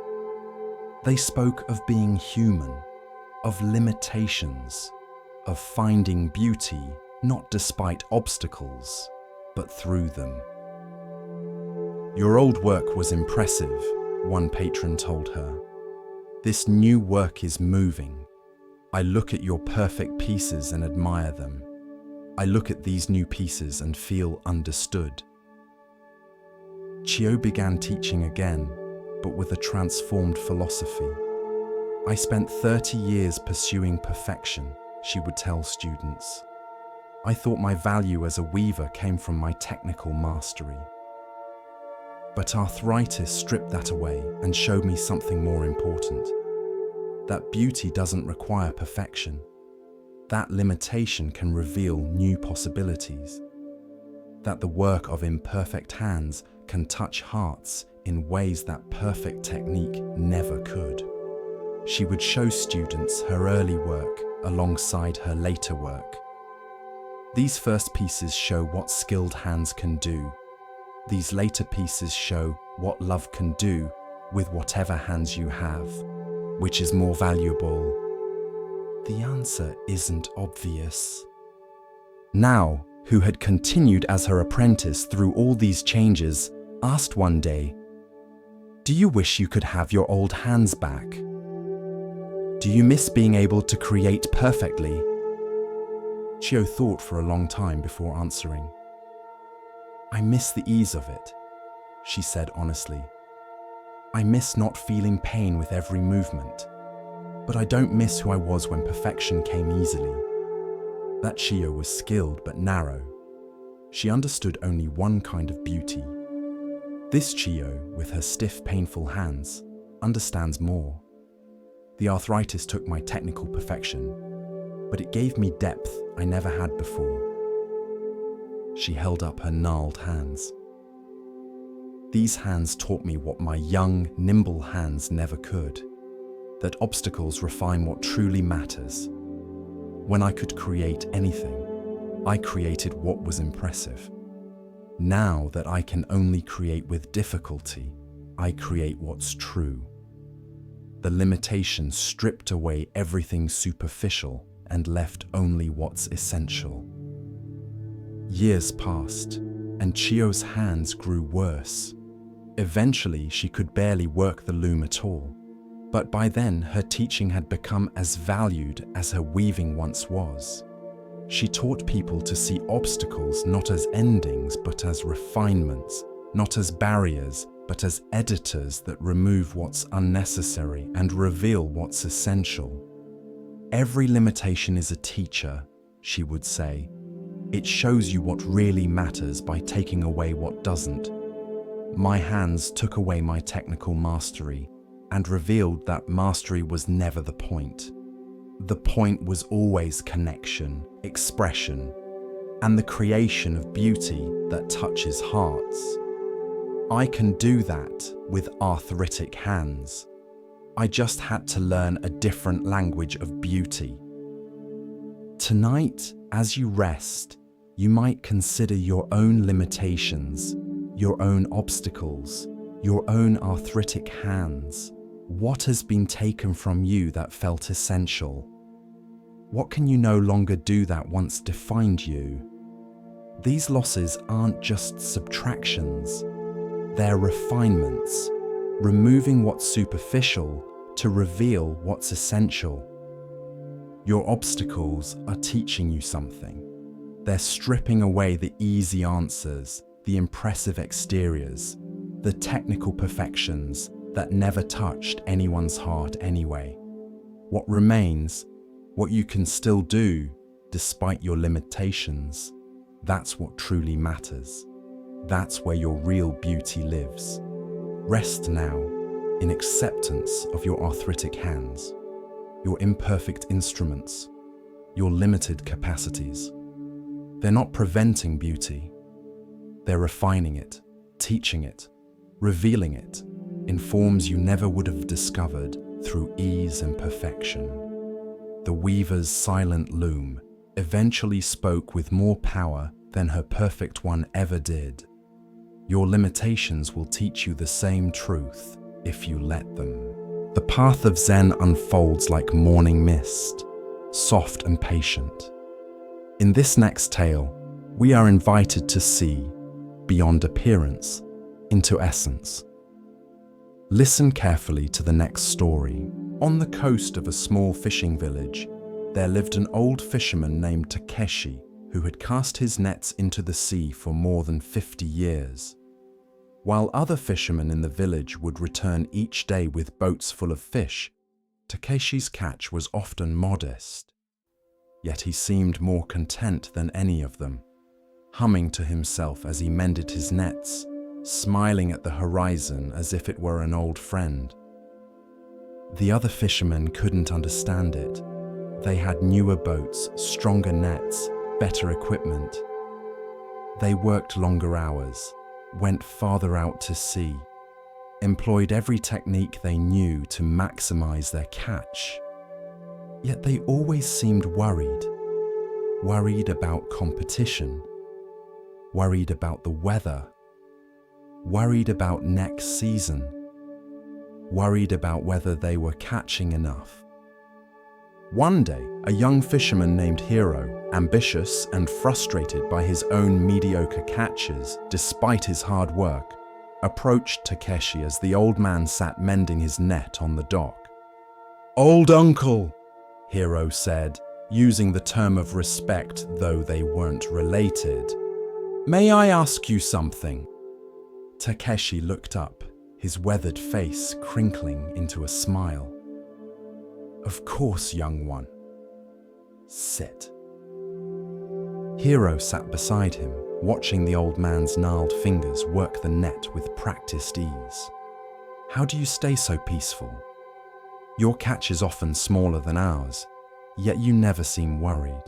They spoke of being human, of limitations, of finding beauty not despite obstacles, but through them. "Your old work was impressive," one patron told her. "This new work is moving. I look at your perfect pieces and admire them. I look at these new pieces and feel understood." Chio began teaching again, but with a transformed philosophy. I spent 30 years pursuing perfection, she would tell students. I thought my value as a weaver came from my technical mastery. But arthritis stripped that away and showed me something more important. That beauty doesn't require perfection. That limitation can reveal new possibilities. That the work of imperfect hands can touch hearts in ways that perfect technique never could. She would show students her early work alongside her later work. These first pieces show what skilled hands can do. These later pieces show what love can do with whatever hands you have. Which is more valuable? The answer isn't obvious. Now, who had continued as her apprentice through all these changes, asked one day, "Do you wish you could have your old hands back? Do you miss being able to create perfectly?" Chio thought for a long time before answering. "I miss the ease of it," she said honestly. "I miss not feeling pain with every movement, but I don't miss who I was when perfection came easily." That Chio was skilled but narrow. She understood only one kind of beauty. This Chio, with her stiff, painful hands, understands more. The arthritis took my technical perfection, but it gave me depth I never had before. She held up her gnarled hands. These hands taught me what my young, nimble hands never could, that obstacles refine what truly matters. When I could create anything, I created what was impressive. Now that I can only create with difficulty, I create what's true. The limitation stripped away everything superficial and left only what's essential. Years passed, and Chio's hands grew worse. Eventually, she could barely work the loom at all. But by then, her teaching had become as valued as her weaving once was. She taught people to see obstacles not as endings, but as refinements, not as barriers, but as editors that remove what's unnecessary and reveal what's essential. Every limitation is a teacher, she would say. It shows you what really matters by taking away what doesn't. My hands took away my technical mastery and revealed that mastery was never the point. The point was always connection, expression, and the creation of beauty that touches hearts. I can do that with arthritic hands. I just had to learn a different language of beauty. Tonight, as you rest, you might consider your own limitations, your own obstacles, your own arthritic hands. What has been taken from you that felt essential? What can you no longer do that once defined you? These losses aren't just subtractions. They're refinements, removing what's superficial to reveal what's essential. Your obstacles are teaching you something. They're stripping away the easy answers, the impressive exteriors, the technical perfections that never touched anyone's heart anyway. What remains, what you can still do despite your limitations, that's what truly matters. That's where your real beauty lives. Rest now in acceptance of your arthritic hands, your imperfect instruments, your limited capacities. They're not preventing beauty. They're refining it, teaching it, revealing it in forms you never would have discovered through ease and perfection. The weaver's silent loom eventually spoke with more power than her perfect one ever did. Your limitations will teach you the same truth if you let them. The path of Zen unfolds like morning mist, soft and patient. In this next tale, we are invited to see, beyond appearance, into essence. Listen carefully to the next story. On the coast of a small fishing village, there lived an old fisherman named Takeshi, who had cast his nets into the sea for more than 50 years. While other fishermen in the village would return each day with boats full of fish, Takeshi's catch was often modest. Yet he seemed more content than any of them, humming to himself as he mended his nets, smiling at the horizon as if it were an old friend. The other fishermen couldn't understand it. They had newer boats, stronger nets, better equipment. They worked longer hours, went farther out to sea, employed every technique they knew to maximize their catch. Yet they always seemed worried about competition, worried about the weather, worried about next season, worried about whether they were catching enough. One day, a young fisherman named Hiro, ambitious and frustrated by his own mediocre catches despite his hard work, approached Takeshi as the old man sat mending his net on the dock. "Old uncle," Hiro said, using the term of respect though they weren't related. "May I ask you something?" Takeshi looked up, his weathered face crinkling into a smile. "Of course, young one. Sit." Hiro sat beside him, watching the old man's gnarled fingers work the net with practiced ease. "How do you stay so peaceful? Your catch is often smaller than ours, yet you never seem worried.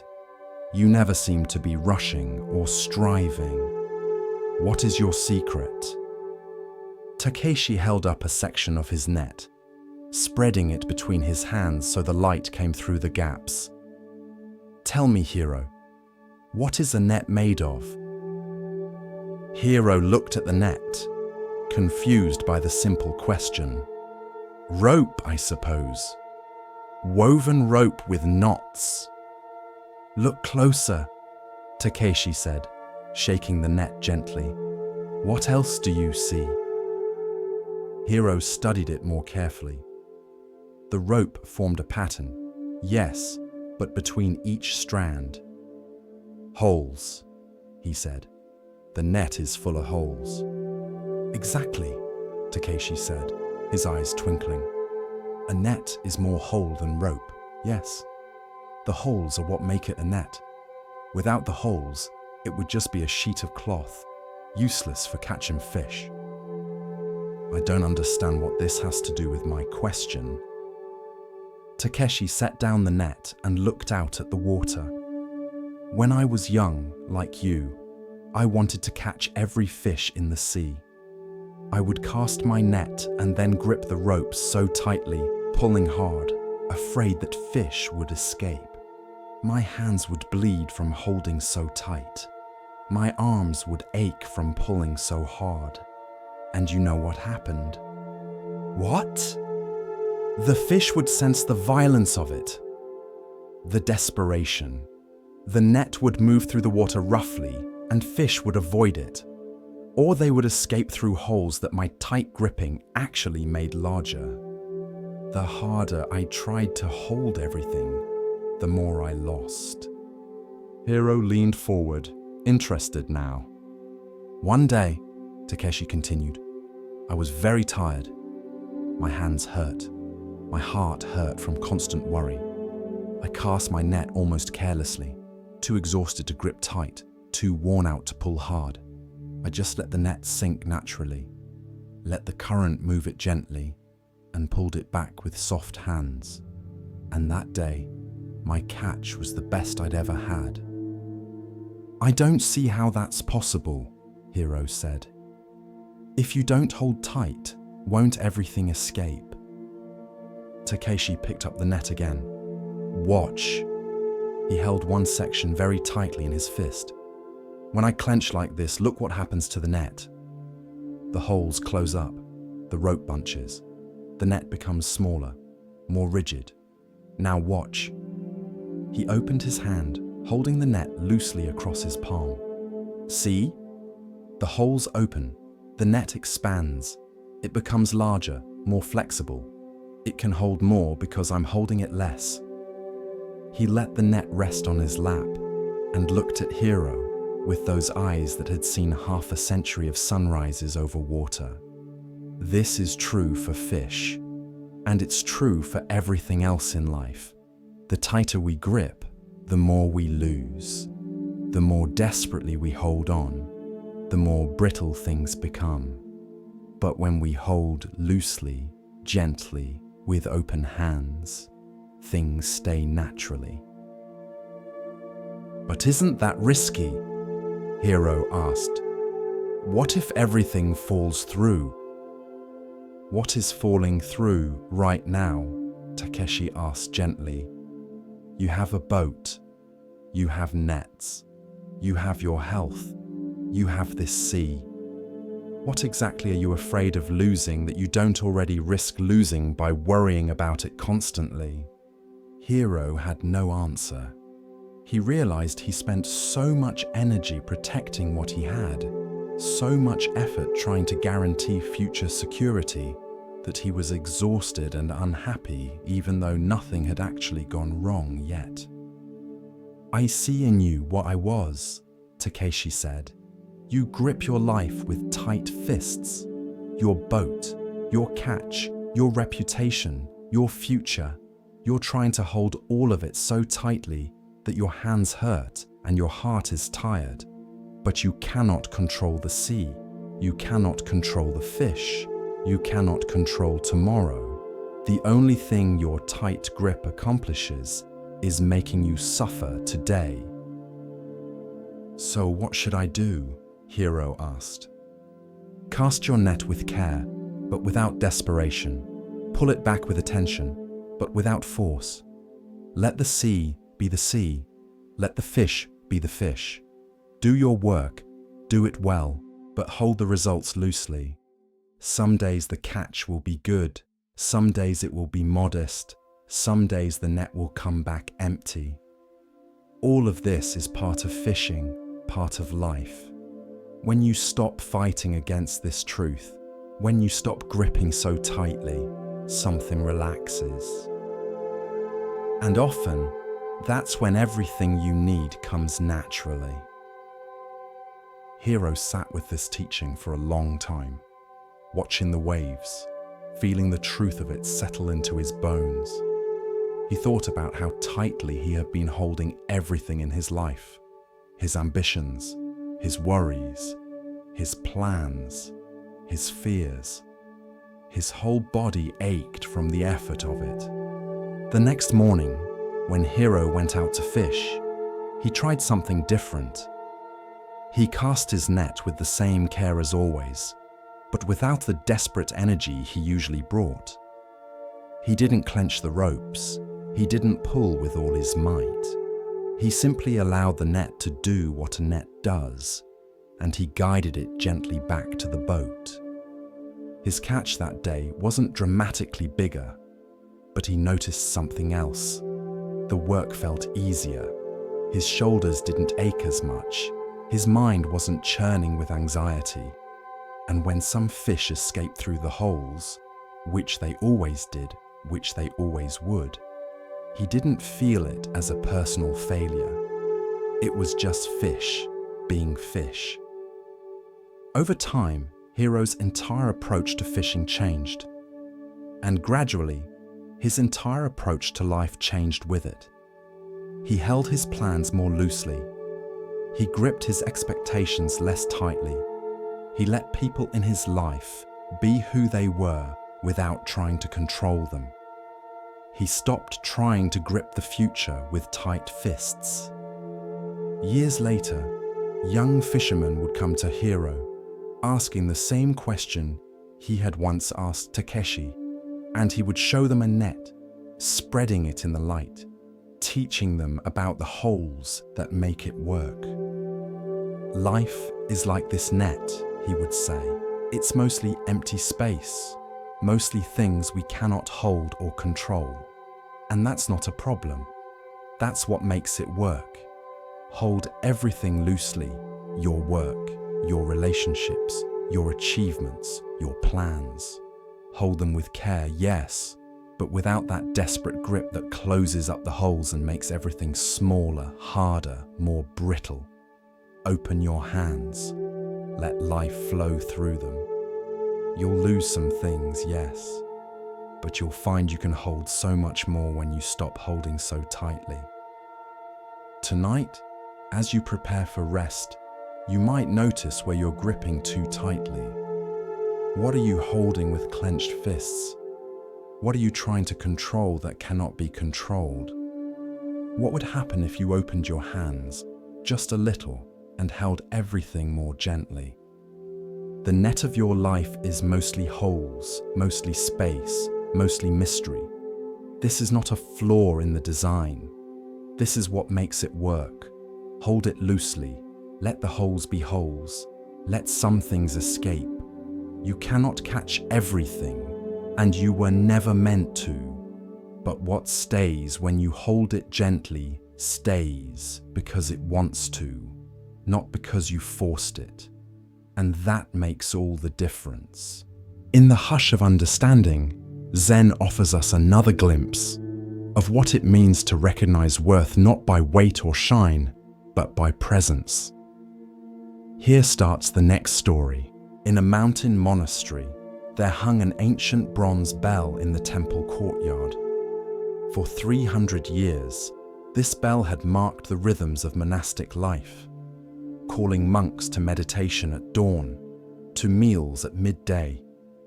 You never seem to be rushing or striving. What is your secret?" Takeshi held up a section of his net, spreading it between his hands so the light came through the gaps. "Tell me, Hiro, what is a net made of?" Hiro looked at the net, confused by the simple question. "Rope, I suppose. Woven rope with knots." "Look closer," Takeshi said, shaking the net gently. "What else do you see?" Hiro studied it more carefully. The rope formed a pattern, yes, but between each strand. "Holes," he said. "The net is full of holes." "Exactly," Takeshi said, his eyes twinkling. "A net is more hole than rope, yes. The holes are what make it a net. Without the holes, it would just be a sheet of cloth, useless for catching fish." "I don't understand what this has to do with my question." Takeshi set down the net and looked out at the water. "When I was young, like you, I wanted to catch every fish in the sea. I would cast my net and then grip the ropes so tightly, pulling hard, afraid that fish would escape. My hands would bleed from holding so tight. My arms would ache from pulling so hard. And you know what happened?" "What?" "The fish would sense the violence of it, the desperation. The net would move through the water roughly, and fish would avoid it. Or they would escape through holes that my tight gripping actually made larger. The harder I tried to hold everything, the more I lost." Hiro leaned forward, interested now. "One day," Takeshi continued, "I was very tired. My hands hurt. My heart hurt from constant worry. I cast my net almost carelessly, too exhausted to grip tight, too worn out to pull hard. I just let the net sink naturally, let the current move it gently, and pulled it back with soft hands. And that day, my catch was the best I'd ever had." "I don't see how that's possible," Hiro said. "If you don't hold tight, won't everything escape?" Takeshi picked up the net again. "Watch." He held one section very tightly in his fist. "When I clench like this, look what happens to the net. The holes close up, the rope bunches. The net becomes smaller, more rigid. Now watch." He opened his hand, holding the net loosely across his palm. "See? The holes open, the net expands. It becomes larger, more flexible. It can hold more because I'm holding it less." He let the net rest on his lap and looked at Hiro, with those eyes that had seen half a century of sunrises over water. This is true for fish, and it's true for everything else in life. The tighter we grip, the more we lose. The more desperately we hold on, the more brittle things become. But when we hold loosely, gently, with open hands, things stay naturally. "But isn't that risky?" Hiro asked. "What if everything falls through?" "What is falling through right now?" Takeshi asked gently. "You have a boat. You have nets. You have your health. You have this sea. What exactly are you afraid of losing that you don't already risk losing by worrying about it constantly?" Hiro had no answer. He realized he spent so much energy protecting what he had, so much effort trying to guarantee future security, that he was exhausted and unhappy even though nothing had actually gone wrong yet. "I see in you what I was," Takeshi said. "You grip your life with tight fists. Your boat, your catch, your reputation, your future. You're trying to hold all of it so tightly that your hands hurt and your heart is tired. But you cannot control the sea. You cannot control the fish. You cannot control tomorrow. The only thing your tight grip accomplishes is making you suffer today." "So what should I do?" Hiro asked. "Cast your net with care, but without desperation. Pull it back with attention, but without force. Let the sea be the sea. Let the fish be the fish. Do your work, do it well, but hold the results loosely. Some days the catch will be good, some days it will be modest, some days the net will come back empty. All of this is part of fishing, part of life. When you stop fighting against this truth, when you stop gripping so tightly, something relaxes. And often, that's when everything you need comes naturally." Hiro sat with this teaching for a long time, watching the waves, feeling the truth of it settle into his bones. He thought about how tightly he had been holding everything in his life, his ambitions, his worries, his plans, his fears. His whole body ached from the effort of it. The next morning, when Hiro went out to fish, he tried something different. He cast his net with the same care as always, but without the desperate energy he usually brought. He didn't clench the ropes. He didn't pull with all his might. He simply allowed the net to do what a net does, and he guided it gently back to the boat. His catch that day wasn't dramatically bigger, but he noticed something else. The work felt easier. His shoulders didn't ache as much. His mind wasn't churning with anxiety. And when some fish escaped through the holes, which they always did, which they always would, he didn't feel it as a personal failure. It was just fish being fish. Over time, Hiro's entire approach to fishing changed. And gradually, his entire approach to life changed with it. He held his plans more loosely. He gripped his expectations less tightly. He let people in his life be who they were without trying to control them. He stopped trying to grip the future with tight fists. Years later, young fishermen would come to Hiro, asking the same question he had once asked Takeshi, and he would show them a net, spreading it in the light, teaching them about the holes that make it work. "Life is like this net," he would say. "It's mostly empty space, mostly things we cannot hold or control. And that's not a problem. That's what makes it work. Hold everything loosely, your work, your relationships, your achievements, your plans. Hold them with care, yes, but without that desperate grip that closes up the holes and makes everything smaller, harder, more brittle. Open your hands. Let life flow through them. You'll lose some things, yes, but you'll find you can hold so much more when you stop holding so tightly. Tonight, as you prepare for rest, you might notice where you're gripping too tightly. What are you holding with clenched fists? What are you trying to control that cannot be controlled? What would happen if you opened your hands just a little and held everything more gently? The net of your life is mostly holes, mostly space, mostly mystery. This is not a flaw in the design. This is what makes it work. Hold it loosely. Let the holes be holes. Let some things escape. You cannot catch everything, and you were never meant to. But what stays when you hold it gently stays because it wants to, not because you forced it. And that makes all the difference. In the hush of understanding, Zen offers us another glimpse of what it means to recognize worth not by weight or shine, but by presence. Here starts the next story. In a mountain monastery, there hung an ancient bronze bell in the temple courtyard. For 300 years, this bell had marked the rhythms of monastic life, calling monks to meditation at dawn, to meals at midday,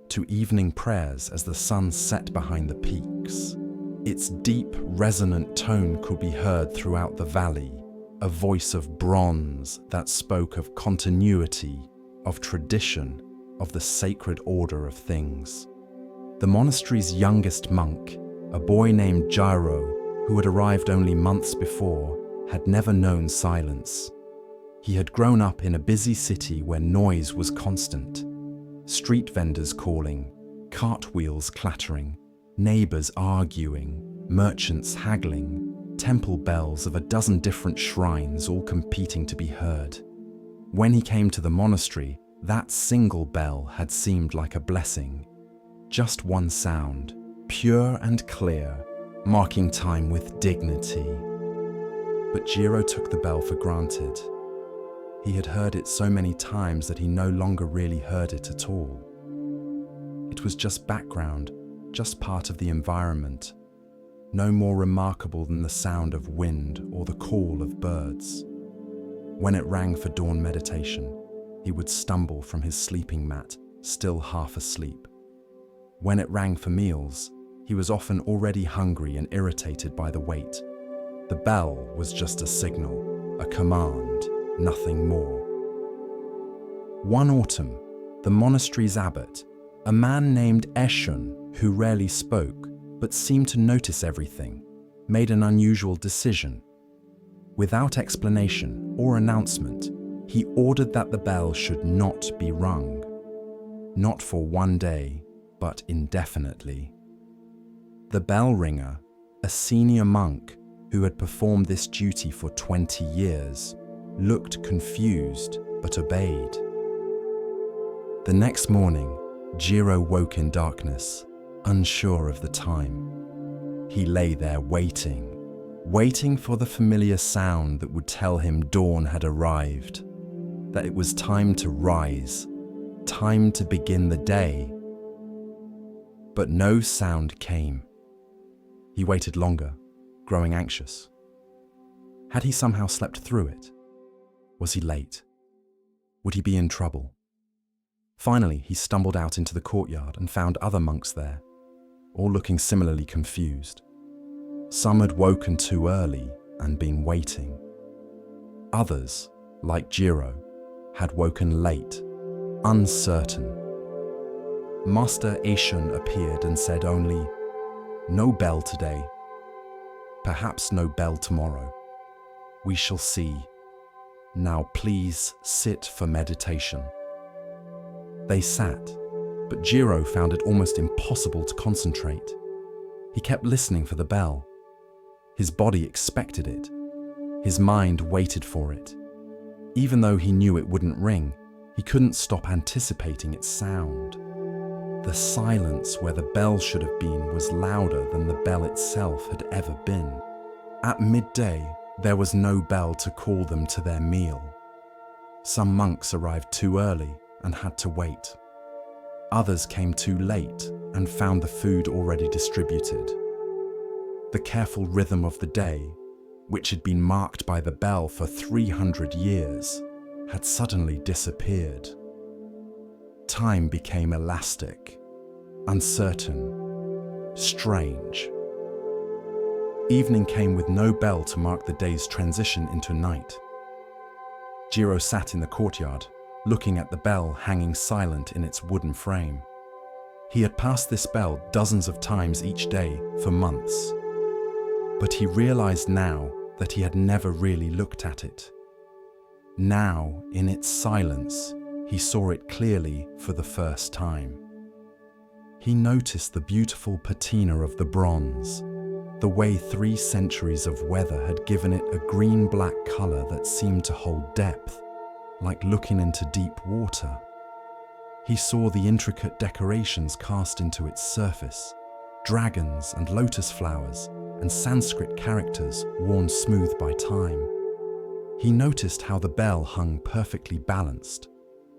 to evening prayers as the sun set behind the peaks. Its deep, resonant tone could be heard throughout the valley, a voice of bronze that spoke of continuity, of tradition, of the sacred order of things. The monastery's youngest monk, a boy named Jiro, who had arrived only months before, had never known silence. He had grown up in a busy city where noise was constant. Street vendors calling, cartwheels clattering, neighbors arguing, merchants haggling, temple bells of a dozen different shrines all competing to be heard. When he came to the monastery, that single bell had seemed like a blessing. Just one sound, pure and clear, marking time with dignity. But Jiro took the bell for granted. He had heard it so many times that he no longer really heard it at all. It was just background, just part of the environment, no more remarkable than the sound of wind or the call of birds. When it rang for dawn meditation, he would stumble from his sleeping mat, still half asleep. When it rang for meals, he was often already hungry and irritated by the wait. The bell was just a signal, a command, nothing more. One autumn, the monastery's abbot, a man named Eshun, who rarely spoke but seemed to notice everything, made an unusual decision. Without explanation or announcement, he ordered that the bell should not be rung. Not for one day, but indefinitely. The bell ringer, a senior monk who had performed this duty for 20 years, looked confused but obeyed. The next morning, Jiro woke in darkness, unsure of the time. He lay there waiting for the familiar sound that would tell him dawn had arrived, that it was time to rise, time to begin the day. But no sound came. He waited longer, growing anxious. Had he somehow slept through it? Was he late? Would he be in trouble? Finally, he stumbled out into the courtyard and found other monks there, all looking similarly confused. Some had woken too early and been waiting. Others, like Jiro, had woken late, uncertain. Master Eshun appeared and said only, "No bell today. Perhaps no bell tomorrow. We shall see. Now please sit for meditation." They sat, but Jiro found it almost impossible to concentrate. He kept listening for the bell. His body expected it. His mind waited for it. Even though he knew it wouldn't ring, he couldn't stop anticipating its sound. The silence where the bell should have been was louder than the bell itself had ever been. At midday, there was no bell to call them to their meal. Some monks arrived too early and had to wait. Others came too late and found the food already distributed. The careful rhythm of the day, which had been marked by the bell for 300 years, had suddenly disappeared. Time became elastic, uncertain, strange. Evening came with no bell to mark the day's transition into night. Jiro sat in the courtyard, looking at the bell hanging silent in its wooden frame. He had passed this bell dozens of times each day for months, but he realized now that he had never really looked at it. Now, in its silence, he saw it clearly for the first time. He noticed the beautiful patina of the bronze, the way 3 centuries of weather had given it a green-black color that seemed to hold depth, like looking into deep water. He saw the intricate decorations cast into its surface, dragons and lotus flowers, and Sanskrit characters worn smooth by time. He noticed how the bell hung perfectly balanced,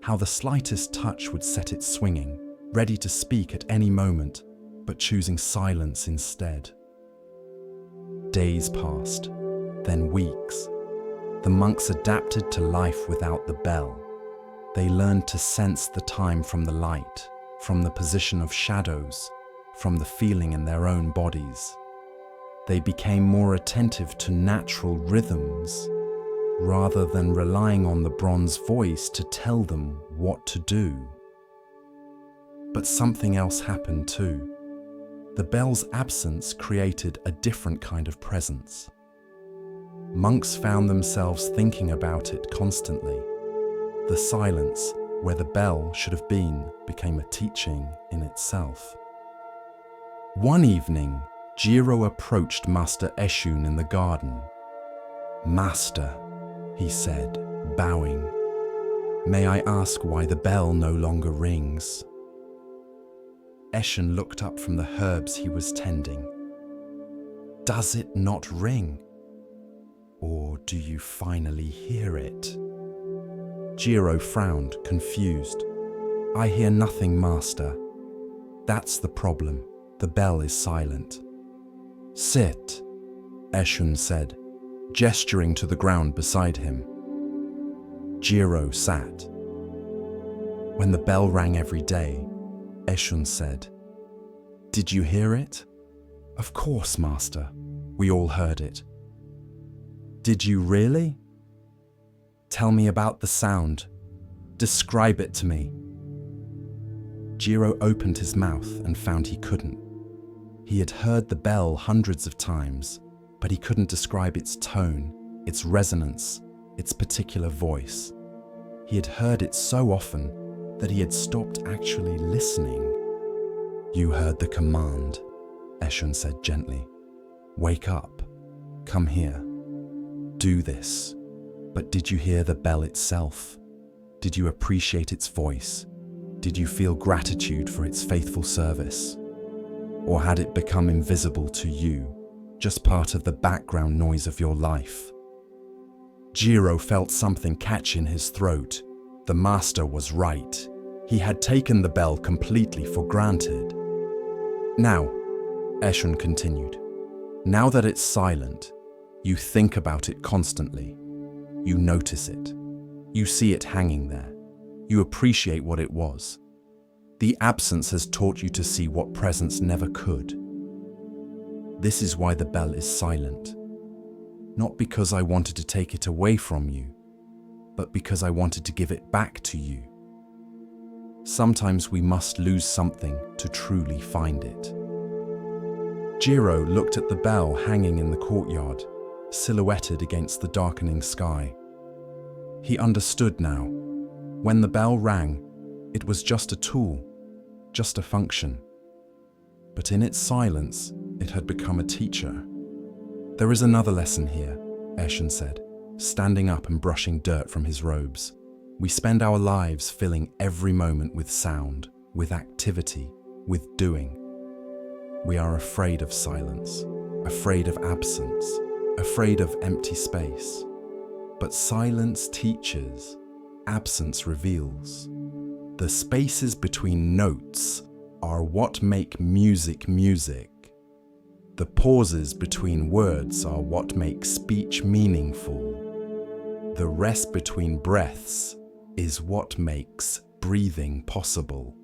how the slightest touch would set it swinging, ready to speak at any moment, but choosing silence instead. Days passed, then weeks. The monks adapted to life without the bell. They learned to sense the time from the light, from the position of shadows, from the feeling in their own bodies. They became more attentive to natural rhythms, rather than relying on the bronze voice to tell them what to do. But something else happened too. The bell's absence created a different kind of presence. Monks found themselves thinking about it constantly. The silence, where the bell should have been, became a teaching in itself. One evening, Jiro approached Master Eshun in the garden. "Master," he said, bowing, "may I ask why the bell no longer rings?" Eshun looked up from the herbs he was tending. "Does it not ring? Or do you finally hear it?" Jiro frowned, confused. "I hear nothing, Master. That's the problem. The bell is silent." "Sit," Eshun said, gesturing to the ground beside him. Jiro sat. When the bell rang every day, Eshun said, "Did you hear it?" "Of course, Master. We all heard it." "Did you really?" "Tell me about the sound. Describe it to me." Jiro opened his mouth and found he couldn't. He had heard the bell hundreds of times, but he couldn't describe its tone, its resonance, its particular voice. He had heard it so often that he had stopped actually listening. "You heard the command," Eshun said gently. "Wake up. Come here. Do this. But did you hear the bell itself? Did you appreciate its voice? Did you feel gratitude for its faithful service? Or had it become invisible to you, just part of the background noise of your life?" Jiro felt something catch in his throat. The master was right. He had taken the bell completely for granted. "Now," Eshun continued, "now that it's silent, you think about it constantly. You notice it. You see it hanging there. You appreciate what it was. The absence has taught you to see what presence never could. This is why the bell is silent. Not because I wanted to take it away from you, but because I wanted to give it back to you. Sometimes we must lose something to truly find it." Jiro looked at the bell hanging in the courtyard, silhouetted against the darkening sky. He understood now. When the bell rang, it was just a tool, just a function. But in its silence, it had become a teacher. "There is another lesson here," Eshun said, standing up and brushing dirt from his robes. "We spend our lives filling every moment with sound, with activity, with doing. We are afraid of silence, afraid of absence, afraid of empty space. But silence teaches. absence reveals. The spaces between notes are what make music music. The pauses between words are what make speech meaningful. The rest between breaths is what makes breathing possible.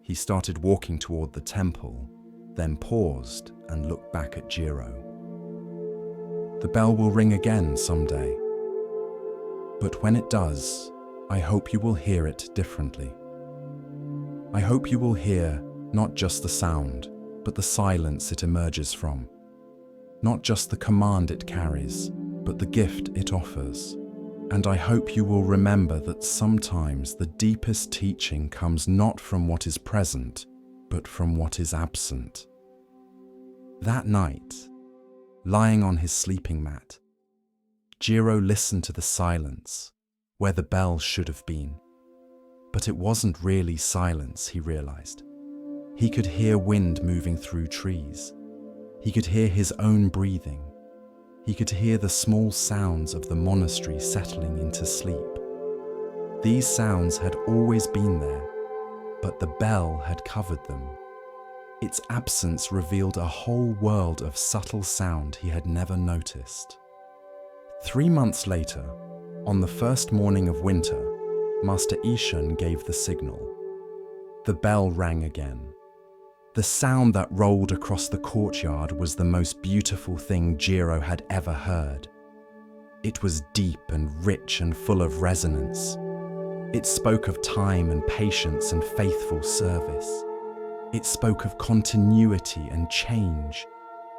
He started walking toward the temple, then paused and looked back at Jiro. The bell will ring again someday. But when it does, I hope you will hear it differently. I hope you will hear not just the sound, but the silence it emerges from. Not just the command it carries, but the gift it offers. And I hope you will remember that sometimes the deepest teaching comes not from what is present, but from what is absent. That night, lying on his sleeping mat, Jiro listened to the silence where the bell should have been. But it wasn't really silence, he realized. He could hear wind moving through trees. He could hear his own breathing. He could hear the small sounds of the monastery settling into sleep. These sounds had always been there, but the bell had covered them. Its absence revealed a whole world of subtle sound he had never noticed. 3 months later, on the first morning of winter, Master Ishan gave the signal. The bell rang again. The sound that rolled across the courtyard was the most beautiful thing Jiro had ever heard. It was deep and rich and full of resonance. It spoke of time and patience and faithful service. It spoke of continuity and change.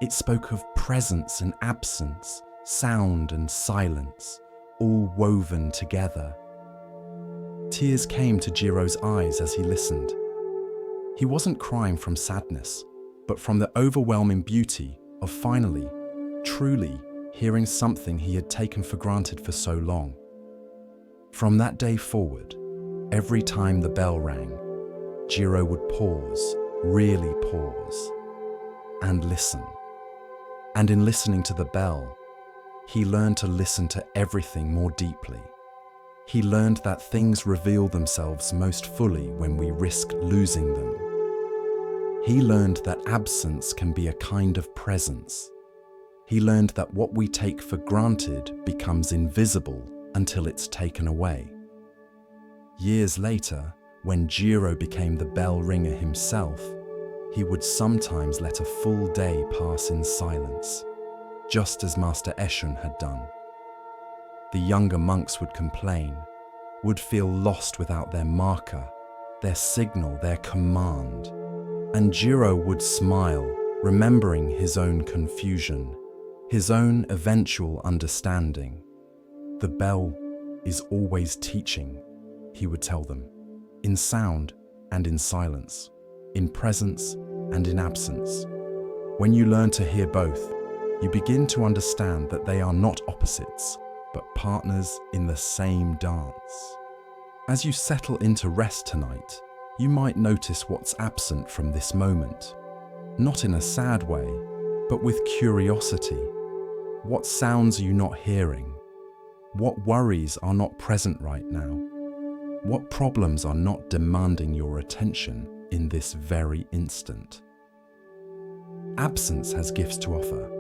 It spoke of presence and absence, sound and silence, all woven together. Tears came to Jiro's eyes as he listened. He wasn't crying from sadness, but from the overwhelming beauty of finally, truly hearing something he had taken for granted for so long. From that day forward, every time the bell rang, Jiro would pause, really pause, and listen. And in listening to the bell, he learned to listen to everything more deeply. He learned that things reveal themselves most fully when we risk losing them. He learned that absence can be a kind of presence. He learned that what we take for granted becomes invisible until it's taken away. Years later, when Jiro became the bell ringer himself, he would sometimes let a full day pass in silence, just as Master Eshun had done. The younger monks would complain, would feel lost without their marker, their signal, their command. And Jiro would smile, remembering his own confusion, his own eventual understanding. The bell is always teaching, he would tell them, in sound and in silence, in presence and in absence. When you learn to hear both, you begin to understand that they are not opposites, but partners in the same dance. As you settle into rest tonight, you might notice what's absent from this moment. Not in a sad way, but with curiosity. What sounds are you not hearing? What worries are not present right now? What problems are not demanding your attention in this very instant? Absence has gifts to offer.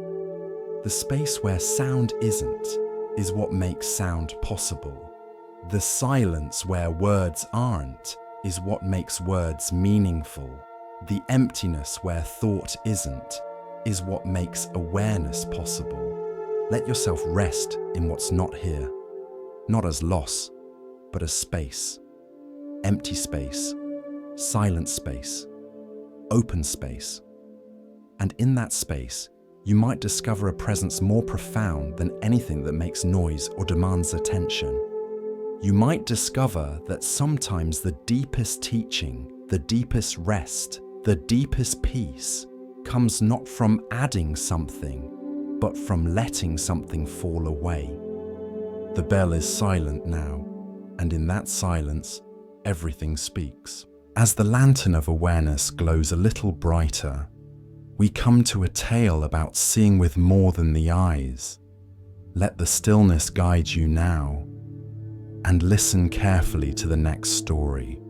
The space where sound isn't is what makes sound possible. The silence where words aren't is what makes words meaningful. The emptiness where thought isn't is what makes awareness possible. Let yourself rest in what's not here, not as loss, but as space. Empty space, silent space, open space. And in that space, you might discover a presence more profound than anything that makes noise or demands attention. You might discover that sometimes the deepest teaching, the deepest rest, the deepest peace comes not from adding something, but from letting something fall away. The bell is silent now, and in that silence, everything speaks. As the lantern of awareness glows a little brighter, we come to a tale about seeing with more than the eyes. Let the stillness guide you now. and listen carefully to the next story.